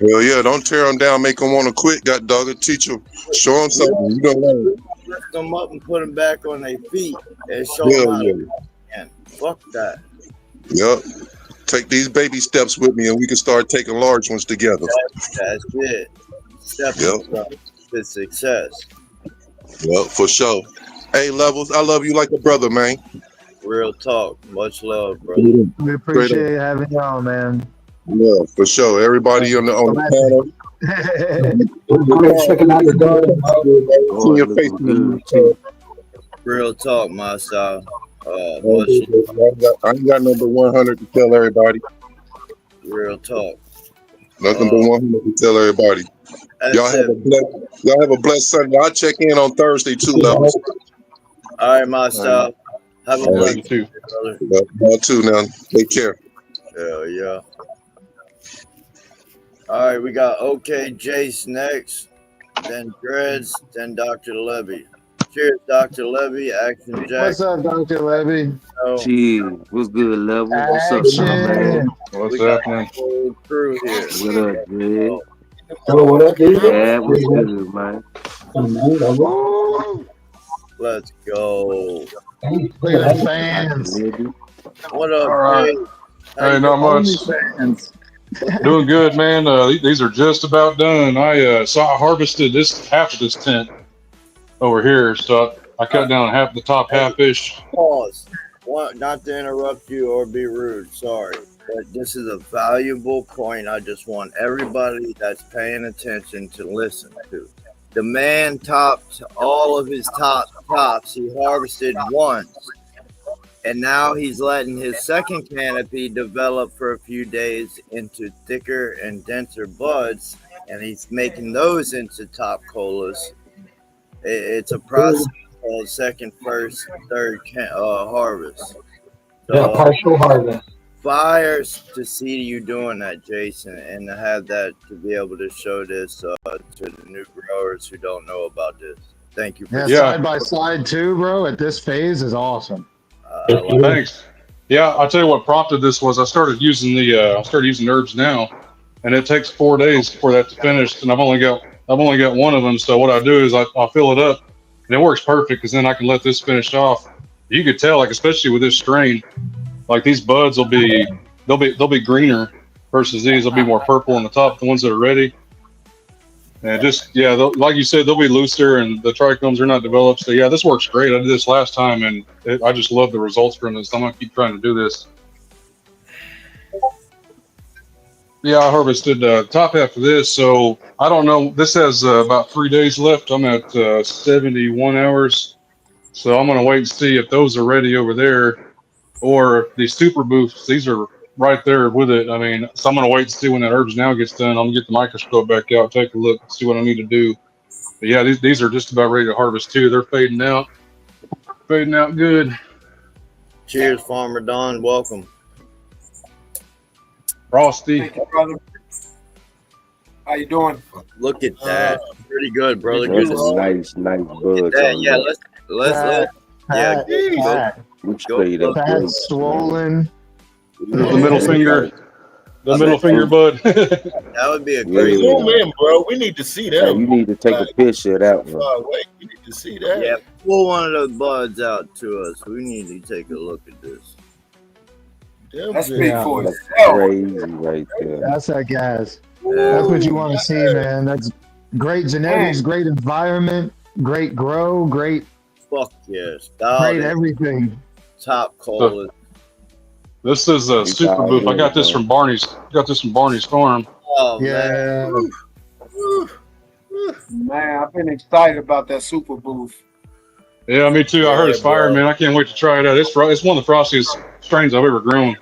Hell yeah, don't tear them down, make them want to quit, God dog it. Teach them, show them something. You don't learn. Lift them up and put them back on their feet and show them how to win. Fuck that. Yep. Take these baby steps with me and we can start taking large ones together. That's it. Stepping to success. Yep, for sure. Hey, Levels, I love you like a brother, man. Real talk. Much love, brother. We appreciate having you on, man. Yeah, for sure. Everybody on the panel. Checking out the garden. See your face. Real talk, my style. I ain't got number 100 to tell everybody. Real talk. Nothing but 100 to tell everybody. Y'all have a blessed Sunday. I'll check in on Thursday too, Levels. All right, my style. Have a blessed day, brother. Y'all too now. Take care. Hell yeah. All right, we got OK Jace next, then Dreads, then Dr. Levy. Cheers, Dr. Levy. Action Jack. What's up, Dr. Levy? Cheers. What's good, Level? What's up, man? What's up, man? Whole crew here. What up, Greg? What up, dude? Yeah, what's good, man? Let's go. Look at the fans. What up, all right. Hey, not much. Doing good, man. These are just about done. I harvested half of this tent over here, so I cut down half the top half-ish. Pause. Not to interrupt you or be rude, sorry, but this is a valuable point. I just want everybody that's paying attention to listen to. The man topped all of his tops. He harvested once. And now he's letting his second canopy develop for a few days into thicker and denser buds, and he's making those into top colas. It's a process called second, first, third harvest. So, partial harvest. Fire to see you doing that, Jason, and to have that to be able to show this to the new growers who don't know about this. Thank you. Side by side too, bro. At this phase is awesome. Thanks. Yeah, I'll tell you what prompted this was I started using herbs now, and it takes 4 days for that to finish, and I've only got one of them. So what I do is I'll fill it up, and it works perfect because then I can let this finish off. You could tell, like especially with this strain, like these buds they'll be greener versus these. They'll be more purple on the top, the ones that are ready. And just like you said, they'll be looser, and the trichomes are not developed. So yeah, this works great. I did this last time, and I just love the results from this. I'm gonna keep trying to do this. Yeah, I harvested top half of this, so I don't know. This has about 3 days left. I'm at 71 hours, so I'm gonna wait and see if those are ready over there, or these super boosts. These are right there with it. I mean, so I'm gonna wait and see when that herbs now gets done. I'm gonna get the microscope back out, take a look, see what I need to do. But yeah, these are just about ready to harvest too. They're fading out good. Cheers, Farmer Don. Welcome. Frosty. Thank you, brother. How you doing? Look at that. Pretty good, brother. That's Good. a nice buds on Yeah, that. let's Fat, Straight up. fat, swollen. There's the middle finger. The middle finger bud. That would be a great Zoom in, bro. We need to see Yeah, them. you need to take a picture of that one. Far away. We need to see that. Yeah, pull one of those buds out to us. We need to take a look at this. That's speak for That's itself. crazy right there. That's that gas. That's what you want to see, man. That's great genetics, great environment, great grow, great. Fuck yes. Great everything. Top quality. This is a super booth. I got this from Barney's. Farm. Oh yeah. Man, I've been excited about that super booth. Yeah, me too. I heard it's fire, man. I can't wait to try it out. It's one of the frostiest strains I've ever grown.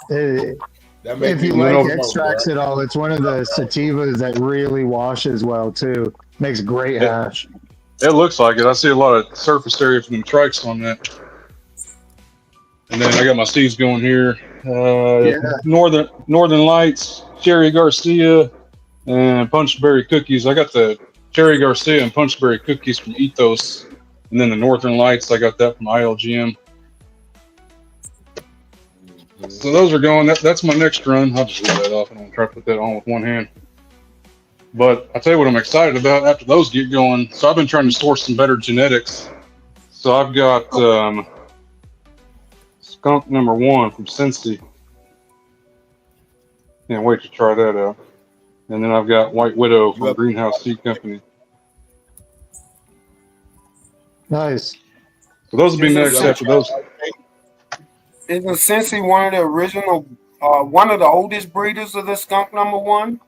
If you like extracts at all, it's one of the sativas that really washes well too. Makes great hash. It looks like it. I see a lot of surface area from the trikes on that. And then I got my seeds going here. Northern Lights, Cherry Garcia, and Punchberry cookies. I got the Cherry Garcia and Punchberry cookies from Ethos. And then the Northern Lights, I got that from ILGM. So those are going. That's my next run. I'll just leave that off. I'm going to try to put that on with one hand. But I'll tell you what I'm excited about after those get going. So I've been trying to source some better genetics. So I've got skunk number 1 from Cincy. Can't wait to try that out. And then I've got White Widow from Greenhouse Seed Company. Nice. So those will be next after those. Isn't Cincy one of the original, one of the oldest breeders of the skunk number 1?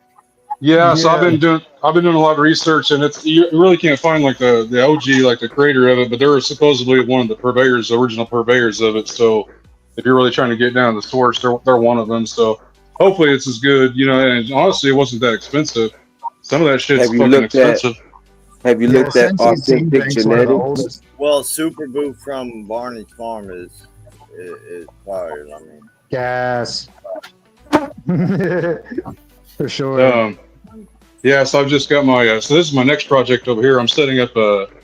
Yeah, so I've been doing a lot of research, and you really can't find like the OG, like the creator of it, but they're supposedly one of the purveyors, original purveyors of it. So if you're really trying to get down to the source, they're one of them. So hopefully it's as good, and honestly, it wasn't that expensive. Some of that shit's fucking expensive. Have you looked at authentic genetics? Well, Super Boo from Barney's Farm is fire. I mean, gas. For sure. Yeah, so I've just got my, so this is my next project over here. I'm setting up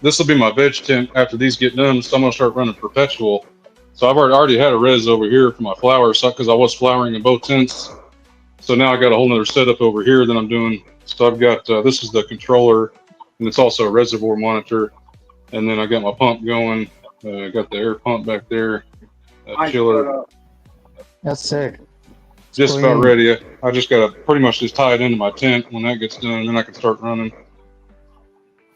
this will be my veg tent after these get done. So I'm going to start running Perpetual. So I've already had a res over here for my flowers because I was flowering in both tents. So now I got a whole nother setup over here that I'm doing. So I've got, this is the controller, and it's also a reservoir monitor. And then I got my pump going. I got the air pump back there, chiller. That's sick. Just about ready. I just got to pretty much just tie it into my tent when that gets done, and then I can start running.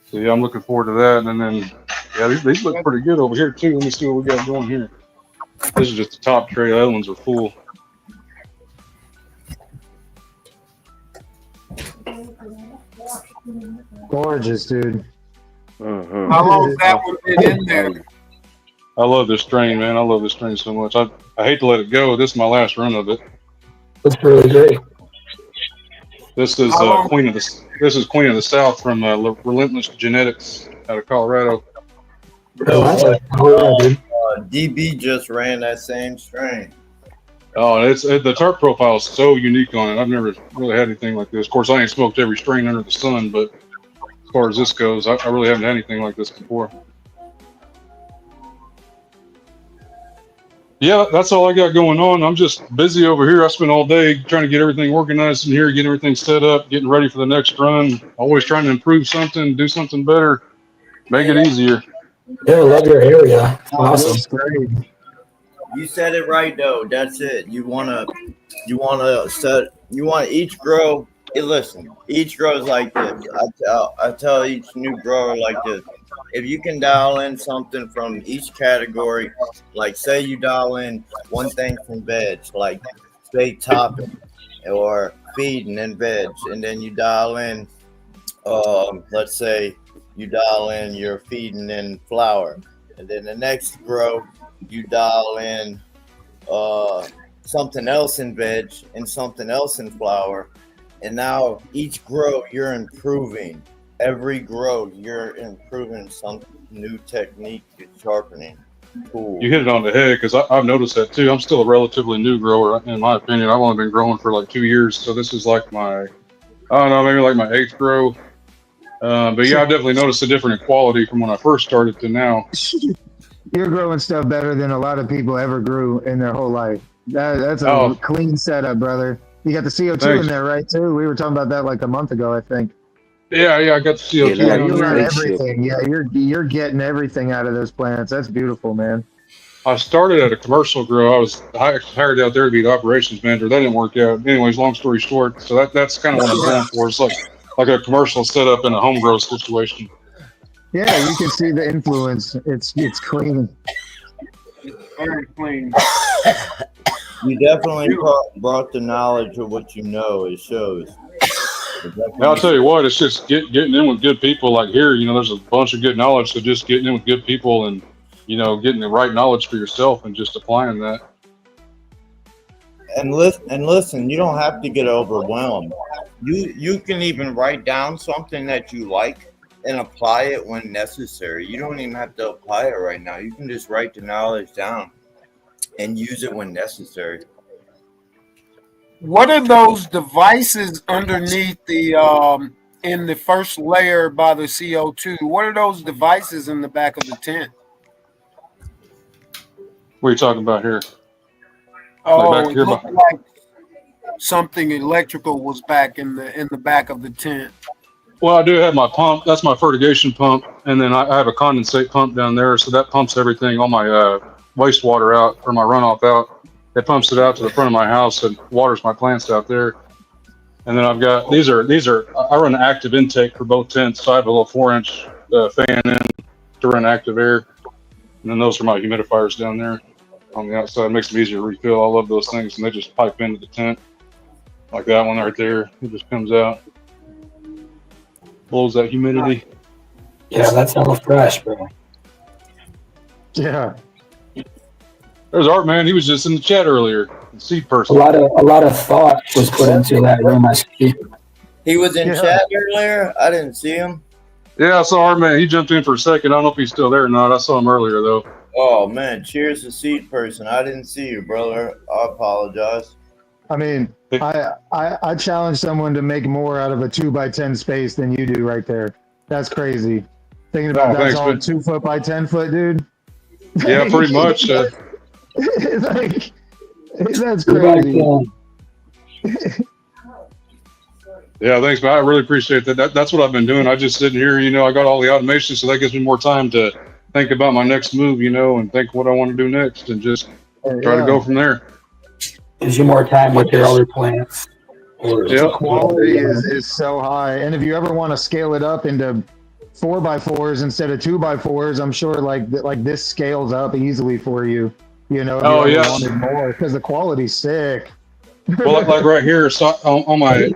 So yeah, I'm looking forward to that. And then, yeah, these look pretty good over here too. Let me see what we got going here. This is just the top tray. The other ones are full. Gorgeous, dude. How long has that one been in there? I love this strain, man. I love this strain so much. I hate to let it go. This is my last run of it. That's really great. This is Queen of the South from Relentless Genetics out of Colorado. DB just ran that same strain. Oh, the tart profile is so unique on it. I've never really had anything like this. Of course, I ain't smoked every strain under the sun, but as far as this goes, I really haven't had anything like this before. Yeah, that's all I got going on. I'm just busy over here. I spent all day trying to get everything organized in here, get everything set up, getting ready for the next run. Always trying to improve something, do something better, make it easier. Yeah, I love your area. It's Oh, awesome. that's great. You said it right though. That's it. You want each grow. Listen, each grow is like this. I tell each new grower like this. If you can dial in something from each category, like say you dial in one thing from veg, like say topping or feeding and veg, and then you dial in, let's say you dial in your feeding and flour, and then the next grow you dial in something else in veg and something else in flour, and now each grow you're improving. Every grow you're improving some new technique, you're sharpening. Cool. You hit it on the head because I've noticed that too. I'm still a relatively new grower, in my opinion. I've only been growing for like 2 years, so this is like my, I don't know, maybe like my 8th grow. But yeah, I've definitely noticed a different quality from when I first started to now. You're growing stuff better than a lot of people ever grew in their whole life. That's a clean setup, brother. You got the CO2 in there, right? Too. We were talking about that like a month ago, I think. Yeah, I got the CO2 you down run there. everything. Yeah, you're getting everything out of those plants. That's beautiful, man. I started at a commercial grow. I was hired out there to be the operations manager. That didn't work out. Anyways, long story short, so that's kind of what I'm going for. It's like a commercial setup in a home grow situation. Yeah, you can see the influence. It's clean. Very clean. You definitely brought the knowledge of what you know. It shows. Now, I'll tell you what, it's just getting in with good people. Like here, there's a bunch of good knowledge. So just getting in with good people and, getting the right knowledge for yourself and just applying that. And listen, you don't have to get overwhelmed. You can even write down something that you like and apply it when necessary. You don't even have to apply it right now. You can just write the knowledge down and use it when necessary. What are those devices underneath the in the first layer by the CO2? What are those devices in the back of the tent? What are you talking about here? Oh, like back it here looked like something electrical was back in the back of the tent. Well, I do have my pump. That's my fertigation pump, and then I have a condensate pump down there, so that pumps everything, all my wastewater out or my runoff out. It pumps it out to the front of my house and waters my plants out there. And then I've got these are I run an active intake for both tents. So I have a little 4-inch fan in to run active air, and then those are my humidifiers down there on the outside. It makes them easier to refill. I love those things, and they just pipe into the tent like that one right there. It just comes out, blows that humidity. Yeah, that's hella fresh, bro. Yeah. There's Art, man. He was just in the chat earlier. The seed person. A lot of thought was put into that room. I see. He was in chat earlier. I didn't see him. Yeah, I saw Art, man. He jumped in for a second. I don't know if he's still there or not. I saw him earlier though. Oh man, cheers to seed person. I didn't see you, brother. I apologize. I mean, I challenge someone to make more out of a 2x10 space than you do right there. That's crazy. Thinking about that's all 2 foot by 10 foot, dude. Yeah, pretty much. Like, that's crazy. Yeah, thanks, man. I really appreciate that. That's what I've been doing. I just sitting here, I got all the automation, so that gives me more time to think about my next move, and think what I want to do next, and just try to go from there. Gives you more time with your other plants. The quality is so high, and if you ever want to scale it up into 4x4s instead of 2x4s, I'm sure like this scales up easily for you. Oh yeah, wanted more because the quality's sick. Well, like right here, so on my,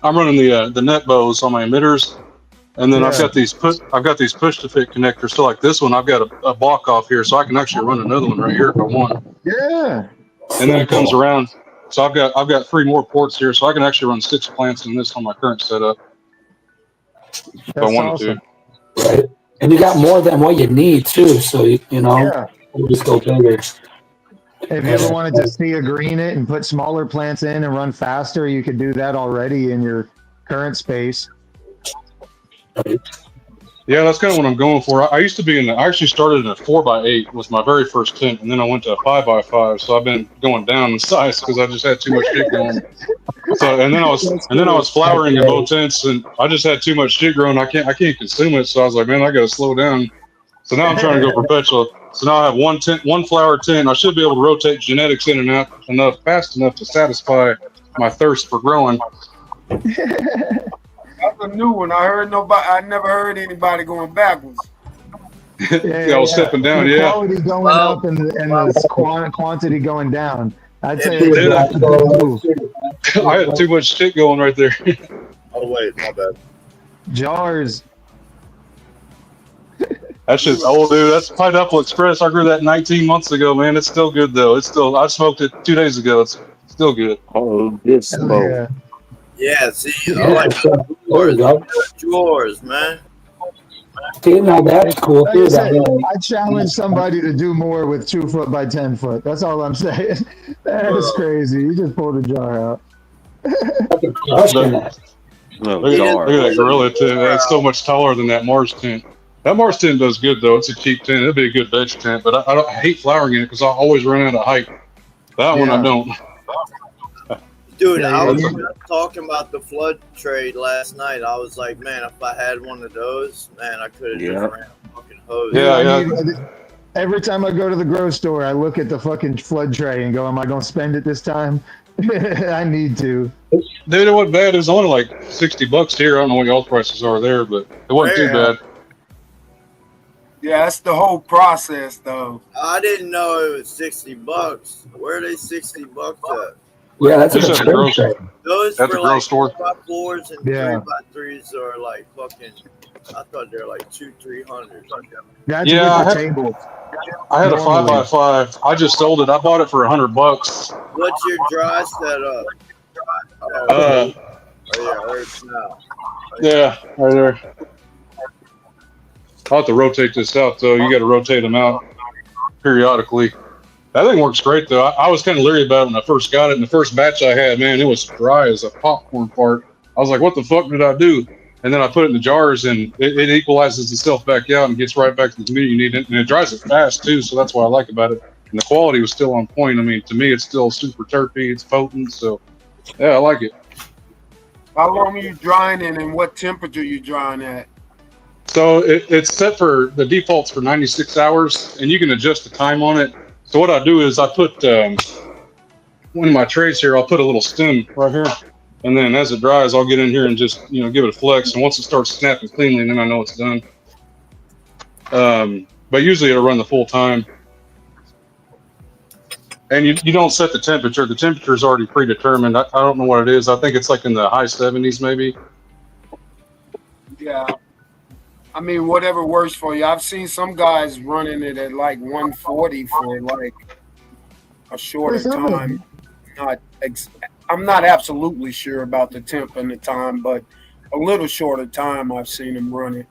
I'm running the net bows on my emitters, and then I've got these push to fit connectors. So like this one, I've got a block off here, so I can actually run another one right here if I want. Yeah. And then it comes around. So I've got 3 more ports here, so I can actually run 6 plants in this on my current setup. If I wanted to. Right. And you got more than what you need too, so we'll just go bigger. If you ever wanted to see a green it and put smaller plants in and run faster, you could do that already in your current space. Right. Yeah, that's kind of what I'm going for. I used to be I actually started in a 4x8 was my very first tent, and then I went to a 5x5. So I've been going down in size because I just had too much shit going. So and then I was flowering in both tents, and I just had too much shit growing. I can't consume it. So I was like, man, I got to slow down. So now I'm trying to go perpetual. So now I have one flower tent. I should be able to rotate genetics in and out fast enough to satisfy my thirst for growing. That's a new one. I never heard anybody going backwards. I was stepping down. The yeah, quality going up and the quantity going down. I'd say Dude, that's a good move. I had too much shit going right there. Oh wait, my bad. Jars. That shit's old, dude. That's Pineapple Express. I grew that 19 months ago, man. It's still good though. I smoked it 2 days ago. It's still good. Oh, this smoke. Yeah, see, Yeah, I like so, there you go. yours, man. See, now that's cool. Like I said, I challenge somebody to do more with 2 foot by 10 foot. That's all I'm saying. That is crazy. You just pulled a jar out. Look at that gorilla tent. That's so much taller than that Mars tent. That Mars tent does good though. It's a cheap tent. It'd be a good veg tent, but I hate flowering in it because I always run out of height. That one I don't. Dude, I was just talking about the flood trade last night. I was like, man, if I had one of those, man, I could have just ran a fucking hose. Yeah. Every time I go to the grocery store, I look at the fucking flood tray and go, am I going to spend it this time? I need to. Dude, it wasn't bad. It was only like $60 here. I don't know what y'all's prices are there, but it wasn't too bad. Yeah, that's the whole process, though. I didn't know it was $60. Where are they $60 at? Yeah, that's just at the grocery. Those at the for like store. 4x4s and 3x3s are like fucking. I thought they were like 200-300. That's yeah, I had a normally. 5x5. I just sold it. I bought it for $100. What's your dry setup? Yeah, there's now. Yeah, right there. I'll have to rotate this out though. You got to rotate them out periodically. That thing works great though. I was kind of leery about it when I first got it. And the first batch I had, man, it was dry as a popcorn fart. I was like, what the fuck did I do? And then I put it in the jars and it equalizes itself back out and gets right back to the humidity you need. And it dries it fast too. So that's what I like about it. And the quality was still on point. I mean, to me, it's still super terpy. It's potent. So yeah, I like it. How long are you drying in and what temperature you drying at? So it's set for the defaults for 96 hours and you can adjust the time on it. So what I do is I put one of my trays here, I'll put a little stem right here. And then as it dries, I'll get in here and just, give it a flex. And once it starts snapping cleanly, then I know it's done. But usually it'll run the full time. And you don't set the temperature. The temperature is already predetermined. I don't know what it is. I think it's like in the high 70s maybe. Yeah. I mean, whatever works for you. I've seen some guys running it at like 140 for like a shorter time. I'm not absolutely sure about the temp and the time, but a little shorter time I've seen them run it.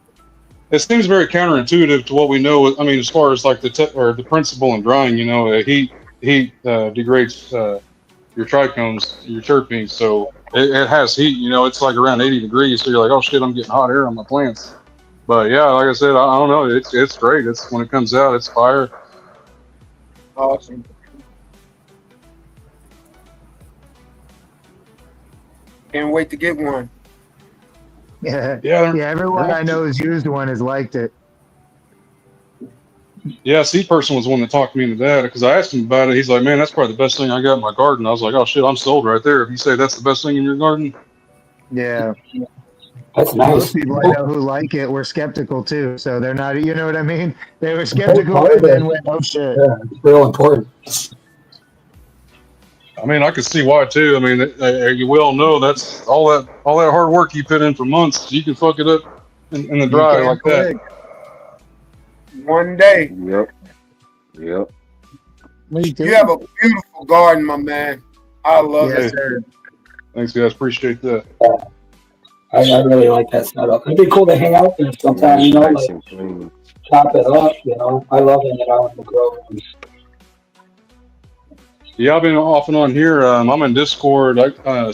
It seems very counterintuitive to what we know. I mean, as far as like the principle in drying, heat degrades your trichomes, your terpenes. So it has heat. It's like around 80 degrees. So you're like, oh shit, I'm getting hot air on my plants. But yeah, like I said, I don't know. It's great. It's when it comes out, it's fire. Awesome. Can't wait to get one. Yeah. Everyone I know who's used one has liked it. Yeah, Seed Person was the one that talked me into that because I asked him about it. He's like, man, that's probably the best thing I got in my garden. I was like, oh shit, I'm sold right there. If you say that's the best thing in your garden. Yeah. That's nice. Most people I know who like it were skeptical too. So they're not, you know what I mean? They were skeptical and then went, oh shit. Yeah, it's real important. I mean, I could see why too. I mean, you well know that's all that hard work you put in for months. You can fuck it up in the dry like that. One day. Yep. You have a beautiful garden, my man. I love it. Sir. Thanks, guys. Appreciate that. I really like that setup. It'd be cool to hang out there sometime, like chop it up, I love hanging out in the grow rooms. Yeah, I've been off and on here. I'm in Discord.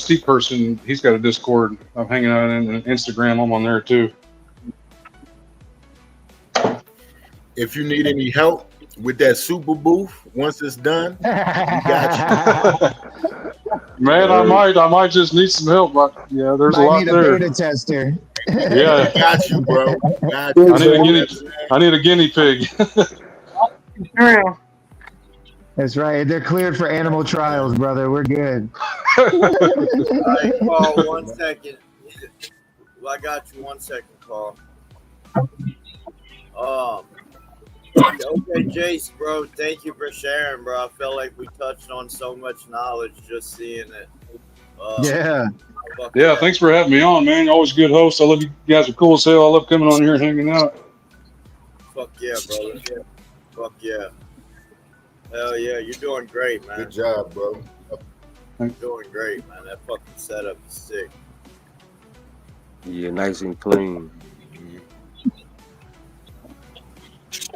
Seed Person, he's got a Discord. I'm hanging out in Instagram. I'm on there too. if you need any help with that super booth, once it's done, we got Man, I might just need some help, but yeah, there's a Might lot need a there. beta tester. Yeah, got you, bro. Got you. I need a guinea pig. That's right. They're cleared for animal trials, brother. We're good. All right, Carl, 1 second. Well, I got you 1 second, Carl. Okay, Jace, bro, thank you for sharing, bro. I felt like we touched on so much knowledge just seeing it. Yeah. Yeah, thanks for having me on, man. You're always a good host. I love you guys are cool as hell. I love coming on here and hanging out. Fuck yeah, brother. Fuck yeah. Hell yeah, you're doing great, man. Good job, bro. You're doing great, man. That fucking setup is sick. Yeah, nice and clean.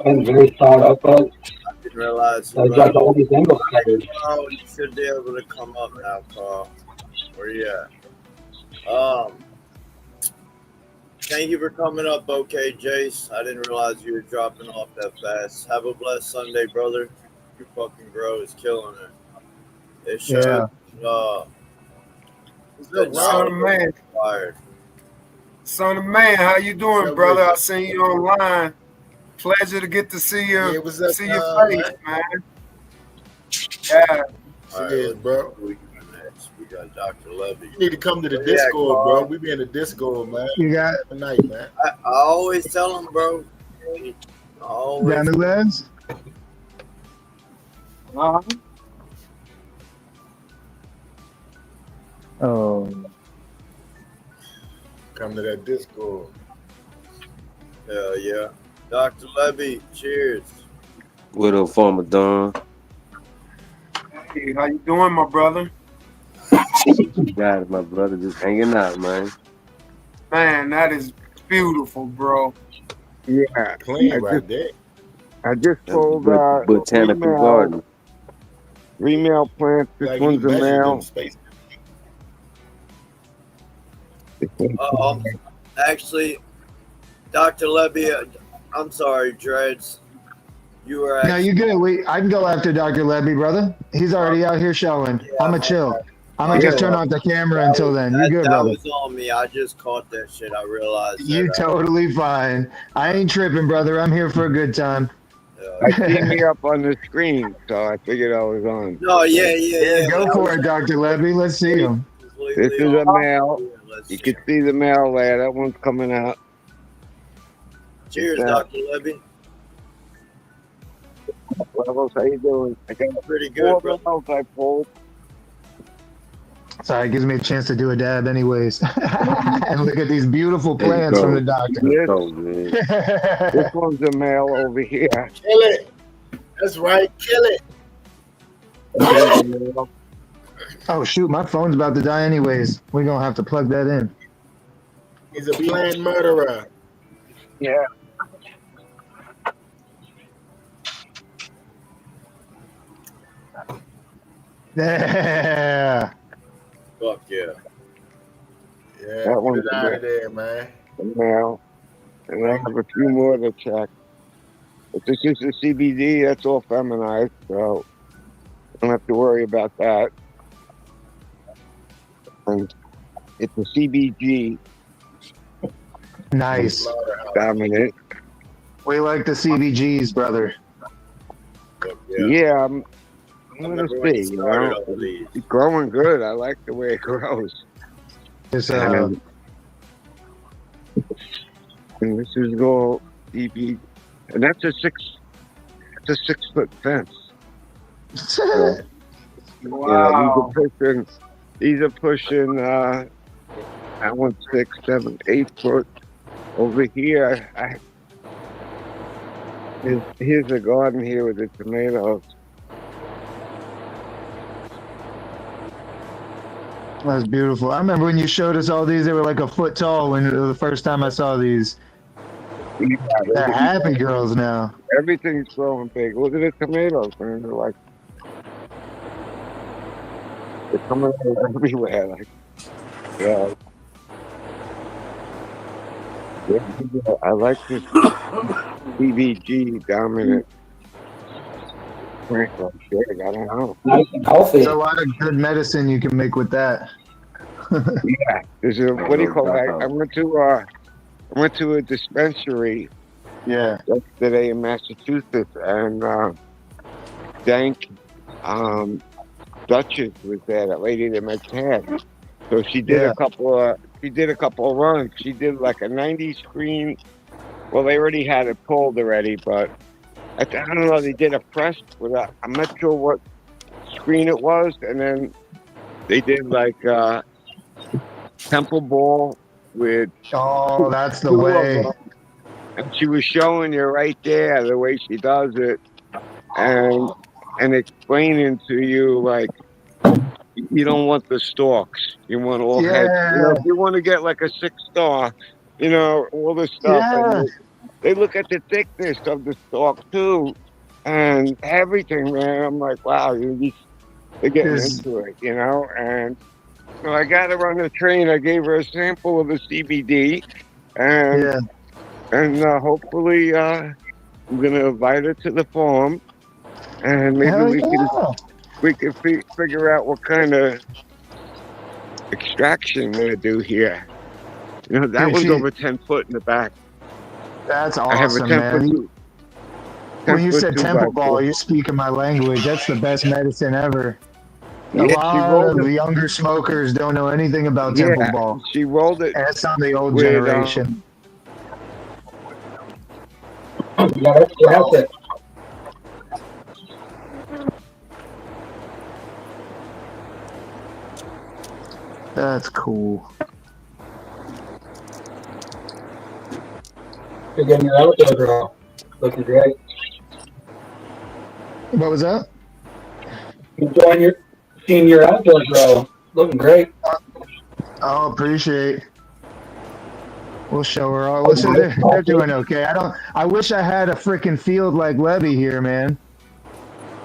I'm very proud of it. I didn't realize. I got all these angles covered. Oh, you should be able to come up now, Carl. Where you at? Thank you for coming up, okay, Jace. I didn't realize you were dropping off that fast. Have a blessed Sunday, brother. Your fucking grow is killing it. It shows. Son of man. Fired. Son of man, how you doing, brother? I seen you online. Pleasure to get to see you. See your face, man. Yeah. All right, bro. We got Dr. Levy. You need to come to the Discord, bro. We be in the Discord, man. You got tonight, man. I always tell them, bro. Down the lens? Oh. Come to that Discord. Hell yeah. Dr. Levy, cheers. What up, Farmer Don? Hey, how you doing, my brother? Got it, my brother. Just hanging out, man. Man, that is beautiful, bro. Yeah. Clean right there. I just sold Botanical garden. 3 male plants. This one's a male. Actually, Dr. Levy, I'm sorry, Dreads. You were No, you good. I can go after Dr. Levy, brother. He's already out here showing. I'm a chill. I'm gonna just turn off the camera until then. You good, brother? That was on me. I just caught that shit. I realized. You totally fine. I ain't tripping, brother. I'm here for a good time. I see me up on the screen, so I figured I was on. No, yeah. Go for it, Dr. Levy. Let's see him. This is a male. You can see the male there. That one's coming out. Cheers, Dr. Levy. Levelz, how you doing? I got pretty good, bro. I pulled. Sorry, it gives me a chance to do a dab anyways. And look at these beautiful plants from the doctor. This one's a male over here. Kill it. That's right. Kill it. Oh, shoot. My phone's about to die anyways. We're going to have to plug that in. He's a planned murderer. Yeah. Yeah. Fuck yeah. Yeah, That one's get it out of there, man. Male. And I have a few more to check. But this is the CBD. That's all feminized, so don't have to worry about that. And it's a CBG. Nice. Dominant. We like the CBGs, brother. Yeah, I'm gonna see. You know, it's growing good. I like the way it grows. It's, and this is all CB, and that's a 6 foot fence. So, wow. These are pushing. That one's 6, 7, 8 foot. Over here, here's a garden here with the tomatoes. That's beautiful. I remember when you showed us all these, they were like a foot tall when the first time I saw these. Yeah, they're happy girls now. Everything's growing big. Look at the tomatoes, man. They're coming out everywhere. Like, yeah. I like this. CBG dominant plant like that. I don't know. Nice and healthy. There's a lot of good medicine you can make with that. Yeah, there's a what do you call that? I went to a dispensary Yeah. yesterday in Massachusetts, and Dank Duchess was there, that lady that makes hair. So she did a couple of runs. She did like a 90 screen. Well, they already had it pulled already, but I don't know. They did a press without. I'm not sure what screen it was, and then they did like temple ball with. Oh, that's the two of way. them. And she was showing you right there the way she does it, and explaining to you like you don't want the stalks. You want all heads. You know, if you want to get like a 6-star, you know, all this stuff. And they look at the thickness of the stalk too, and everything, man. I'm like, wow, they're getting into it, you know. And so I got her on the train. I gave her a sample of the CBD, and hopefully I'm gonna invite her to the farm, and maybe we can figure out what kind of extraction we're gonna do here. You know, that one's over 10 foot in the back. That's I have a awesome, 10 man. foot. When you said temple ball, you're speaking my language. That's the best medicine ever. A lot of the younger smokers don't know anything about temple ball. She rolled it. And that's on the old generation. Yeah, that's it. That's cool. You're getting your outdoor grow. Looking great. What was that? Seeing your outdoor grow. Looking great. Oh, appreciate. We'll show her all. Listen, they're doing okay. I wish I had a freaking field like Levy here, man.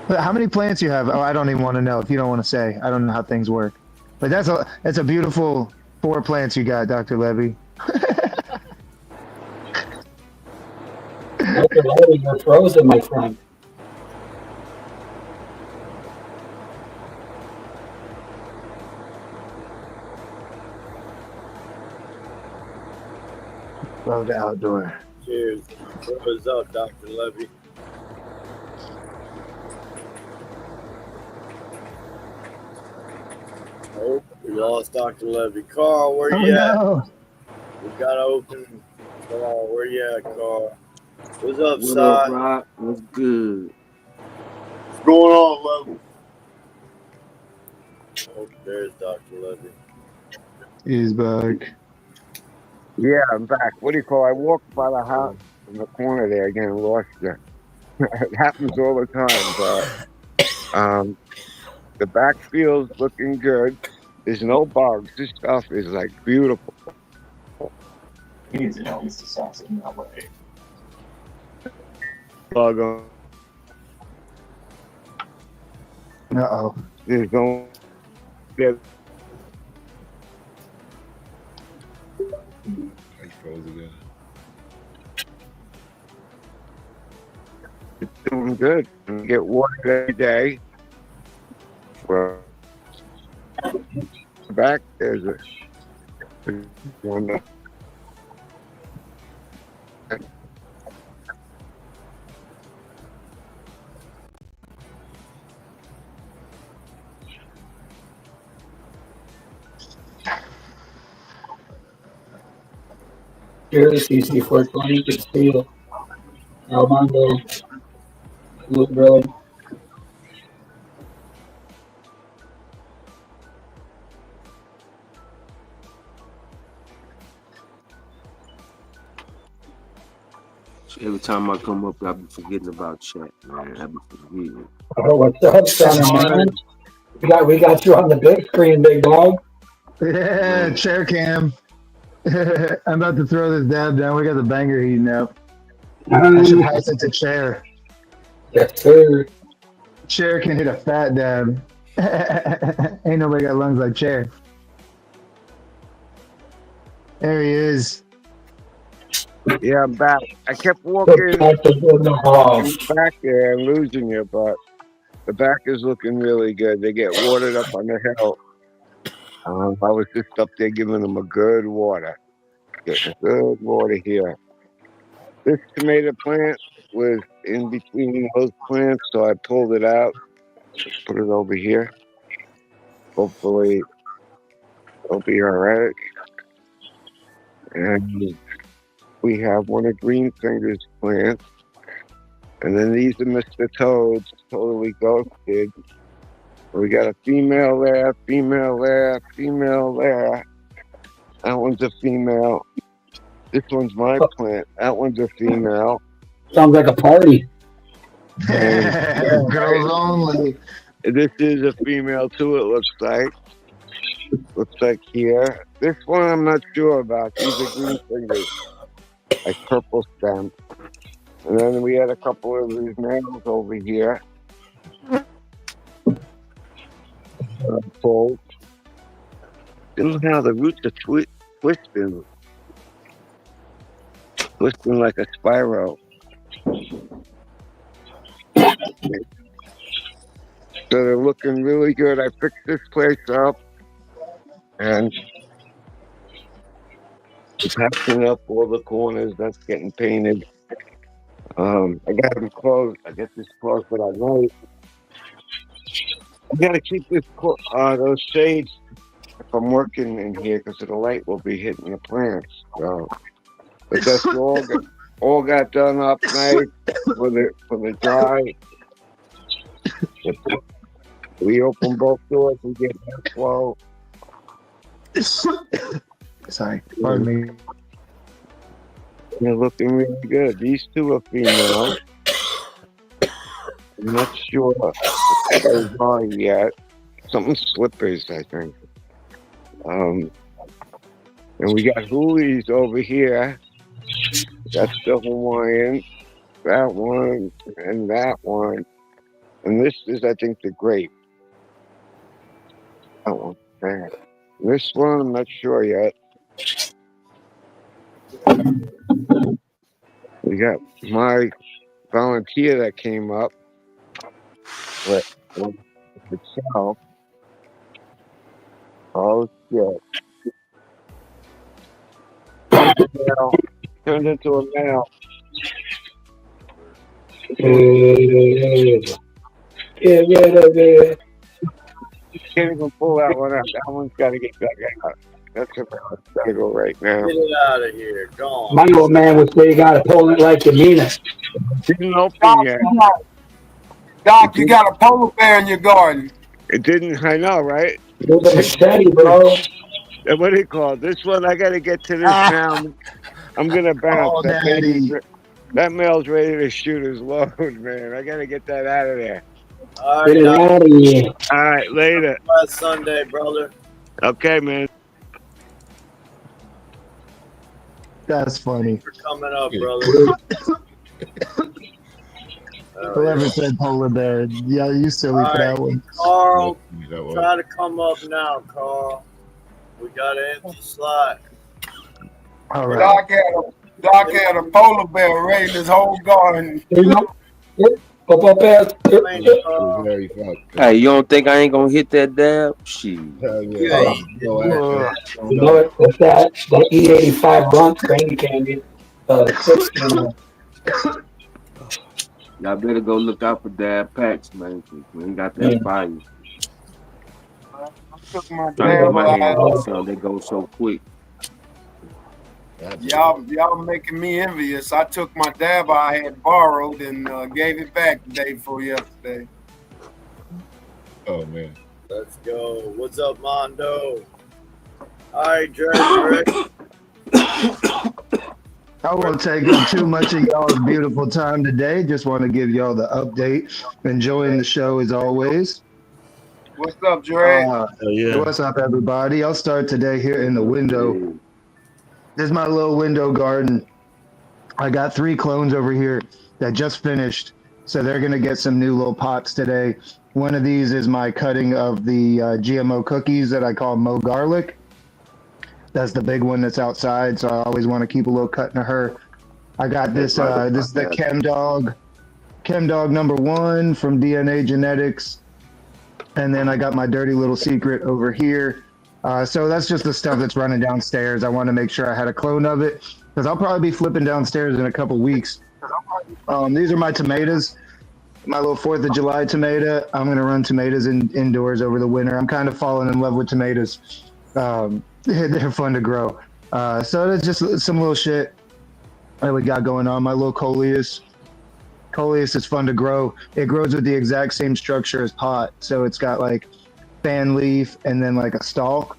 How many plants you have? Oh, I don't even want to know. If you don't want to say, I don't know how things work. But that's a beautiful 4 plants you got, Dr. Levy. Dr. Levy, you're frozen, my friend. Love the outdoor. Cheers. What's up, Dr. Levy? Oh, we lost Dr. Levy. Carl, where you at? No. We got to open. Come on, where you at, Carl? What's up, What Si? up, Rock? What's good? What's going on, Levy? Oh, there's Dr. Levy. He's back. Yeah, I'm back. What do you call? I walked by the house in the corner there again and lost you. It happens all the time, but the backfield's looking good. There's no bugs. This stuff is like beautiful. He needs to know he's the sauce in that way. Bug on. Uh-oh. There's no. There's It's doing good. We get water every day. Well, back there's a one. Cheers, CC 420. Good to see you. Almondo. Look really. Every time I come up, I be forgetting about chat, man. I be forgetting. Oh, what's up, son, man? We got you on the big screen, big dog. Yeah, chair cam. I'm about to throw this dab down. We got the banger heating up. I should pass it to Chair. Yes, sir. Chair can hit a fat dab. Ain't nobody got lungs like Chair. There he is. Yeah, I'm back. I kept Good walking practice in the hall. back there and losing you, but the back is looking really good. They get watered up on the hill. I was just up there giving them a good water. Getting good water here. This tomato plant was in between those plants, so I pulled it out. Just put it over here. Hopefully it'll be all right. And we have one of Green Finger's plants. And then these are Mr. Toads, totally ghosted. We got a female there, female there, female there. That one's a female. This one's my plant. That one's a female. Sounds like a party. And, Girls only. This is a female too, it looks like. Looks like here. This one I'm not sure about. These are Green Fingers. Like purple stem. And then we had a couple of these males over here. Pulled. Look how the roots are twisting. Twisting like a spiral. So they're looking really good. I fixed this place up. And patching up all the corners. That's getting painted. I got them closed. I get this closed for that night. I gotta keep this those shades if I'm working in here because the light will be hitting the plants. So, but that's all got done up nice for the dry. We open both doors. We get airflow. Sorry, pardon me. They're looking really good. These two are female. I'm not sure if those are yet. Something slippers, I think. And we got hoolies over here. That's the Hawaiian. That one and that one. And this is, I think, the grape. That one. There. This one, I'm not sure yet. We got my volunteer that came up with itself. Oh shit. Turned into a male. Get rid of it. Can't even pull that one out. That one's got to get dug out. That's gotta go right now. Get it out of here. Gone. My old man would say you gotta pull it like you mean it. Didn't open yet. Doc, you got a polar bear in your garden. It didn't. I know, right? With a machete, bro. What do you call it? This one, I got to get to this now. I'm going to bounce. Oh, That male's ready to shoot his load, man. I got to get that out of there. All Get right, it Doc. out of here. All right, later. Last Sunday, brother. Okay, man. That's funny. For coming up, brother. Whoever said polar bear, yeah, you silly for that one. Carl, try to come up now, Carl. We got an empty slot. All right. Doc had a polar bear raiding his whole garden. Hey, you don't think I ain't gonna hit that dab? Shit. You know it? What's that? That E85 blunt grainy candy. Y'all better go look out for dab packs, man. We ain't got that fire. My They go so quick. Y'all making me envious. I took my dab I had borrowed and gave it back the day before yesterday. Oh man. Let's go. What's up, Mondo? All right, Drake. I won't take up too much of y'all's beautiful time today. Just want to give y'all the update. Enjoying the show as always. What's up, Drake? What's up, everybody? I'll start today here in the window. This is my little window garden. I got 3 clones over here that just finished, so they're going to get some new little pots today. One of these is my cutting of the GMO cookies that I call Mo Garlic. That's the big one that's outside, so I always want to keep a little cut in her I got this. This is the Chem Dog number 1 from DNA Genetics, and then I got my dirty little secret over here. So that's just the stuff that's running downstairs. I want to make sure I had a clone of it because I'll probably be flipping downstairs in a couple weeks. These are my tomatoes, my little 4th of July tomato. I'm going to run tomatoes indoors over the winter. I'm kind of falling in love with tomatoes. They're fun to grow. So that's just some little shit that we got going on. My little coleus. Coleus is fun to grow. It grows with the exact same structure as pot. So it's got like fan leaf and then like a stalk.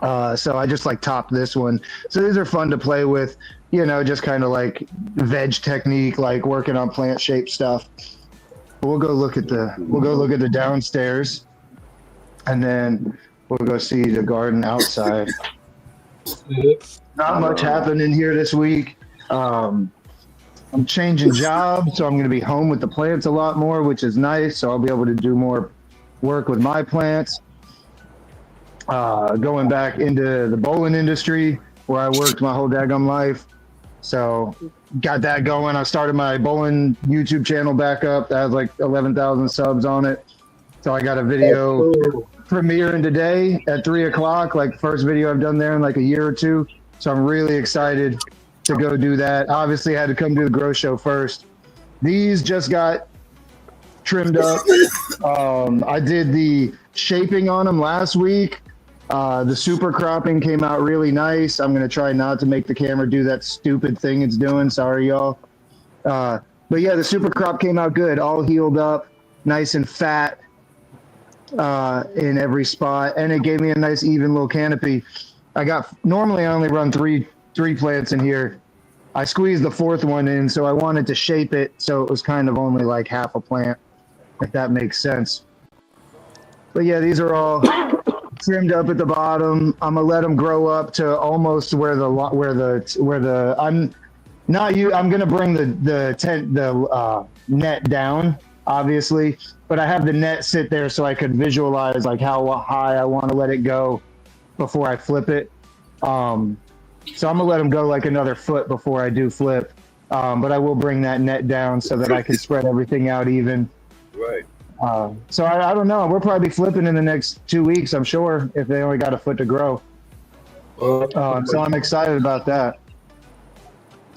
So I just like topped this one. So these are fun to play with, you know, just kind of like veg technique, like working on plant shape stuff. We'll go look at the downstairs, and then we'll go see the garden outside. Not much happening here this week. I'm changing jobs, so I'm going to be home with the plants a lot more, which is nice. So I'll be able to do more work with my plants. Going back into the bowling industry where I worked my whole daggum life. So got that going. I started my bowling YouTube channel back up. That has like 11,000 subs on it. So I got a video premiering today at 3 o'clock, like first video I've done there in like a year or two. So I'm really excited to go do that. Obviously I had to come do the grow show first. These just got trimmed up. I did the shaping on them last week. The super cropping came out really nice. I'm going to try not to make the camera do that stupid thing it's doing. Sorry, y'all. But yeah, the super crop came out good, all healed up, nice and fat in every spot. And it gave me a nice even little canopy. Normally I only run three plants in here. I squeezed the 4th one in, so I wanted to shape it so it was kind of only like half a plant, if that makes sense. But yeah, these are all trimmed up at the bottom. I'm gonna let them grow up to almost I'm gonna bring the net down, obviously, but I have the net sit there so I could visualize like how high I want to let it go before I flip it. So I'm gonna let them go like another foot before I do flip. But I will bring that net down so that I can spread everything out even. Right. So I don't know. We'll probably be flipping in the next 2 weeks, I'm sure, if they only got a foot to grow. So I'm excited about that.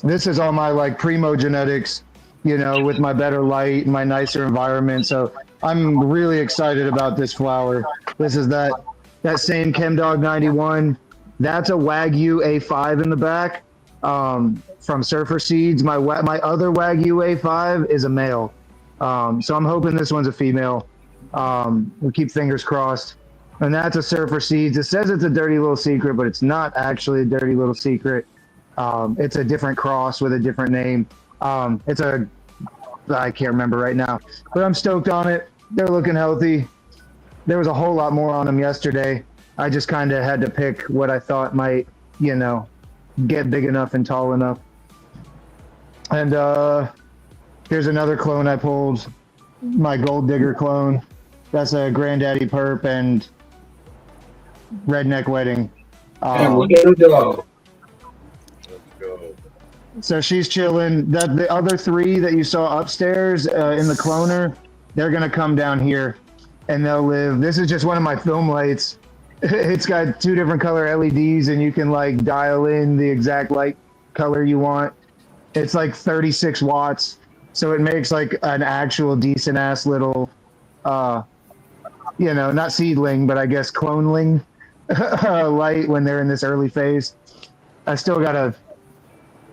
This is all my like primo genetics, you know, with my better light and my nicer environment. So I'm really excited about this flower. This is that same ChemDog 91. That's a Wagyu A5 in the back from Surfer Seeds. My other Wagyu A5 is a male. So I'm hoping this one's a female. We'll keep fingers crossed. And that's a Surfer Seeds. It says it's a dirty little secret, but it's not actually a dirty little secret. It's a different cross with a different name. I can't remember right now, but I'm stoked on it. They're looking healthy. There was a whole lot more on them yesterday. I just kind of had to pick what I thought might, you know, get big enough and tall enough. And here's another clone I pulled, my Gold Digger clone. That's a Granddaddy Perp and Redneck Wedding. Look at her go. Let's go. So she's chilling. The other 3 that you saw upstairs in the cloner, they're going to come down here and they'll live. This is just one of my film lights. It's got 2 different color LEDs and you can like dial in the exact light color you want. It's like 36 watts. So it makes like an actual decent ass little, you know, not seedling, but I guess cloneling light when they're in this early phase. I still got to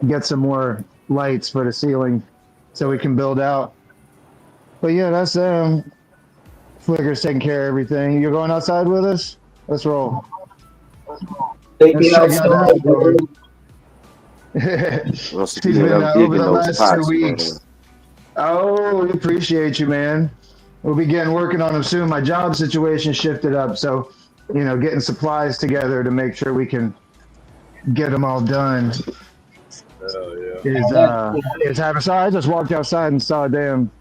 get some more lights for the ceiling so we can build out. But yeah, that's Flicker's taking care of everything. You're going outside with us? Let's roll. Take me outside, bro. She's been over the last 2 weeks. Oh, we appreciate you, man. We'll be working on them soon. My job situation shifted up, so, you know, getting supplies together to make sure we can get them all done. Is having. So I just walked outside and saw a damn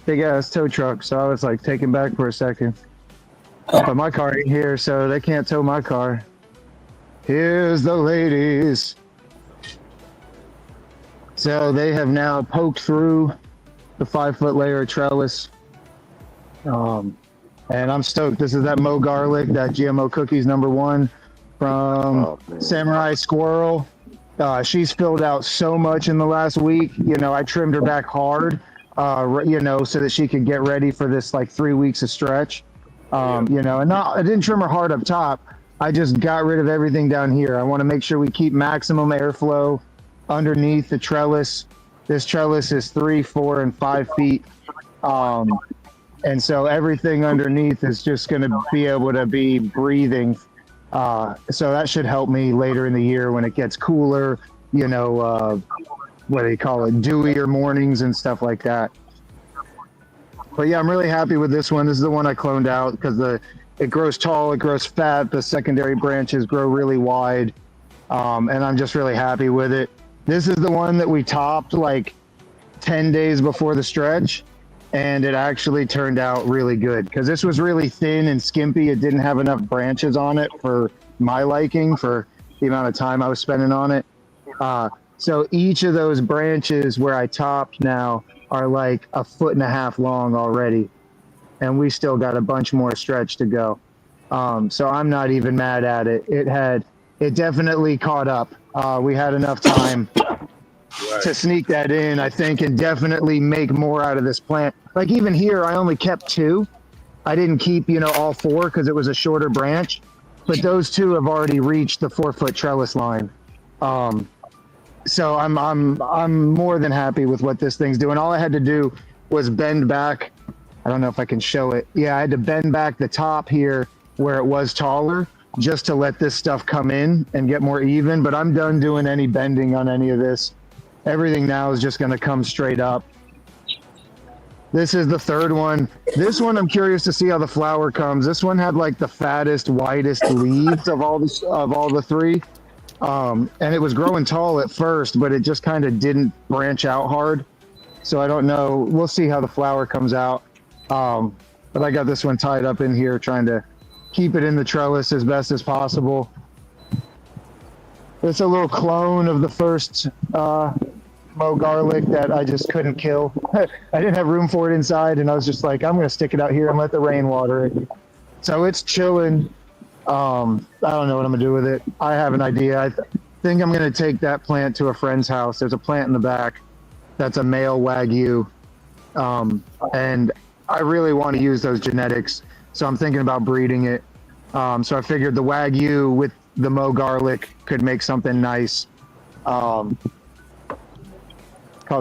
big ass tow truck, so I was like taken back for a second. But my car ain't here, so they can't tow my car. Here's the ladies. So they have now poked through the 5-foot layer of trellis. And I'm stoked. This is that Mo Garlic, that GMO Cookies #1 from Samurai Squirrel. She's filled out so much in the last week. You know, I trimmed her back hard, you know, so that she could get ready for this like 3 weeks of stretch. You know, and I didn't trim her hard up top. I just got rid of everything down here. I want to make sure we keep maximum airflow underneath the trellis. This trellis is 3, 4, and 5 feet. And so everything underneath is just going to be able to be breathing. So that should help me later in the year when it gets cooler, you know, what do you call it, dewier mornings and stuff like that. But yeah, I'm really happy with this one. This is the one I cloned out because it grows tall, it grows fat, the secondary branches grow really wide, and I'm just really happy with it. This is the one that we topped like 10 days before the stretch, and it actually turned out really good because this was really thin and skimpy. It didn't have enough branches on it for my liking, for the amount of time I was spending on it. So each of those branches where I topped now are like 1.5 feet long already, and we still got a bunch more stretch to go. So I'm not even mad at it. It definitely caught up. We had enough time to sneak that in, I think, and definitely make more out of this plant. Like even here, I only kept 2. I didn't keep, you know, all 4 because it was a shorter branch, but those 2 have already reached the 4-foot trellis line. So I'm more than happy with what this thing's doing. All I had to do was bend back. I don't know if I can show it. Yeah, I had to bend back the top here where it was taller just to let this stuff come in and get more even, but I'm done doing any bending on any of this. Everything now is just going to come straight up. This is the 3rd one. This one, I'm curious to see how the flower comes. This one had like the fattest, widest leaves of all the 3. And it was growing tall at first, but it just kind of didn't branch out hard. So I don't know. We'll see how the flower comes out. But I got this one tied up in here, trying to keep it in the trellis as best as possible. It's a little clone of the first Mo Garlic that I just couldn't kill. I didn't have room for it inside, and I was just like, I'm going to stick it out here and let the rain water it. So it's chilling. I don't know what I'm going to do with it. I have an idea. I think I'm going to take that plant to a friend's house. There's a plant in the back that's a male Wagyu, and I really want to use those genetics. So I'm thinking about breeding it. So I figured the Wagyu with the Mo Garlic could make something nice. Call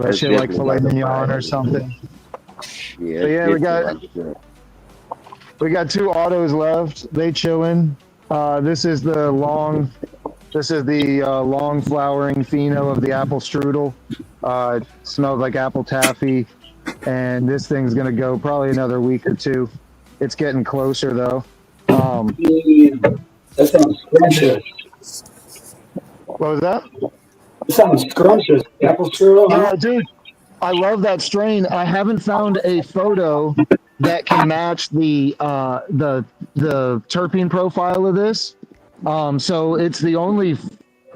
that shit like filet mignon or something. Yeah, so yeah, we got 2 autos left. They chilling. This is the long flowering pheno of the apple strudel. It smells like apple taffy, and this thing's gonna go probably another week or 2. It's getting closer though. That sounds scrumptious. What was that? That sounds scrumptious. Apple strudel, huh? Yeah, dude, I love that strain. I haven't found a photo that can match the terpene profile of this. So it's the only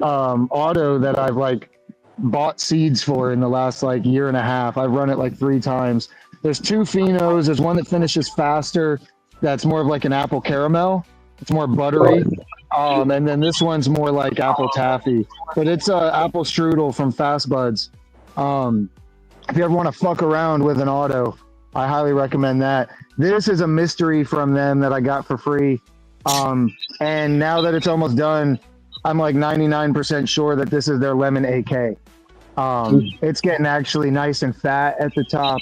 auto that I've like bought seeds for in the last like year and a half. I've run it like 3 times. There's 2 phenos. There's one that finishes faster. That's more of like an apple caramel. It's more buttery. And then this one's more like apple taffy. But it's apple strudel from Fast Buds. If you ever want to fuck around with an auto, I highly recommend that. This is a mystery from them that I got for free. And now that it's almost done, I'm like 99% sure that this is their lemon AK. It's getting actually nice and fat at the top.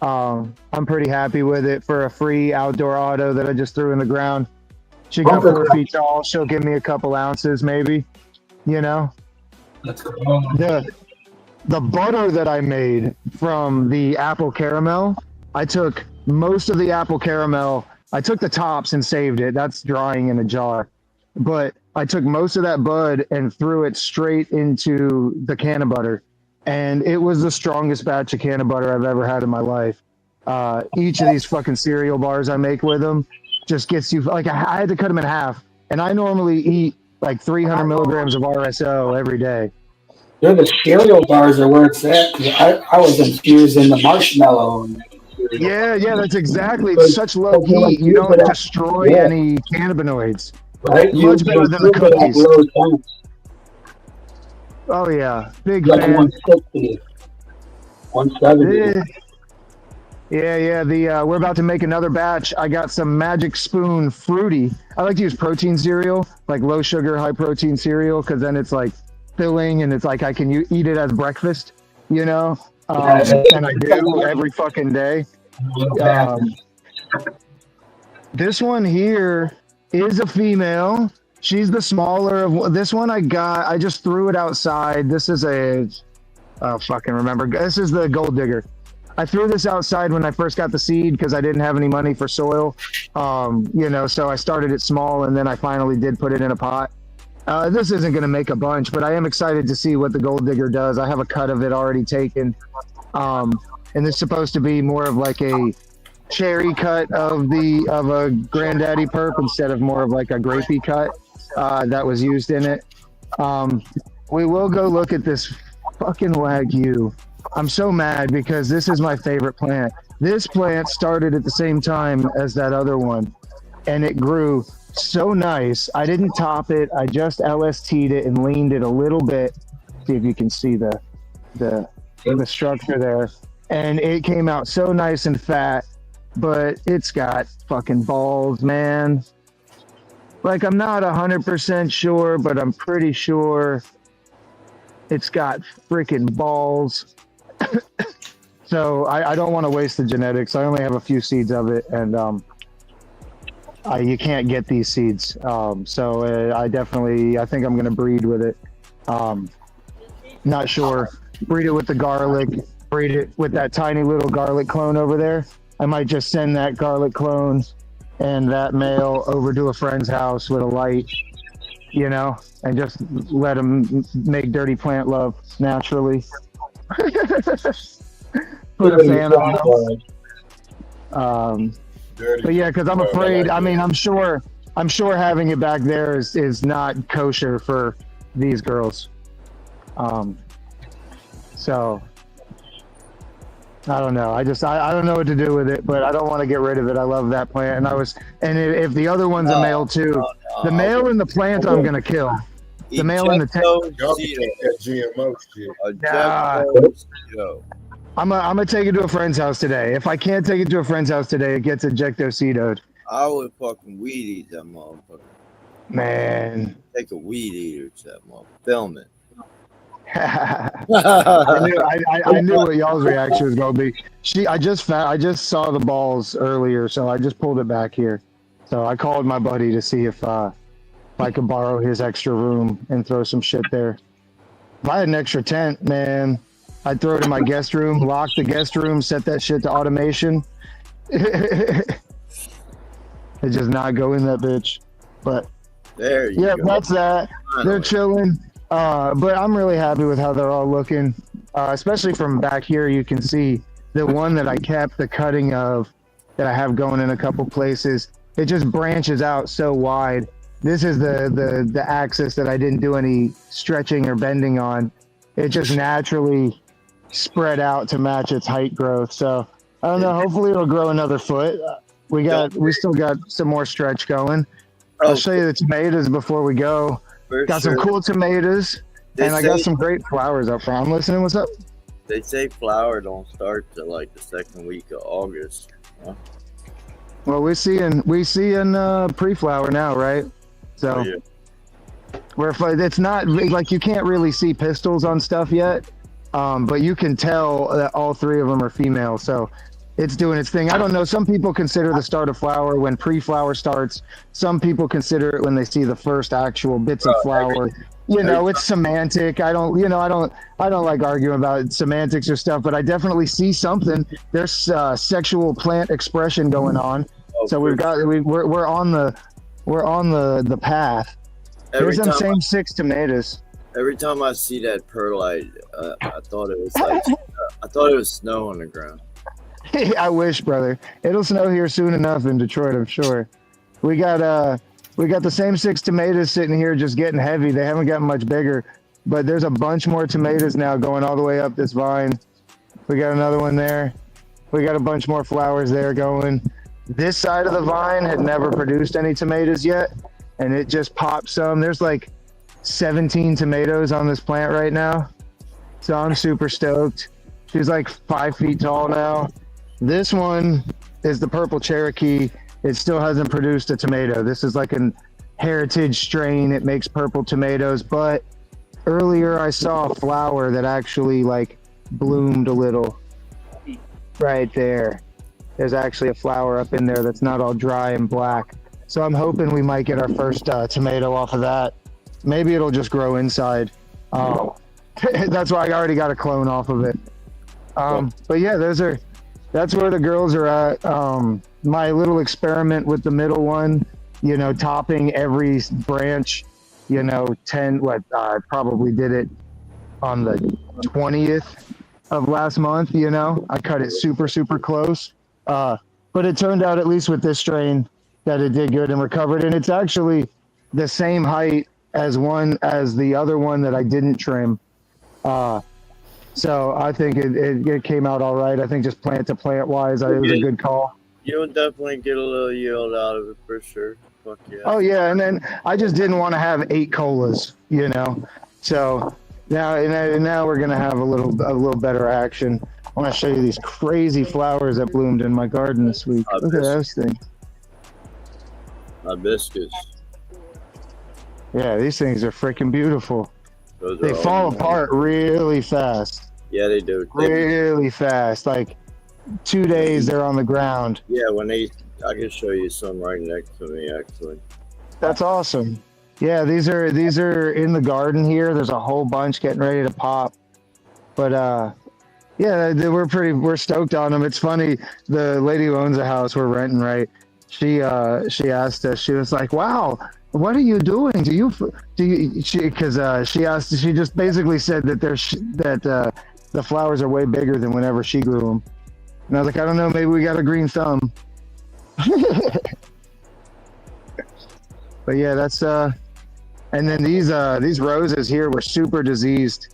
I'm pretty happy with it for a free outdoor auto that I just threw in the ground. She got 4 feet tall. She'll give me a couple ounces maybe, you know? That's cool. The butter that I made from the apple caramel, I took most of the apple caramel. I took the tops and saved it. That's drying in a jar. But I took most of that bud and threw it straight into the can of butter. And it was the strongest batch of can of butter I've ever had in my life. Each of these fucking cereal bars I make with them just gets you, like I had to cut them in half. And I normally eat like 300 milligrams of RSO every day. They're the cereal bars are where it's at. 'Cause I was infused in the marshmallow. And Yeah, yeah, that's exactly. It's but such low you heat. You infuse don't it at, destroy yeah, any cannabinoids. right? Much You better than the infuse it at cookies. low temps, Oh yeah, big like fan. 160, 170. Yeah. The we're about to make another batch. I got some Magic Spoon fruity. I like to use protein cereal, like low sugar, high protein cereal, because then it's like filling and it's like I can eat it as breakfast, you know. And I do every fucking day. This one here is a female. She's the smaller of this one. I just threw it outside. This is fucking remember. This is the gold digger. I threw this outside when I first got the seed because I didn't have any money for soil. So I started it small and then I finally did put it in a pot. This isn't going to make a bunch, but I am excited to see what the gold digger does. I have a cut of it already taken. And this is supposed to be more of like a cherry cut of a granddaddy perp instead of more of like a grapey cut that was used in it. We will go look at this fucking Wagyu. I'm so mad because this is my favorite plant. This plant started at the same time as that other one, and it grew so nice. I didn't top it. I just LST'd it and leaned it a little bit. See if you can see the structure there. And it came out so nice and fat, but it's got fucking balls, man. Like, I'm not 100% sure, but I'm pretty sure it's got freaking balls. So I don't want to waste the genetics. I only have a few seeds of it, and you can't get these seeds. So I think I'm going to breed with it. Not sure. Breed it with the garlic. Breed it with that tiny little garlic clone over there. I might just send that garlic clone and that male over to a friend's house with a light, and just let them make dirty plant love naturally. Put a fan on them. But yeah, because I'm afraid. I mean, I'm sure having it back there is not kosher for these girls. So I don't know. I don't know what to do with it, but I don't want to get rid of it. I love that plant, and if the other one's a male too, the male in the plant I'm gonna kill. The male in the tank. Y'all can get that GMO shit. Nah. I'm gonna take it to a friend's house today. If I can't take it to a friend's house today, it gets ejectocetoed. I would fucking weed eat that motherfucker. Man. Take a weed eater to that motherfucker. Film it. I knew what y'all's reaction was gonna be. I just saw the balls earlier, so I just pulled it back here. So I called my buddy to see if I could borrow his extra room and throw some shit there. If I had an extra tent, man, I'd throw it in my guest room, lock the guest room, set that shit to automation. And just not go in that bitch. But there you go. That's that. They're chilling. But I'm really happy with how they're all looking. Especially from back here, you can see the one that I kept the cutting of that I have going in a couple places. It just branches out so wide. This is the axis that I didn't do any stretching or bending on. It just naturally spread out to match its height growth. So I don't know. Hopefully it'll grow another foot. We still got some more stretch going. I'll show you the tomatoes before we go. Got some cool tomatoes, and I got some great flowers up front. I'm listening. What's up? They say flower don't start till like the second week of August. Huh? Well, we seeing pre-flower now, right? So it's not like you can't really see pistils on stuff yet, but you can tell that all three of them are female. So it's doing its thing. I don't know. Some people consider the start of flower when pre-flower starts. Some people consider it when they see the first actual bits of flower. It's semantic. I don't like arguing about semantics or stuff, but I definitely see something. There's sexual plant expression going on. So we're on the path. There's them same 6 tomatoes. Every time I see that perlite, I thought it was like I thought it was snow on the ground. I wish, brother. It'll snow here soon enough in Detroit, I'm sure. We got the same 6 tomatoes sitting here just getting heavy. They haven't gotten much bigger. but there's a bunch more tomatoes now going all the way up this vine. We got another one there. We got a bunch more flowers there going. This side of the vine had never produced any tomatoes yet, and it just popped some. There's like 17 tomatoes on this plant right now, so I'm super stoked. She's like 5 feet tall now. This one is the purple Cherokee. It still hasn't produced a tomato. This is like an heritage strain. It makes purple tomatoes, but earlier I saw a flower that actually like bloomed a little right there. There's actually a flower up in there that's not all dry and black. So I'm hoping we might get our first tomato off of that. Maybe it'll just grow inside. That's why I already got a clone off of it. But yeah, that's where the girls are at. My little experiment with the middle one, you know, topping every branch, you know, I probably did it on the 20th of last month, you know. I cut it super, super close. But it turned out, at least with this strain, that it did good and recovered. And it's actually the same height as the other one that I didn't trim. So I think it came out all right. I think just plant to plant wise, it was a good call. You'll definitely get a little yield out of it for sure. Fuck yeah. Oh yeah, and then I just didn't want to have 8 colas, you know. So now we're gonna have a little better action. I want to show you these crazy flowers that bloomed in my garden this week. Look at those things. Hibiscus. Yeah, these things are freaking beautiful. They fall apart really fast. Yeah, they do. Really fast. Like 2 days they're on the ground. Yeah, I can show you some right next to me actually. That's awesome. Yeah, these are in the garden here. There's a whole bunch getting ready to pop. But yeah, we're stoked on them. It's funny, the lady who owns the house we're renting, right? She asked us. She was like, "Wow, what are you doing? Do you?" Because she asked. She just basically said that the flowers are way bigger than whenever she grew them. And I was like, I don't know. Maybe we got a green thumb. But yeah, that's and then these roses here were super diseased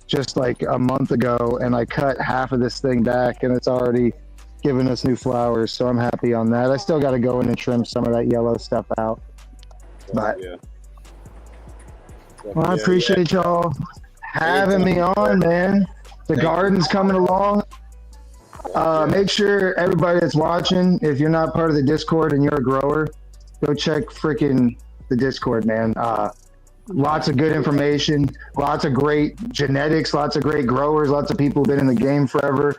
just like a month ago, and I cut half of this thing back, and it's already giving us new flowers. So I'm happy on that. I still got to go in and trim some of that yellow stuff out. But well, I appreciate y'all having me on, man. The garden's coming along. Make sure everybody that's watching, if you're not part of the Discord and you're a grower, go check freaking the Discord, man. Lots of good information, lots of great genetics, lots of great growers, lots of people who've been in the game forever.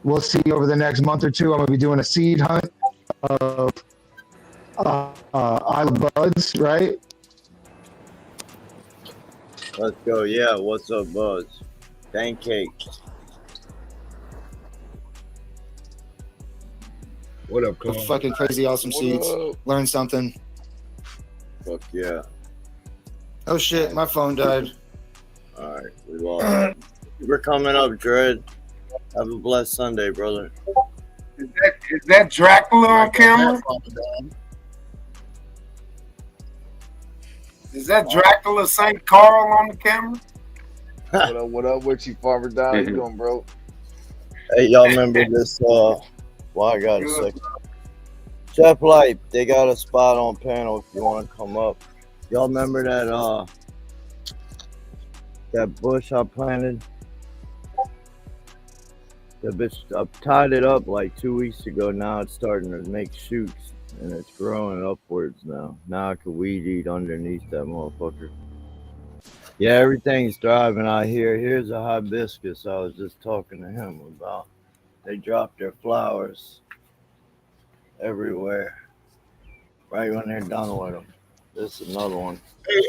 We'll see over the next month or two. I'm going to be doing a seed hunt of Isle of Buds, right? Let's go. Yeah, what's up, Buzz? Pancakes. What up, Cole? Fucking crazy awesome seeds. Learn something. Fuck yeah. Oh shit, my phone died. Alright, we lost. We're coming up, Dread. Have a blessed Sunday, brother. Is that Dracula on camera? Is that Dracula St. Carl on the camera? What up with you, Farmer Don? How you doing, bro? Hey, y'all remember this? Well, I got a second. Chef Light, they got a spot on panel if you want to come up. Y'all remember that bush I planted? The bitch, I tied it up like 2 weeks ago. Now it's starting to make shoots and it's growing upwards now. Now I can weed eat underneath that motherfucker. Yeah, everything's thriving out here. Here's a hibiscus I was just talking to him about. They drop their flowers everywhere right when they're done with them. This is another one.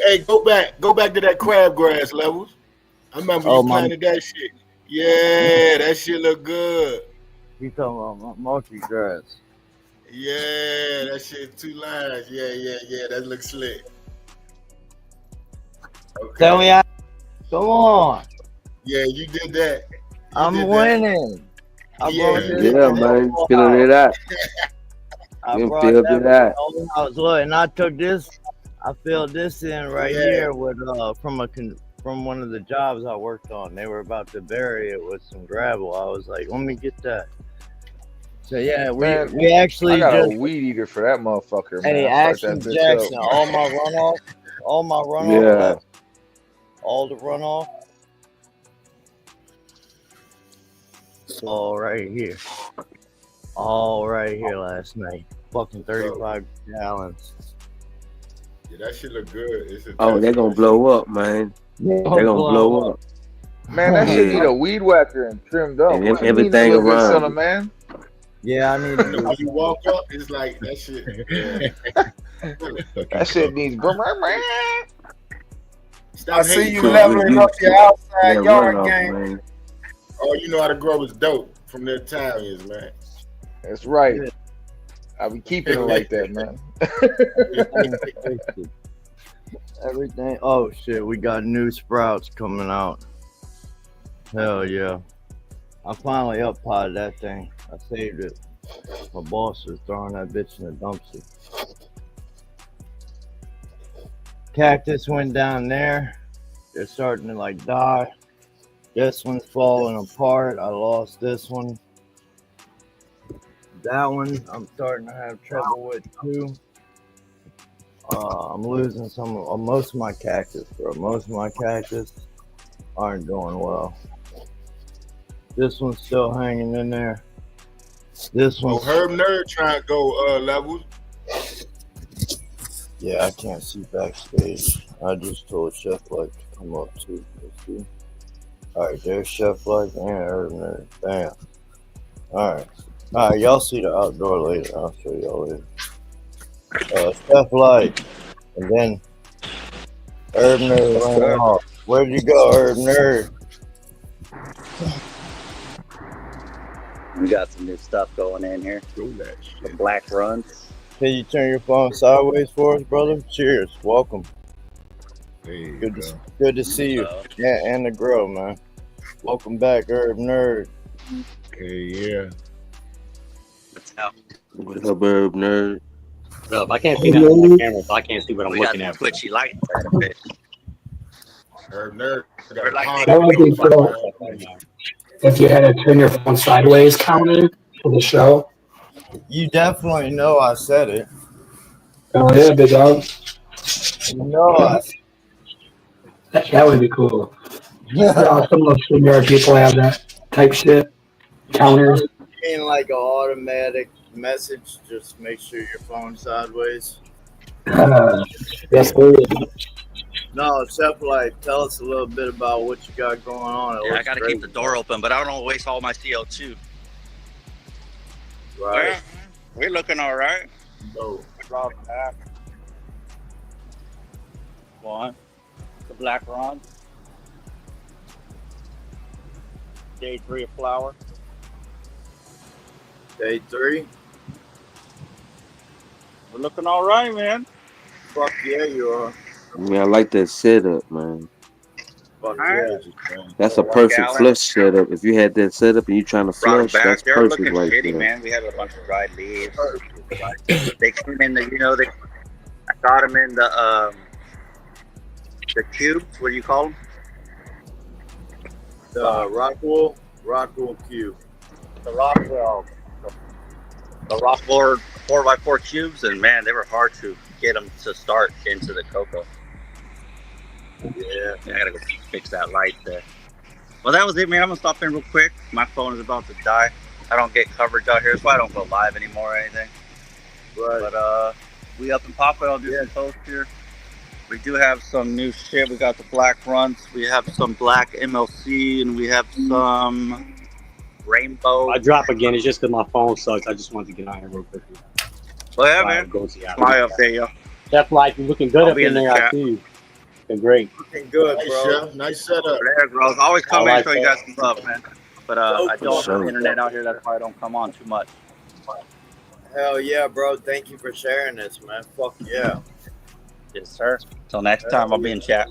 Hey, go back to that crabgrass, Levels. I remember you planted that shit. Yeah, that shit look good. You talking about monkey grass? Yeah, that shit 2 lines. Yeah, that looks slick. Okay. Tell me, come on. Yeah, you did that. I'm winning. Yeah, man, feeling it out. I brought that. And I took this. I filled this in right here with from one of the jobs I worked on. They were about to bury it with some gravel. I was like, let me get that. So yeah, we actually I got just a weed eater for that motherfucker, man. hey I start Ashton that bitch Jackson, up. all my runoff Yeah. left, all the runoff, all right here last night. Fucking 35 gallons. Yeah, that shit look good. It's a Oh, they're gonna blow up, man. They're gonna blow up. Man, that shit Yeah. need a weed whacker and trimmed up. And What you mean it everything look good, son around of man? Yeah, I need to when you walk up, it's like that shit. Yeah. That shit needs. I see you leveling up your outside yard game. Oh, you know how to grow is dope from the Italians, man. That's right. I be keeping it like that, man. Everything. Oh shit, we got new sprouts coming out. Hell yeah. I finally up-potted that thing. I saved it. My boss was throwing that bitch in the dumpster. Cactus went down there. They're starting to like die. This one's falling apart. I lost this one. That one I'm starting to have trouble with too. I'm losing most of my cactus, bro. Most of my cactus aren't doing well. This one's still hanging in there. This one. Oh, Herb Nerd trying to go Levelz. Yeah, I can't see backstage. I just told Chef Life to come up too. Let's see. All right, there's Chef Life and Herb Nerd. Bam. All right, y'all see the outdoor later. I'll show y'all later. Chef Life, and then Herb Nerd ran off. Where'd you go, Herb Nerd? We got some new stuff going in here. The black runs. Can you turn your phone sideways for us, brother? Cheers. Welcome. Good to see you. Yeah, and the grow, man. Welcome back, Herb Nerd. Okay, yeah. What's up, Herb Nerd? Well, if I can't see that on my camera, so I can't see what I'm looking at. Twitchy lights out of it. Herb Nerd. That would be cool. If you had to turn your phone sideways counting for the show. You definitely know I said it. Oh yeah, big dog. No, that would be cool. Some of the StreamYard people have that type shit. Counters. Being like an automatic message, just make sure your phone's sideways. Yes, please. No, Chef Life, tell us a little bit about what you got going on. Yeah, I got to keep the door open, but I don't want to waste all my CO2. Right. We're looking all right. No. Drop back. One. The black run. Day 3 of flower. Day 3. We're looking all right, man. Fuck yeah, you are. I mean, I like that setup, man. Fuck yeah. That's a perfect flush setup. If you had that setup and you trying to flush, that's They're perfect looking right shitty, there. man. We had a bunch of dried leaves. They came in the, I got them in the cubes. What do you call them? The Rockwell cube. The Rockwell. The Rockwell 4x4 cubes, and man, they were hard to get them to start into the cocoa. Yeah, I gotta go fix that light there. Well, that was it, man. I'm gonna stop in real quick. My phone is about to die. I don't get coverage out here, so I don't go live anymore or anything. Right. But we up in Papa. I'll do some posts here. We do have some new shit. We got the black runs. We have some black MLC, and we have some rainbow. I drop again. It's just because my phone sucks. I just wanted to get out here real quick. Well, yeah, man. My update, yo. That's like you're looking good I'll up be in in the there. I chat. see you. Looking great. Looking good, Nice, bro. Chef. Nice setup. There, bros. Always come I in like show you that. guys some love, man. But I don't Sure. have internet out here. That's why I don't come on too much. Hell yeah, bro. Thank you for sharing this, man. Fuck yeah. Yes, sir. Till next time, I'll be in chat.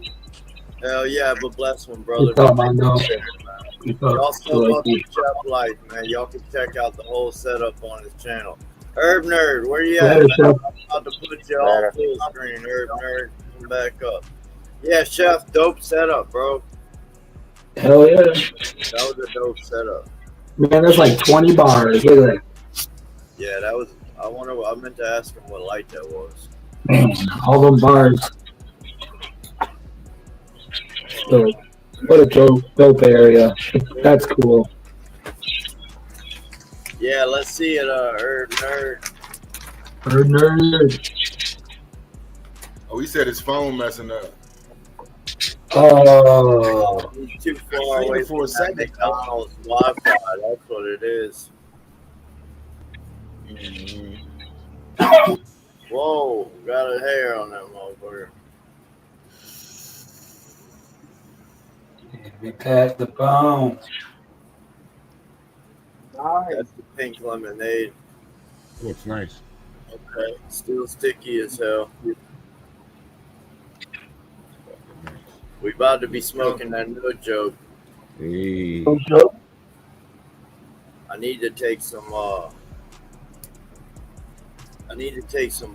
Hell yeah, have a blessed one, brother. Keep up, man, though. Y'all still love the Chef Life, man. Y'all can check out the whole setup on his channel. Herb Nerd, where you Later, at, man? Chef. I'm about to put you on full screen, Herb Nerd. Come back up. Yeah, Chef, dope setup, bro. Hell yeah. That was a dope setup. Man, there's like 20 bars. Look at Yeah, that was. I meant to ask him what light that was. that. Man, all them bars. So, what a dope area. That's cool. Yeah, let's see it, Herb Nerd. Herb Nerd. Oh, he said his phone messing up. Oh. He's too far away from that McDonald's Wi-Fi. That's what it is. Whoa, got a hair on that motherfucker. We passed the phone. That's the pink lemonade. Looks nice. Okay, still sticky as hell. We about to be smoking that no joke. Hey. I need to take some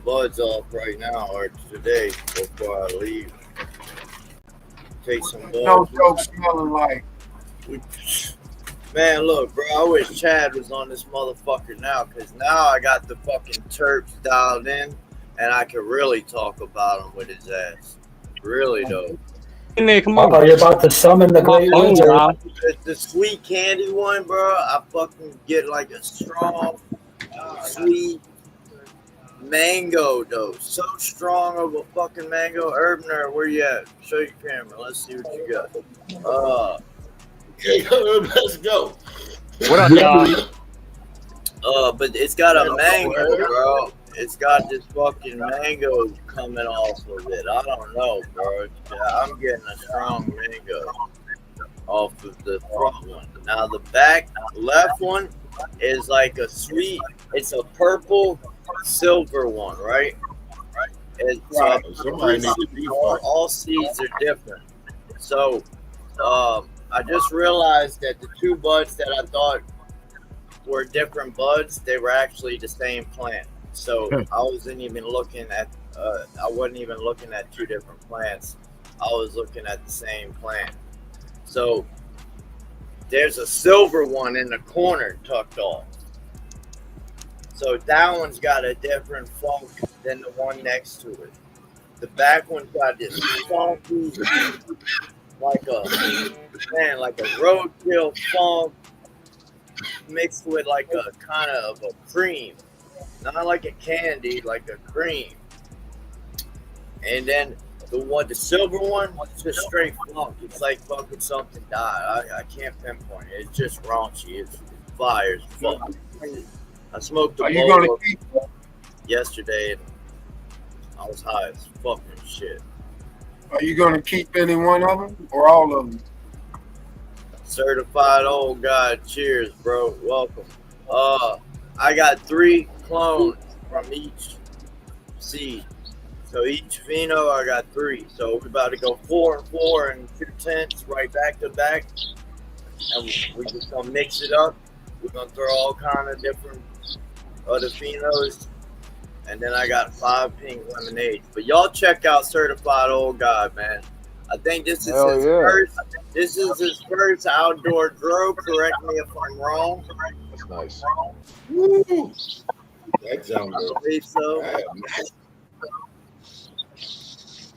buds off right now or today before I leave. Take some buds. No joke smelling like. Man, look, bro, I wish Chad was on this motherfucker now, because now I got the fucking terps dialed in, and I can really talk about him with his ass. Really, though. Come on. Oh, you're about to summon the great wizard. The sweet candy one, bro, I fucking get like a strong, sweet mango, though. So strong of a fucking mango. Herb Nerd, where you at? Show your camera. Let's see what you got. Okay, let's go. What up, y'all? But it's got a mango, bro. It's got this fucking mango coming off of it. I don't know, bro. I'm getting a strong mango off of the front one. Now the back left one is like a sweet. It's a purple silver one, right? It's all seeds are different. So, I just realized that the two buds that I thought were different buds, they were actually the same plant. So I wasn't even looking at two different plants. I was looking at the same plant. So there's a silver one in the corner tucked off. So that one's got a different funk than the one next to it. The back one's got this funky, like a roadkill funk mixed with like a kind of a cream. Not like a candy, like a cream. And then the silver one, it's just straight funk. It's like fucking something died. I can't pinpoint it. It's just raunchy. It's fire. It's funk. I smoked a bowl yesterday and I was high as fucking shit. Are you gonna keep any one of them or all of them? Certified old guy. Cheers, bro. Welcome. I got 3 clones from each seed. So each pheno, I got 3. So we're about to go 4 and 4 and 2 tenths right back to back. And we just gonna mix it up. We're gonna throw all kind of different other phenos. And then I got 5 pink lemonades. But y'all check out Certified Old God, man. I think this is This is his first outdoor grow. Correct me if I'm wrong. That's nice. Woo! That sounds good. I believe so.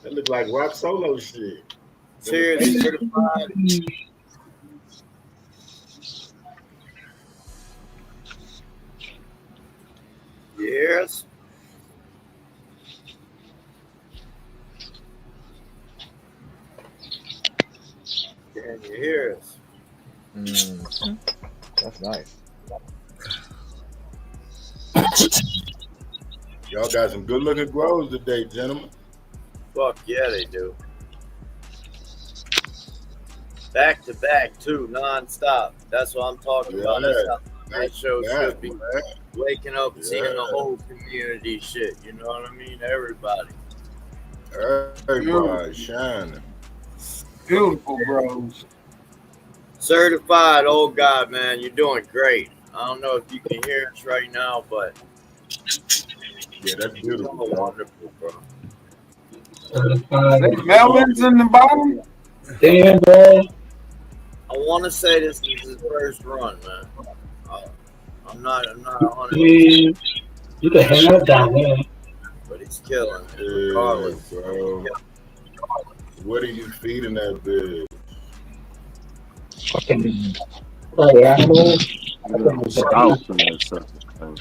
That look like rock solo shit. Cheers, certified. Yes. Can you hear us? That's nice. Y'all got some good looking grows today, gentlemen. Fuck yeah, they do. Back to back, too, non-stop. That's what I'm talking about. That's how that show should be. Waking up and seeing the whole community shit. You know what I mean? Everybody. Everybody shining. Beautiful, bros. Certified old God, man. You're doing great. I don't know if you can hear us right now, but Yeah, that's beautiful, Oh, bro. wonderful, bro. Is that melons in the bottom? Damn, bro. I want to say this is his first run, man. I'm not 100%, You can hang out down there. but he's killing it Yeah, regardless. bro. What are you feeding that bitch? Fucking play animals. Scout from that sucker.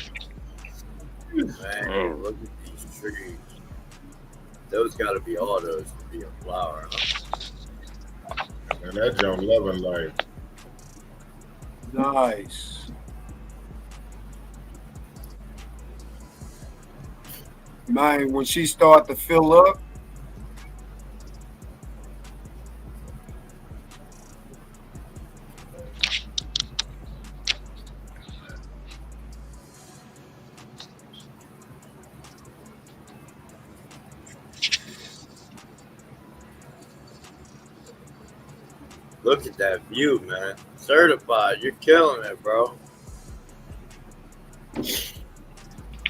Man, look at these trees. Those got to be autos to be a flower. Huh? And that John loving life. Nice. Man, when she start to fill up, Look at that view, man. Certified. You're killing it, bro.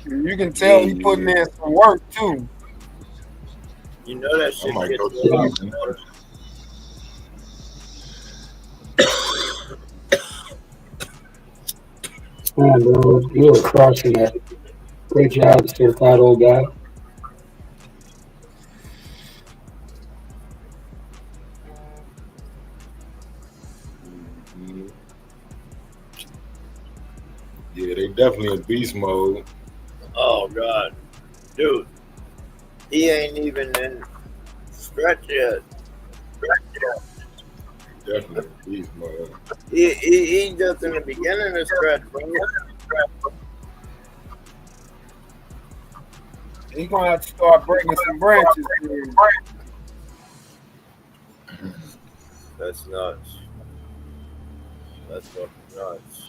you can tell he putting in some work too. You know that shit might gets go a lot of water. Man, bro, you were crushing it. Great job, certified old guy. Yeah, they definitely in beast mode. Oh, God. Dude, he ain't even in stretch yet. Definitely in beast mode. He just in the beginning of stretch, bro. He's gonna have to start breaking some branches in. That's nuts. That's fucking nuts.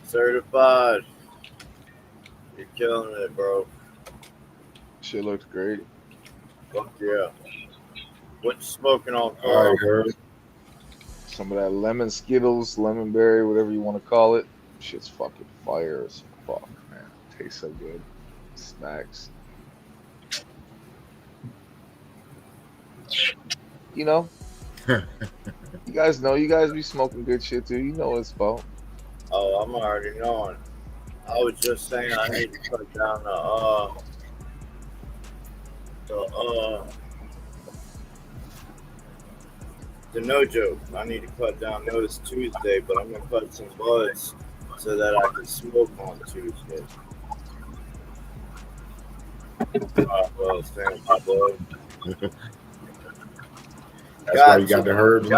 Certified. You're killing it, bro. Shit looks great. Fuck yeah. What you smoking on, All Carl? right, Herb. Some of that lemon Skittles, lemon berry, whatever you want to call it. Shit's fucking fire as fuck, man. Tastes so good. Smacks. You know, you guys know, you guys be smoking good shit too. You know it's about. Oh, I'm already knowing. I was just saying I need to cut down the no joke. I need to cut down those Tuesday, but I'm gonna cut some buds so that I can smoke on Tuesday. Well, thank you, bud. That's why you got the herbs.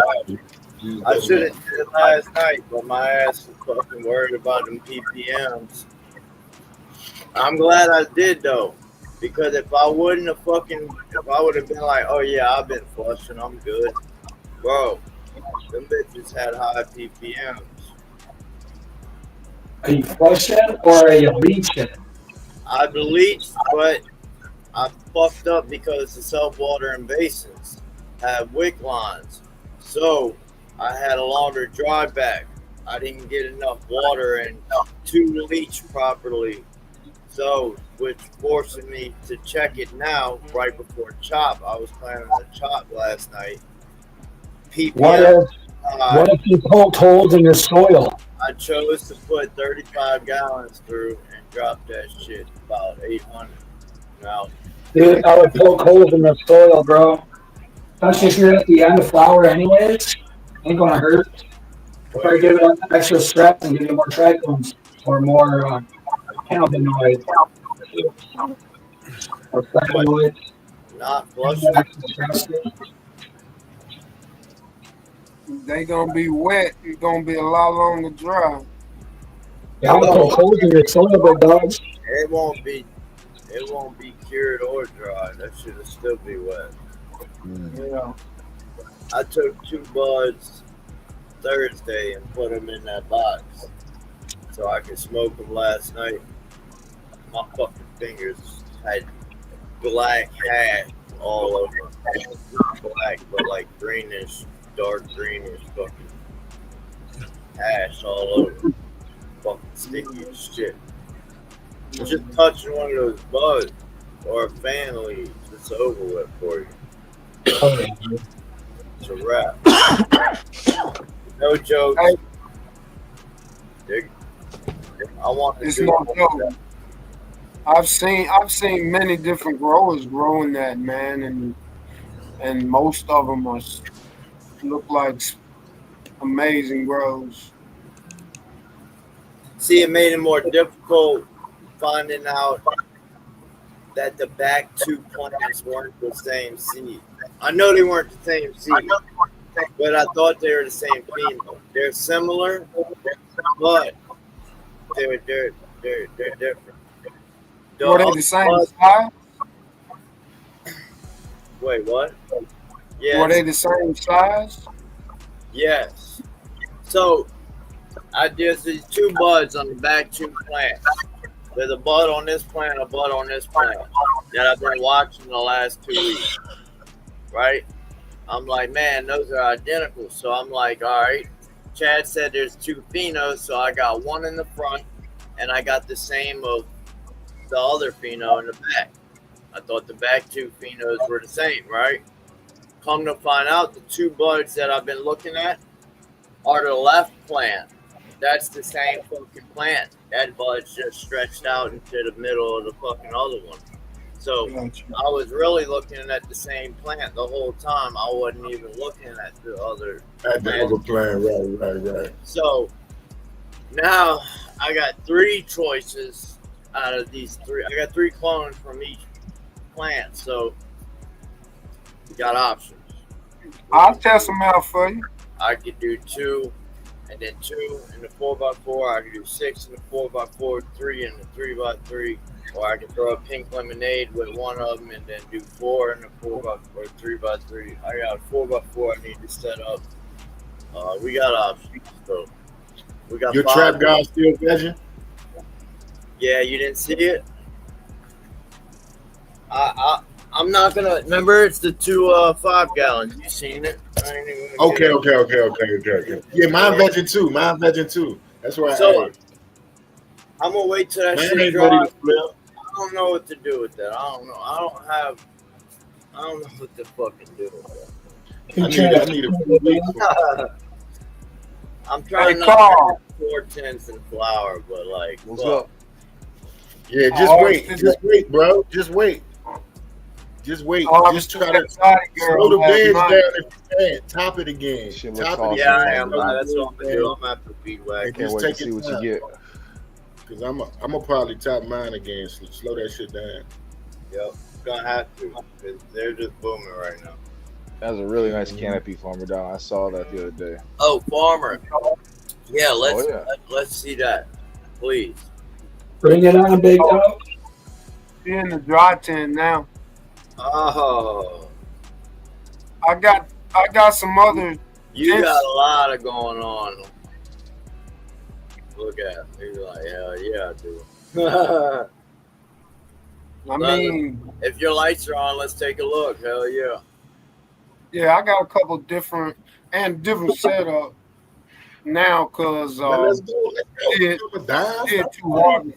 I should have did it last night, but my ass was fucking worried about them ppms. I'm glad I did though, because if I would have been like, oh yeah, I've been flushing, I'm good, bro. Them bitches had high ppms. Are you flushing or are you leaching? I bleached, but I fucked up because the self-watering basins have wick lines. So I had a longer dry back. I didn't get enough water in to leach properly. So, which forcing me to check it now right before chop. I was planning to chop last night. What if you poked holes in your soil? I chose to put 35 gallons through and drop that shit about 800. Now, Dude, I would poke holes in the soil, bro. Especially if you're at the end of flower anyways. Ain't gonna hurt. If I give it extra stress and give you more trichomes or more cannabinoids or flavonoids. Not flushing. They gonna be wet. It's gonna be a lot longer dry. Yeah, I'm gonna poke holes in your soil, big dogs. It won't be cured or dry. That shit'll still be wet. Yeah. I took 2 buds Thursday and put them in that box so I could smoke them last night. My fucking fingers had black hash all over them. Not black, but like greenish, dark greenish fucking hash all over. Fucking sticky as shit. Just touching one of those buds or a fan leaves, it's over with for you. It's a wrap. No jokes. I want to It's do no joke. I've seen many different growers growing that, man, and most of them look like amazing grows. See, it made it more difficult finding out that the back two plants weren't the same seed. I know they weren't the same seed, but I thought they were the same pheno. They're similar, but they're different. Were they the same size? Wait, what? Yeah. Were they the same size? Yes. So I just these two buds on the back two plants. There's a bud on this plant, a bud on this plant that I've been watching the last 2 weeks. Right? I'm like, man, those are identical. So I'm like, all right. Chad said there's two phenos, so I got one in the front and I got the same of the other pheno in the back. I thought the back two phenos were the same, right? Come to find out, the two buds that I've been looking at are the left plant. That's the same fucking plant. That bud's just stretched out into the middle of the fucking other one. So I was really looking at the same plant the whole time. I wasn't even looking at the other plant. Right. So now I got 3 choices out of these 3. I got 3 clones from each plant. So we got options. I'll test them out for you. I could do 2 and then 2 in the 4x4. I could do 6 in the 4x4, 3 in the 3x3. Or I could throw a pink lemonade with one of them and then do 4 in the 4x4, 3x3. I got a 4x4 I need to set up. We got options. So we got your 5 trap guy still vegging? Yeah, you didn't see it? I'm not gonna remember. It's the 2 5 gallons. You seen it? Okay. Yeah, mine vegging too. That's why. So I'm gonna wait till that mine shit ain't ready dries. to flip. I don't know what to do with that. I don't know. I don't know what to fucking do with that. I need a few weeks. I'm trying not to have 4 tenths in flour, but like, what's up? Yeah, just wait, bro. Just wait. Just try to slow the beds down if you can. Top it again. Yeah, I am. That's what I'm gonna do. I'm gonna have to feed whack. Can't wait to see what you get. Cause I'm gonna probably top mine again. Slow that shit down. Yep, gonna have to. Cause they're just booming right now. That was a really nice canopy, Farmer Don. I saw that the other day. Oh, Farmer. Yeah, let's see that, please. Bring it on, big dog. You're in the dry tin now. Oh, I got some other. You got a lot of going on. Look at him. He's like, hell yeah, I do. I mean, if your lights are on, let's take a look. Hell yeah. Yeah, I got a couple different setup now because it's too hard.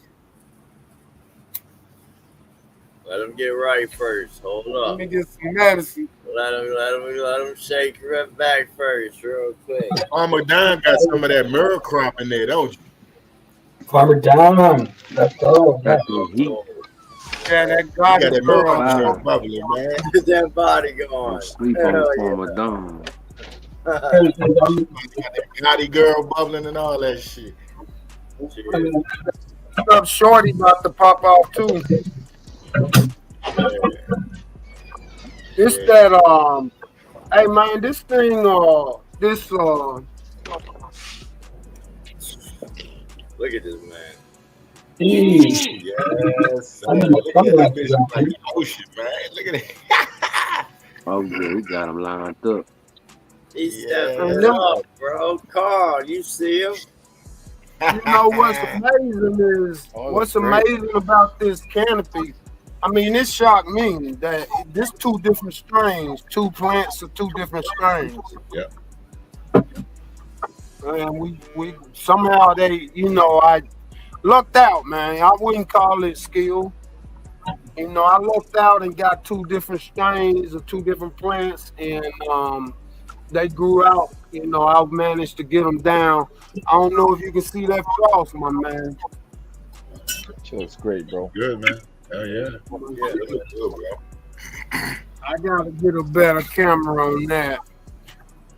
Let him get right first. Hold up. Let me get some medicine. Let him shake your back first, real quick. Farmer Don got some of that myrrh crop in there, don't you? Farmer Don, let's go. Yeah, that God bubbly, man. Get that body going. Sleep on Farmer Don. Naughty girl bubbling and all that shit. Up Shorty about to pop off too. It's that hey man, this thing look at this man. Yes. Look at that bitch like ocean, man. Look at it. Oh yeah, we got him lined up. He's stepping up, bro. Carl, you see him? You know what's amazing is amazing about this canopy. I mean, it shocked me that this 2 different strains, 2 plants of 2 different strains. Yeah. And we somehow they, I lucked out, man. I wouldn't call it skill. You know, I lucked out and got 2 different strains of 2 different plants, and they grew out. You know, I managed to get them down. I don't know if you can see that frost, my man. Shit looks great, bro. Good, man. Hell yeah. Yeah, that looks good, bro. I gotta get a better camera on that.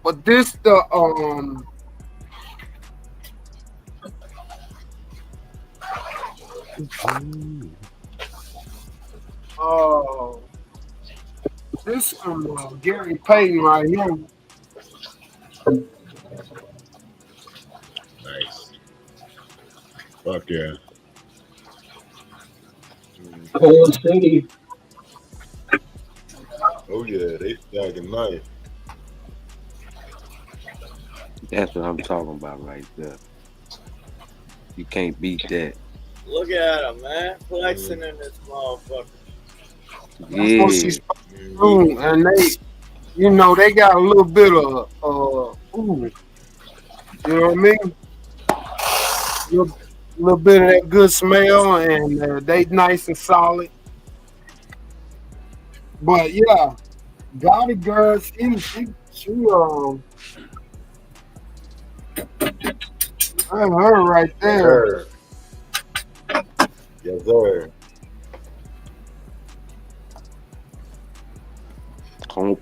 But this the this Gary Payton right here. Nice. Fuck yeah. Cold City. Oh yeah, they stacking nice. That's what I'm talking about right there. You can't beat that. Look at him, man. Flexing in this motherfucker. That's what she's doing, and they, you know, they got a little bit of ooh, you know what I mean? Little bit of that good smell, and they nice and solid. But yeah, Gotti girl, she her right there. Yes, sir.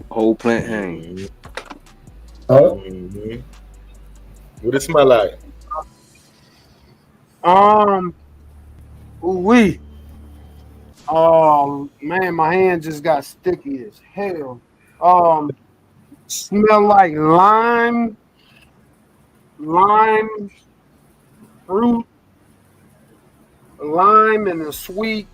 Whole plant hang. Mm-hmm. What it smell like? Ooh-wee. Oh man, my hand just got sticky as hell. Smell like lime fruit, lime and a sweet.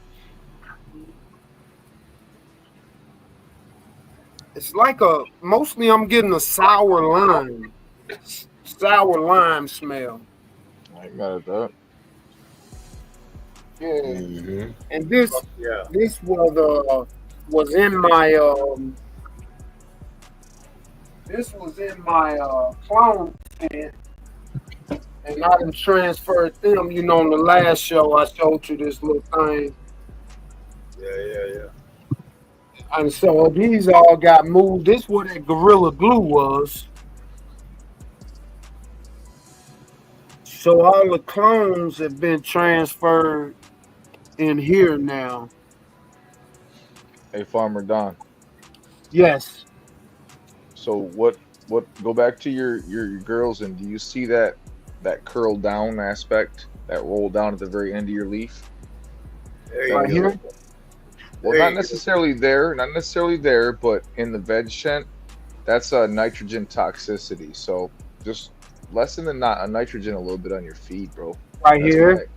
It's like mostly I'm getting a sour lime smell. I ain't mad at that. Yeah. Mm-hmm. And this was in my clone tent, and I done transferred them. You know, on the last show I showed you this little thing. Yeah. And so these all got moved. This where that Gorilla Glue was. So all the clones have been transferred in here now. Hey, Farmer Don. Yes. So what go back to your girls, and do you see that curl down aspect, that roll down at the very end of your leaf? Right here? Well, not necessarily there, but in the veg scent, that's a nitrogen toxicity. So just lessen the nitrogen a little bit on your feed, bro. Right here?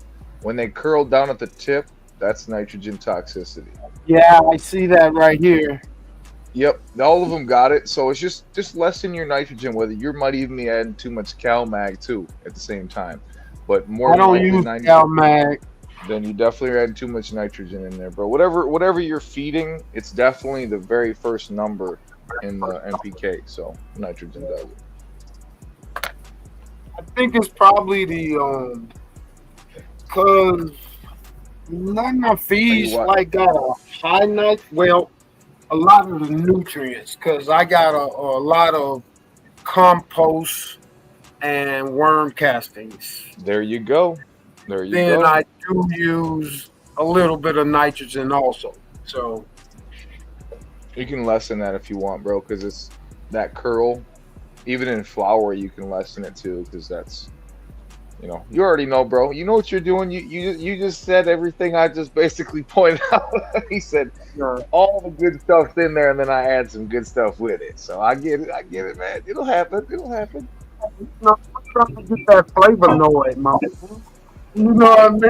When they curl down at the tip, that's nitrogen toxicity. Yeah, I see that right here. Yep, all of them got it. So it's just lessen your nitrogen. Whether you might even be adding too much CalMag too at the same time, but more I don't use CalMag. Then you definitely are adding too much nitrogen in there, bro. Whatever you're feeding, it's definitely the very first number in the NPK. So nitrogen does it. I think it's probably the cause none of my feeds like got a high a lot of the nutrients, because I got a lot of compost and worm castings. There you go. Then I do use a little bit of nitrogen also. So you can lessen that if you want, bro, because it's that curl. Even in flour, you can lessen it too, because that's, you already know, bro. You know what you're doing. You just said everything I just basically pointed out. He said all the good stuff's in there, and then I add some good stuff with it. So I get it, man. It'll happen. I'm trying to get that flavonoid, man. You know what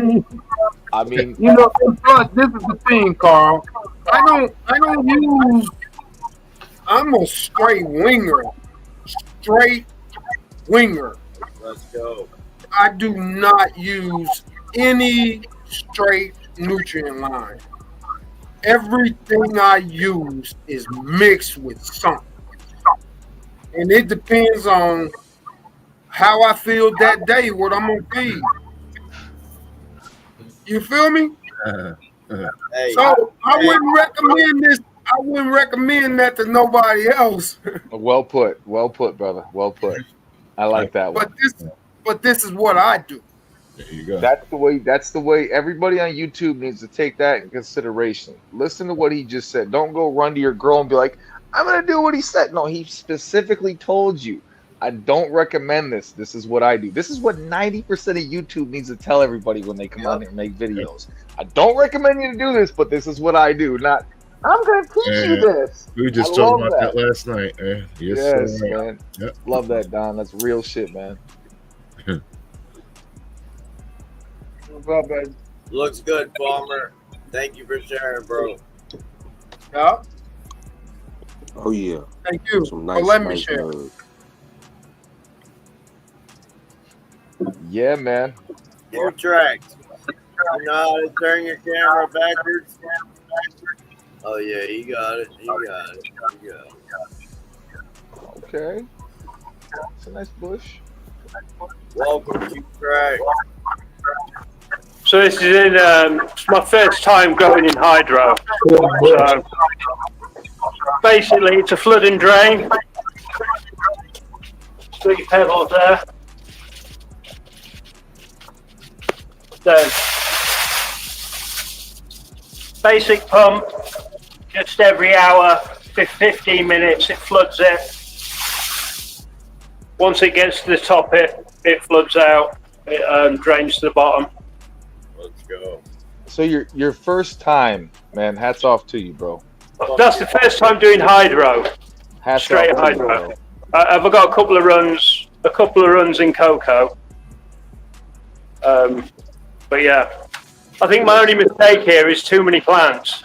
I mean? Plus, this is the thing, Carl. I don't use. I'm a straight winger. Let's go. I do not use any straight nutrient line. Everything I use is mixed with something. And it depends on how I feel that day, what I'm going to feed. You feel me? Hey, So I wouldn't recommend this. I wouldn't recommend that to nobody else. Well put, brother. Well put. I like that one. But this is what I do. There you go. That's the way everybody on YouTube needs to take that in consideration. Listen to what he just said. Don't go run to your girl and be like, I'm gonna do what he said. No, he specifically told you, I don't recommend this. This is what I do. This is what 90% of YouTube needs to tell everybody when they come on here and make videos. I don't recommend you to do this, but this is what I do. Not, I'm gonna teach you this. We were just talking about that last night, man. Yes, sir. man. Yep. Love that, Don. That's real shit, man. What's up, baby? Looks good, Palmer. Thank you for sharing, bro. Yeah. Oh yeah. Thank you Some for nice, letting me nice share. bird. Yeah, man. You tracked. You know how to turn your camera backwards? Oh, yeah, you got it. You got it. You got it. Okay. It's a nice bush. Welcome to Track. So this is in it's my first time growing in hydro. So basically it's a flood and drain. 3 pebbles there. So basic pump, just every hour, 15 minutes it floods it. Once it gets to the top it floods out, it drains to the bottom. Let's go. So your first time, man, hats off to you, bro. That's the first time doing hydro. Hats Straight off to you, hydro. bro. I've got a couple of runs in cocoa. But yeah, I think my only mistake here is too many plants.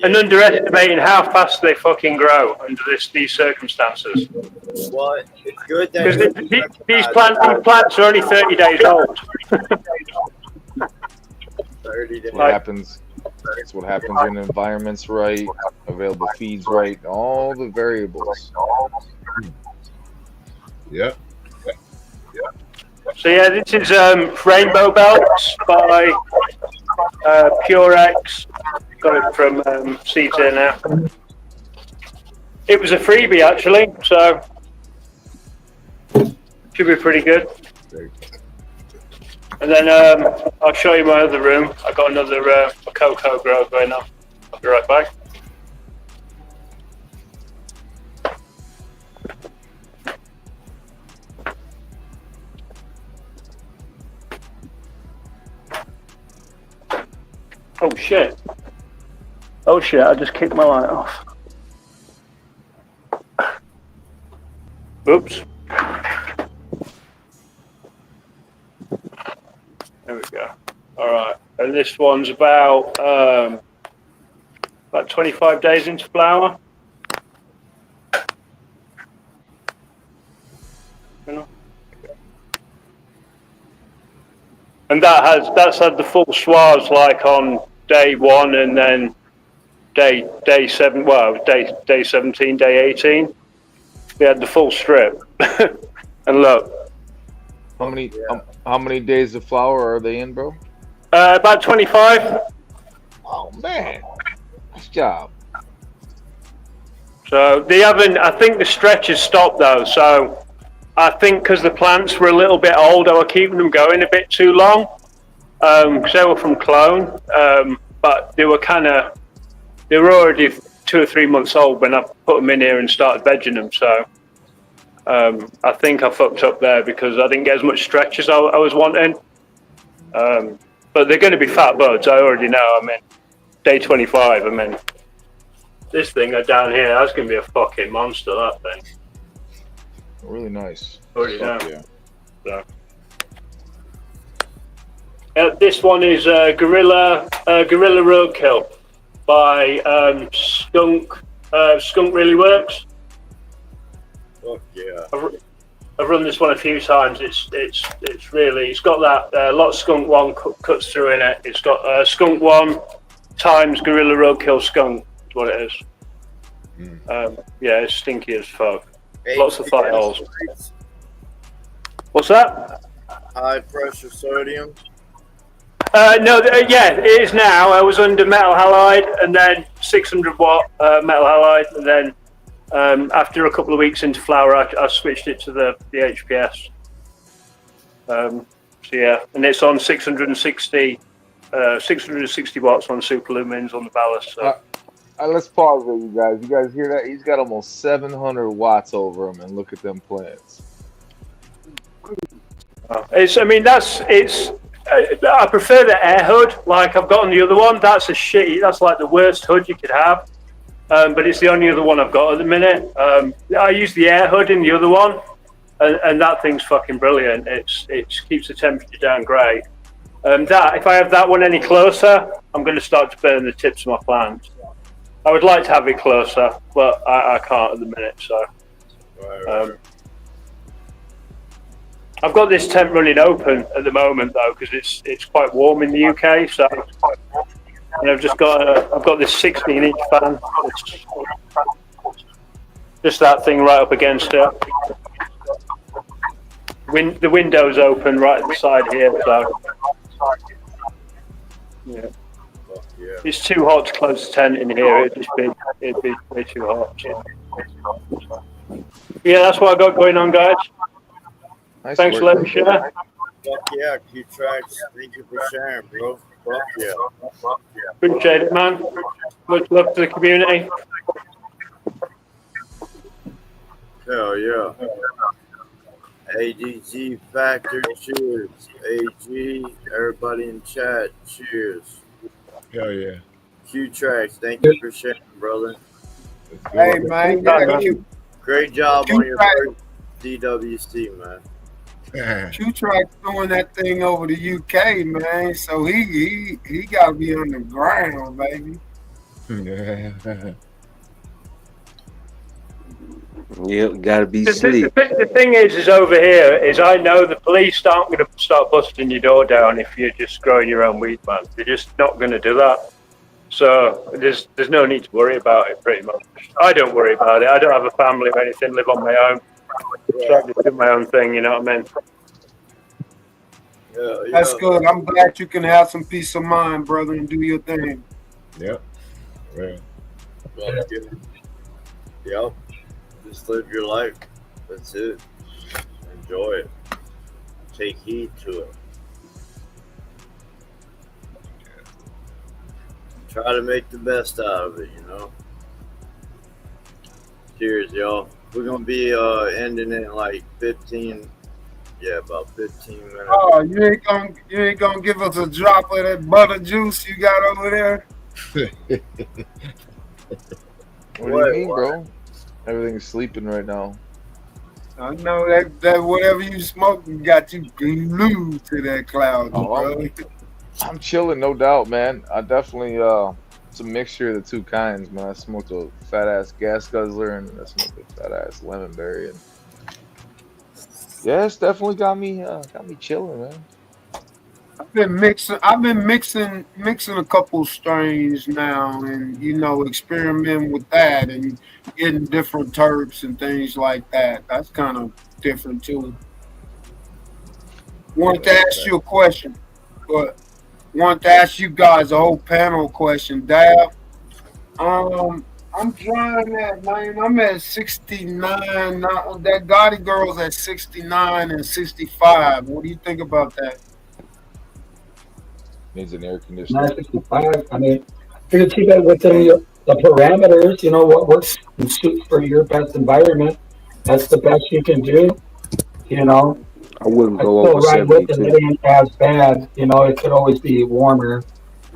And underestimating how fast they fucking grow under these circumstances. Well, it's good that Because these plants are only 30 days old. 30 days. What happens? That's what happens when the environment's right, available feeds right, all the variables. Yep. So yeah, this is Rainbow Belts by Purex. Got it from Seeds Here Now. It was a freebie actually, so should be pretty good. And then I'll show you my other room. I got another cocoa grow going on. I'll be right back. Oh shit. Oh shit, I just kicked my light off. Oops. There we go. Alright. And this one's about 25 days into flower. And that's had the full swaths like on day 1 and then day 7, well, day 17, day 18. We had the full strip. And look. How many days of flower are they in, bro? About 25. Oh man, nice job. So they haven't. I think the stretch has stopped though. So I think because the plants were a little bit old, I was keeping them going a bit too long. Because they were from clone, but they were already 2 or 3 months old when I put them in here and started vegging them. So I think I fucked up there because I didn't get as much stretch as I was wanting. But they're going to be fat buds, I already know. I mean, day 25, I mean, this thing down here, that's going to be a fucking monster, that thing. Really nice. Already know. Yeah. So. This one is Gorilla Roadkill by Skunk Really Works. Fuck yeah. I've run this one a few times. It's got that lot of Skunk 1 cuts through in it. It's got Skunk 1 times Gorilla Roadkill Skunk. Is what it is. Yeah, it's stinky as fuck. Lots of fire holes. What's that? High pressure sodium. No, yeah, it is now. I was under metal halide and then 600 watt metal halide, and then after a couple of weeks into flower, I switched it to the HPS. So yeah, and it's on 660 watts on super lumens on the ballast. So. Let's pause there, you guys. You guys hear that? He's got almost 700 watts over him, and look at them plants. It's. I mean, it's. I prefer the air hood. Like I've got on the other one. That's a shitty. That's like the worst hood you could have. But it's the only other one I've got at the minute. I use the air hood in the other one, and that thing's fucking brilliant. It keeps the temperature down great. That if I have that one any closer, I'm going to start to burn the tips of my plants. I would like to have it closer, but I can't at the minute. So, I've got this tent running open at the moment though because it's quite warm in the UK. So, and I've got this 16-inch fan. Just that thing right up against it. The window's open right at the side here. So, yeah. It's too hot to close the tent in here. It'd be way too hot. Yeah, that's what I got going on, guys. Nice Thanks for letting me share. Fuck yeah, Q-Tracks. Thank you for sharing, bro. Fuck yeah. Appreciate it, man. Much love to the community. Hell yeah. ADG Factor, cheers. AG, everybody in chat, cheers. Hell yeah. Q-Tracks, thank you for sharing, brother. Hey, man. Yeah, Great job on your first DWC, man. Q-Track's doing that thing over the UK, man. So he got to be on the ground, baby. Yep, gotta be sleep. The thing is over here is I know the police aren't going to start busting your door down if you're just growing your own weed, man. They're just not going to do that. So there's no need to worry about it, pretty much. I don't worry about it. I don't have a family or anything. Live on my own. So I just do my own thing. You know what I mean? Yeah, That's good. I'm glad you can have some peace of mind, brother, and do your thing. Yep. Yeah. Yep. Just live your life. That's it. Enjoy it. Take heed to it. Try to make the best out of it, you know. Cheers, y'all. We're gonna be ending in like 15. Yeah, about 15 minutes. Oh, you ain't gonna give us a drop of that butter juice you got over there? What do you mean, bro? Everything's sleeping right now. I know that whatever you smoking got you glued to that cloud, bro. I'm chilling, no doubt, man. I definitely it's a mixture of the two kinds, man. I smoked a fat ass gas guzzler and I smoked a fat ass lemon berry, and yeah, it's definitely got me chilling, man. I've been mixing a couple strains now, and experimenting with that and getting different terps and things like that. That's kind of different too. Wanted to ask you a question, but wanted to ask you guys a whole panel question. Dab, I'm trying that, man. I'm at 69 now. That Gotti girl's at 69 and 65. What do you think about that? Needs an air conditioner. 965. I mean, you're going to keep it within the parameters, what works and suits for your best environment. That's the best you can do, I wouldn't go over right with it. 72. It ain't as bad, it could always be warmer,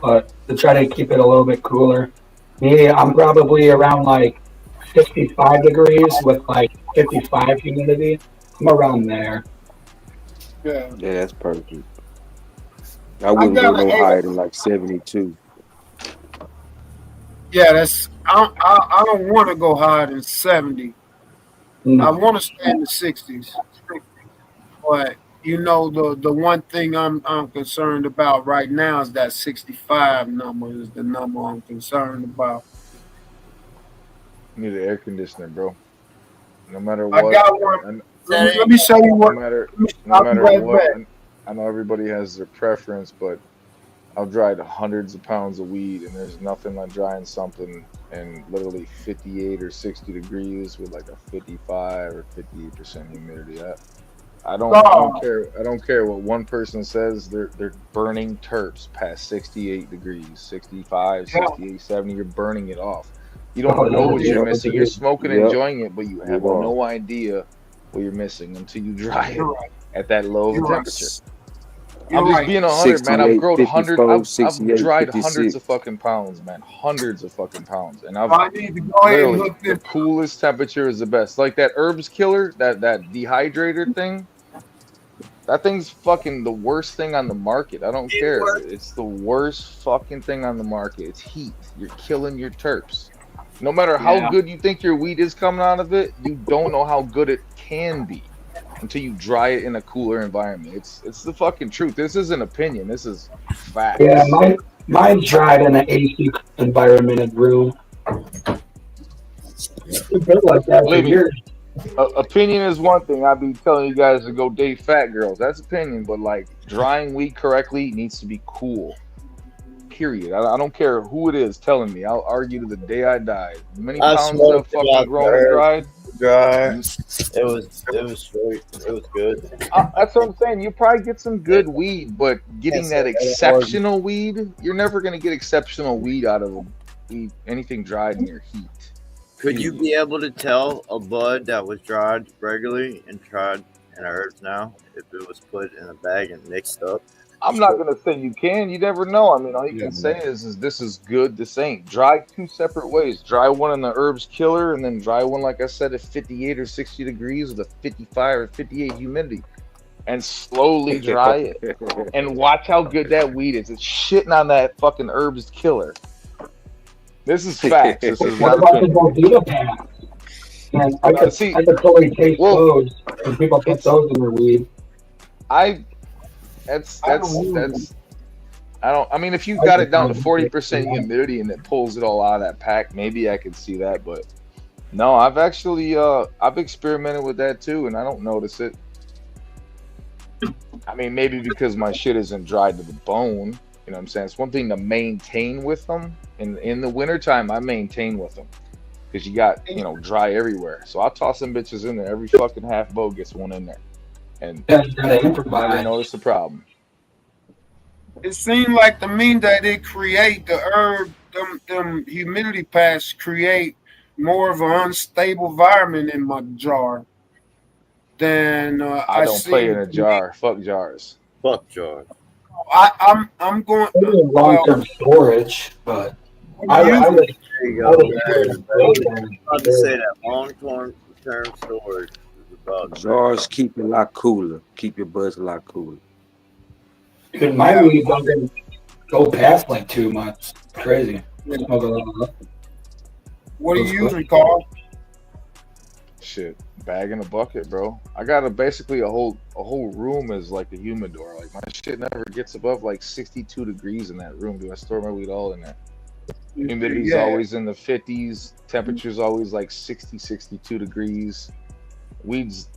but to try to keep it a little bit cooler. Me, I'm probably around like 65 degrees with like 55 humidity. I'm around there. Yeah, that's perfect. I wouldn't go no higher than like 72. Yeah, I don't want to go higher than 70. I want to stay in the 60s. But the one thing I'm concerned about right now is that 65 number is the number I'm concerned about. Need an air conditioner, bro. No matter what. I got one. Let me show you what. No matter what. I know everybody has their preference, but I've dried hundreds of pounds of weed, and there's nothing like drying something in literally 58 or 60 degrees with like a 55 or 58% humidity. I don't care. I don't care what one person says. They're burning terps past 68 degrees, 65, 68, 70. You're burning it off. You don't know what you're missing. You're smoking, enjoying it, but you have no idea what you're missing until you dry it at that low of a temperature. I'm just being 100, man. I've grown hundreds. I've dried hundreds of fucking pounds, man. Hundreds of fucking pounds, and I've literally the coolest temperature is the best. Like that herbs killer, that dehydrator thing. That thing's fucking the worst thing on the market. I don't care. It's the worst fucking thing on the market. It's heat. You're killing your terps. No matter how good you think your weed is coming out of it, you don't know how good it can be until you dry it in a cooler environment. It's the fucking truth. This isn't opinion. This is facts. Yeah, mine dried in an AC environment and room. It's been like that for years. Opinion is one thing. I'd be telling you guys to go date fat girls. That's opinion, but like drying weed correctly needs to be cool. Period. I don't care who it is telling me. I'll argue to the day I die. Many pounds of fucking grown and dried. It was sweet. It was good. That's what I'm saying. You probably get some good weed, but getting that exceptional weed, you're never gonna get exceptional weed out of anything dried in your heat. Could you be able to tell a bud that was dried regularly and tried in herbs now if it was put in a bag and mixed up? I'm not gonna say you can. You never know. I mean, all you can say is this is good. This ain't. Dry two separate ways. Dry one in the herbs killer, and then dry one, like I said, at 58 or 60 degrees with a 55 or 58 humidity, and slowly dry it. And watch how good that weed is. It's shitting on that fucking herbs killer. This is facts. This is what about the Bovita pack? Man, I could totally taste those. And people put those in their weed. That's I don't. I mean, if you got it down to 40% humidity and it pulls it all out of that pack, maybe I could see that. But no, I've actually I've experimented with that too, and I don't notice it. I mean, maybe because my shit isn't dried to the bone. You know what I'm saying? It's one thing to maintain with them. In the wintertime, I maintain with them because you got dry everywhere. So I'll toss them bitches in there. Every fucking half boat gets one in there. And I never notice the problem. It seemed like to me that it create the herb, them humidity pads create more of an unstable environment in my jar than I don't play in a jar. Fuck jars. Fuck jars. I'm going long-term storage, but I would say that long-term storage. Jars keep it a lot cooler. Keep your buds a lot cooler. Dude, my weed doesn't go past like 2 months. Crazy. What are you using, Carl? Shit, bag in a bucket, bro. I got basically a whole room is like a humidor. Like my shit never gets above like 62 degrees in that room. Do I store my weed all in there? Humidity's always in the 50s. Temperature's always like 60, 62 degrees. Weed's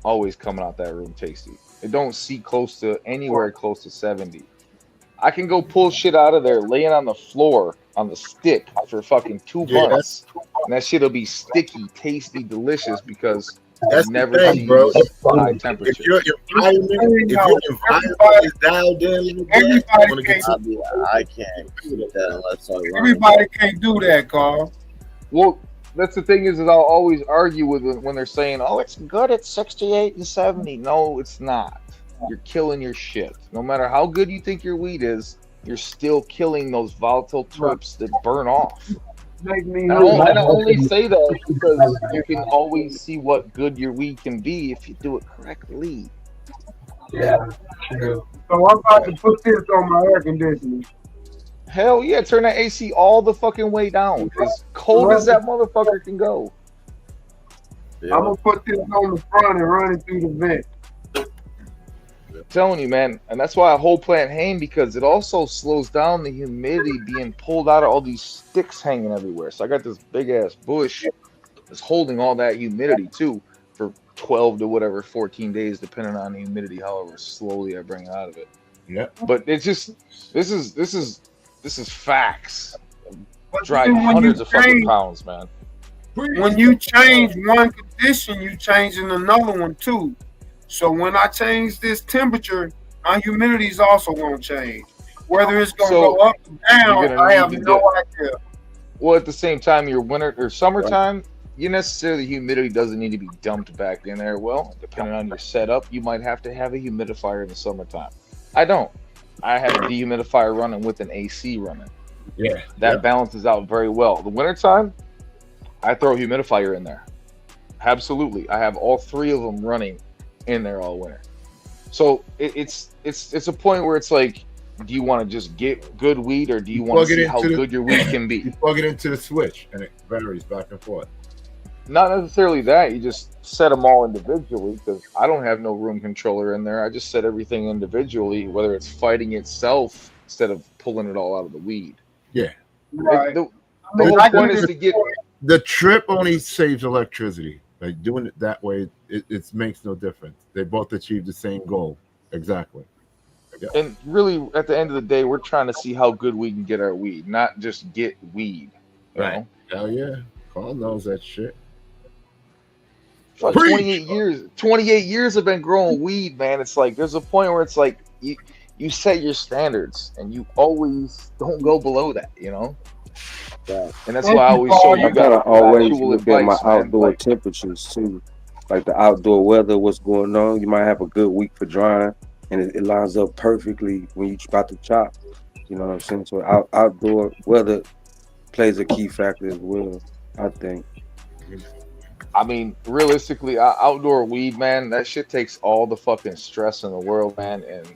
always coming out that room tasty. It don't see close to anywhere close to 70. I can go pull shit out of there, laying on the floor on the stick for fucking 2 months, and that shit'll be sticky, tasty, delicious because that's never the thing, bro. high temperature. If your environment is dialed in, I can't do that unless I learn. Everybody can't do that, Carl. Well, that's the thing is I'll always argue with them when they're saying, "Oh, it's good at 68 and 70." No, it's not. You're killing your shit. No matter how good you think your weed is, you're still killing those volatile terps that burn off. And I only say that because you can always see what good your weed can be if you do it correctly. Yeah, true. So I'm about to put this on my air conditioner. Hell yeah, turn that AC all the fucking way down. As cold as that motherfucker can go. I'm gonna put this on the front and run it through the vent. I'm telling you, man, and that's why I whole plant hang, because it also slows down the humidity being pulled out of all these sticks hanging everywhere. So I got this big ass bush that's holding all that humidity too for 12 to whatever 14 days, depending on the humidity, however slowly I bring it out of it. Yeah. But it's just this is facts. But Dried even when you hundreds of fucking change, pounds, man. when you change one condition, you changing another one too. So when I change this temperature, my humidity is also going to change. Whether it's going to So go up or you're down, gonna I need have to no get idea. well at the same time your winter or summertime, you necessarily humidity doesn't need to be dumped back in there. Well, depending on your setup, you might have to have a humidifier in the summertime. I don't. I have a dehumidifier running with an AC running. Yeah. That balances out very well. The wintertime, I throw a humidifier in there. Absolutely. I have all three of them running in there all winter. So it's a point where it's like, do you want to just get good weed or do you want to see how good your weed can be? You plug it into the switch and it varies back and forth. Not necessarily that. You just set them all individually because I don't have no room controller in there. I just set everything individually, whether it's fighting itself instead of pulling it all out of the weed. Yeah. Right. The whole point is to get the trip only saves electricity. Like doing it that way, it makes no difference. They both achieve the same goal. Exactly. And really, at the end of the day, we're trying to see how good we can get our weed, not just get weed. You know? Hell yeah. Carl knows that shit. For 28 years. 28 years I've been growing weed, man. It's like there's a point where it's like you set your standards and you always don't go below that, you know? And that's why I always show you gotta always actual look advice, at my man. outdoor temperatures too, like the outdoor weather, what's going on. You might have a good week for drying, and it lines up perfectly when you about to chop. You know what I'm saying? So outdoor weather plays a key factor as well, I think. I mean, realistically, outdoor weed, man, that shit takes all the fucking stress in the world, man, and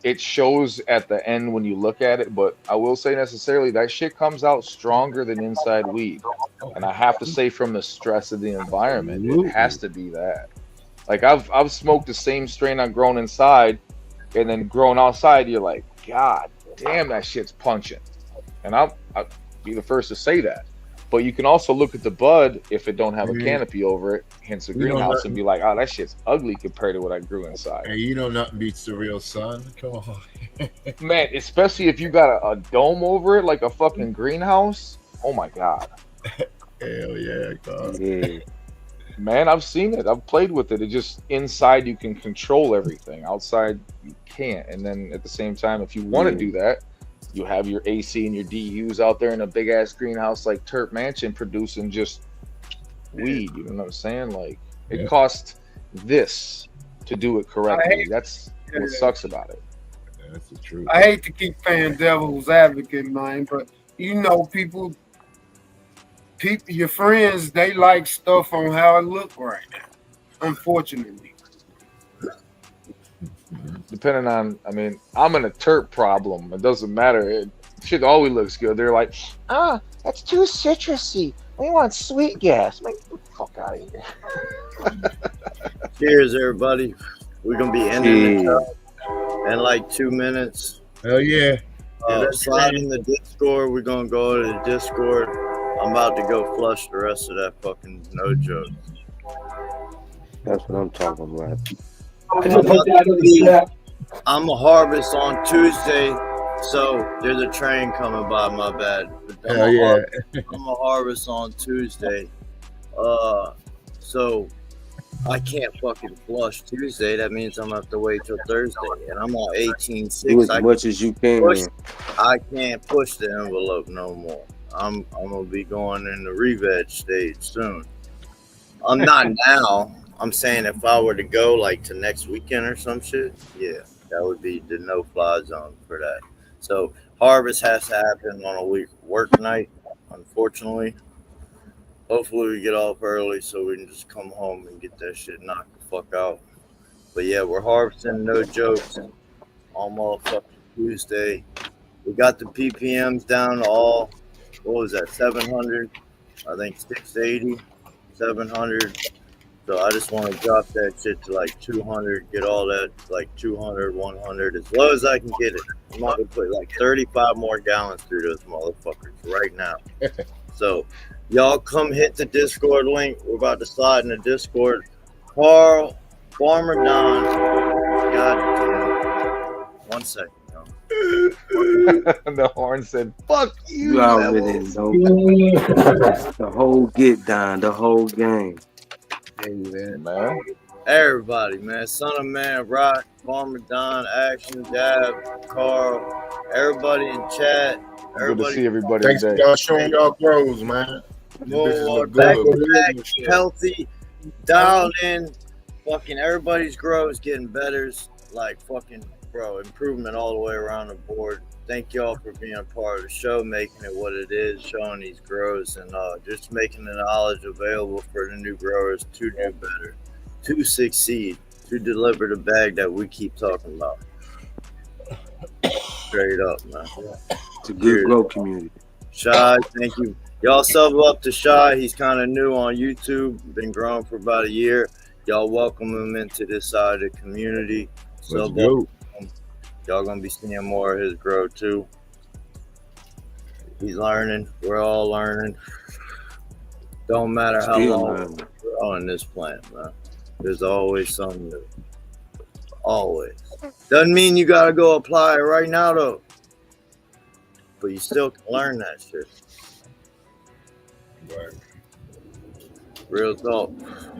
it shows at the end when you look at it. But I will say necessarily that shit comes out stronger than inside weed, and I have to say from the stress of the environment, it has to be that. Like I've smoked the same strain I've grown inside, and then grown outside. You're like, God damn, that shit's punching, and I'll be the first to say that. But you can also look at the bud if it don't have a canopy over it, hence a greenhouse, and be like, oh, that shit's ugly compared to what I grew inside. Hey, you know nothing beats the real sun. Come on. Man, especially if you got a dome over it like a fucking greenhouse. Oh my God. Hell yeah, God. Yeah. Man, I've seen it. I've played with it. It just inside you can control everything. Outside you can't. And then at the same time, if you want to do that, you have your AC and your DUs out there in a big ass greenhouse like Turp Mansion producing just weed. You know what I'm saying? Like it costs this to do it correctly. That's what sucks about it. That's the truth. I hate to keep playing devil's advocate, man, but you know, people, your friends, they like stuff on how it look right now. Unfortunately. Depending on, I mean, I'm in a terp problem. It doesn't matter. Shit always looks good. They're like, that's too citrusy. We want sweet gas. Man, get the fuck out of here. Cheers, everybody. We're gonna be ending the show in like 2 minutes. Hell yeah. Slide in the Discord. We're gonna go to the Discord. I'm about to go flush the rest of that fucking no joke. That's what I'm talking about. I'm a harvest on Tuesday, so there's a train coming by. My bad. Hell yeah. I'm a harvest on Tuesday, so I can't fucking flush Tuesday. That means I'm gonna have to wait till Thursday, and I'm on 18.6. Do as much as you can. I can't push the envelope no more. I'm gonna be going in the re-veg stage soon. I'm not now. I'm saying if I were to go like to next weekend or some shit, yeah, that would be the no-fly zone for that. So harvest has to happen on a work night, unfortunately. Hopefully we get off early so we can just come home and get that shit knocked the fuck out. But yeah, we're harvesting no jokes on motherfucking Tuesday. We got the PPMs down to all, what was that, 700? I think 680, 700. So I just want to drop that shit to like 200, get all that like 200, 100, as low as I can get it. I'm not going to put like 35 more gallons through those motherfuckers right now. So y'all come hit the Discord link. We're about to slide in the Discord. Carl, Farmer Don, God damn, 1 second, yo. The horn said, "Fuck you, You already Levelz." know. The whole get down, the whole game. Hey, man. Everybody, man. Son of Man, Rock, Farmer Don, Action, Dab, Carl, everybody in chat. Good to see everybody Thanks for today. y'all showing y'all grows, man. These bitches More look back good. to back, healthy, dialed in. Fucking everybody's grows getting better. Like fucking, bro, improvement all the way around the board. Thank y'all for being a part of the show, making it what it is, showing these grows, and just making the knowledge available for the new growers to do better, to succeed, to deliver the bag that we keep talking about. Straight up, man. It's a good grow community. Shy, thank you. Y'all sub up to Shy. He's kind of new on YouTube. Been growing for about a year. Y'all welcome him into this side of the community. Let's Sub go. up. Y'all gonna be seeing more of his grow too. He's learning. We're all learning. Don't matter how Still long learning. we're on this plant, man. There's always something new. Always. Doesn't mean you gotta go apply it right now though. But you still can learn that shit. Right. Real talk.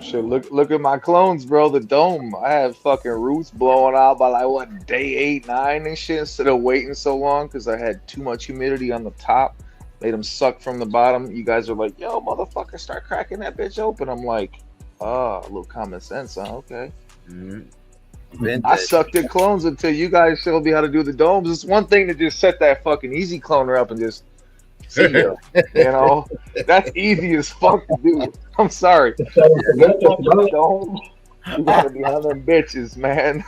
Shit, look at my clones, bro. The dome. I had fucking roots blowing out by like what, day 8, 9 and shit, instead of waiting so long because I had too much humidity on the top. Made them suck from the bottom. You guys are like, yo, motherfucker, start cracking that bitch open. I'm like, oh, a little common sense, huh? Okay. I sucked at clones until you guys showed me how to do the domes. It's one thing to just set that fucking easy cloner up and just see ya. You know, that's easy as fuck to do. I'm sorry. Dome, you gotta be on them bitches, man.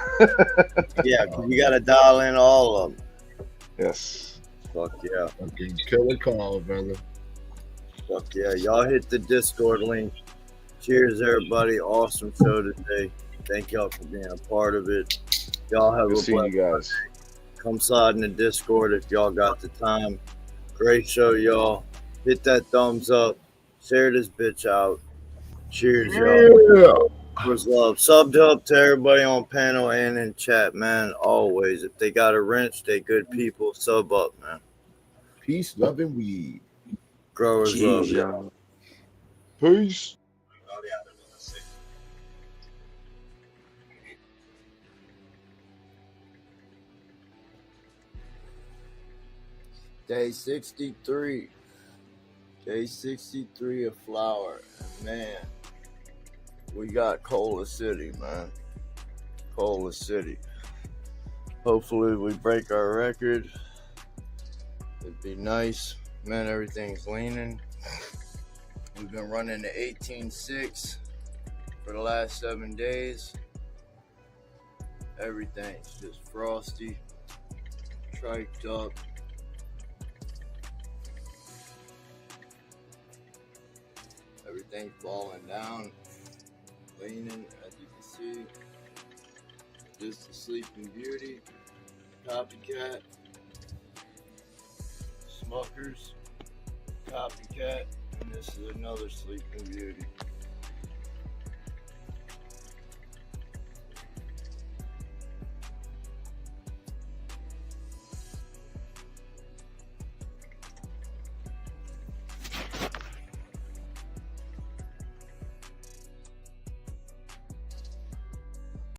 Yeah, 'cause you gotta dial in all of them. Yes. Fuck yeah. Fucking killer call, brother. Fuck yeah. Y'all hit the Discord link. Cheers, everybody. Awesome show today. Thank y'all for being a part of it. Y'all have Good a seeing you blessed guys. Come slide in the Discord if y'all got the time. Great show, y'all. Hit that thumbs up. Share this bitch out. Cheers, y'all. Was love. Subbed up to everybody on panel and in chat, man. Always. If they got a wrench, they good people. Sub up, man. Peace, love, and weed. Growers love, Jeez, y'all. Peace. Day 63. Day 63 of flower. And man, we got Cola City, man. Cola City. Hopefully we break our record. It'd be nice. Man, everything's leaning. We've been running the 18.6 for the last 7 days. Everything's just frosty, triked up. Everything's falling down, leaning, as you can see. Just the Sleeping Beauty, Copycat, Smuckers, Copycat, and this is another Sleeping Beauty.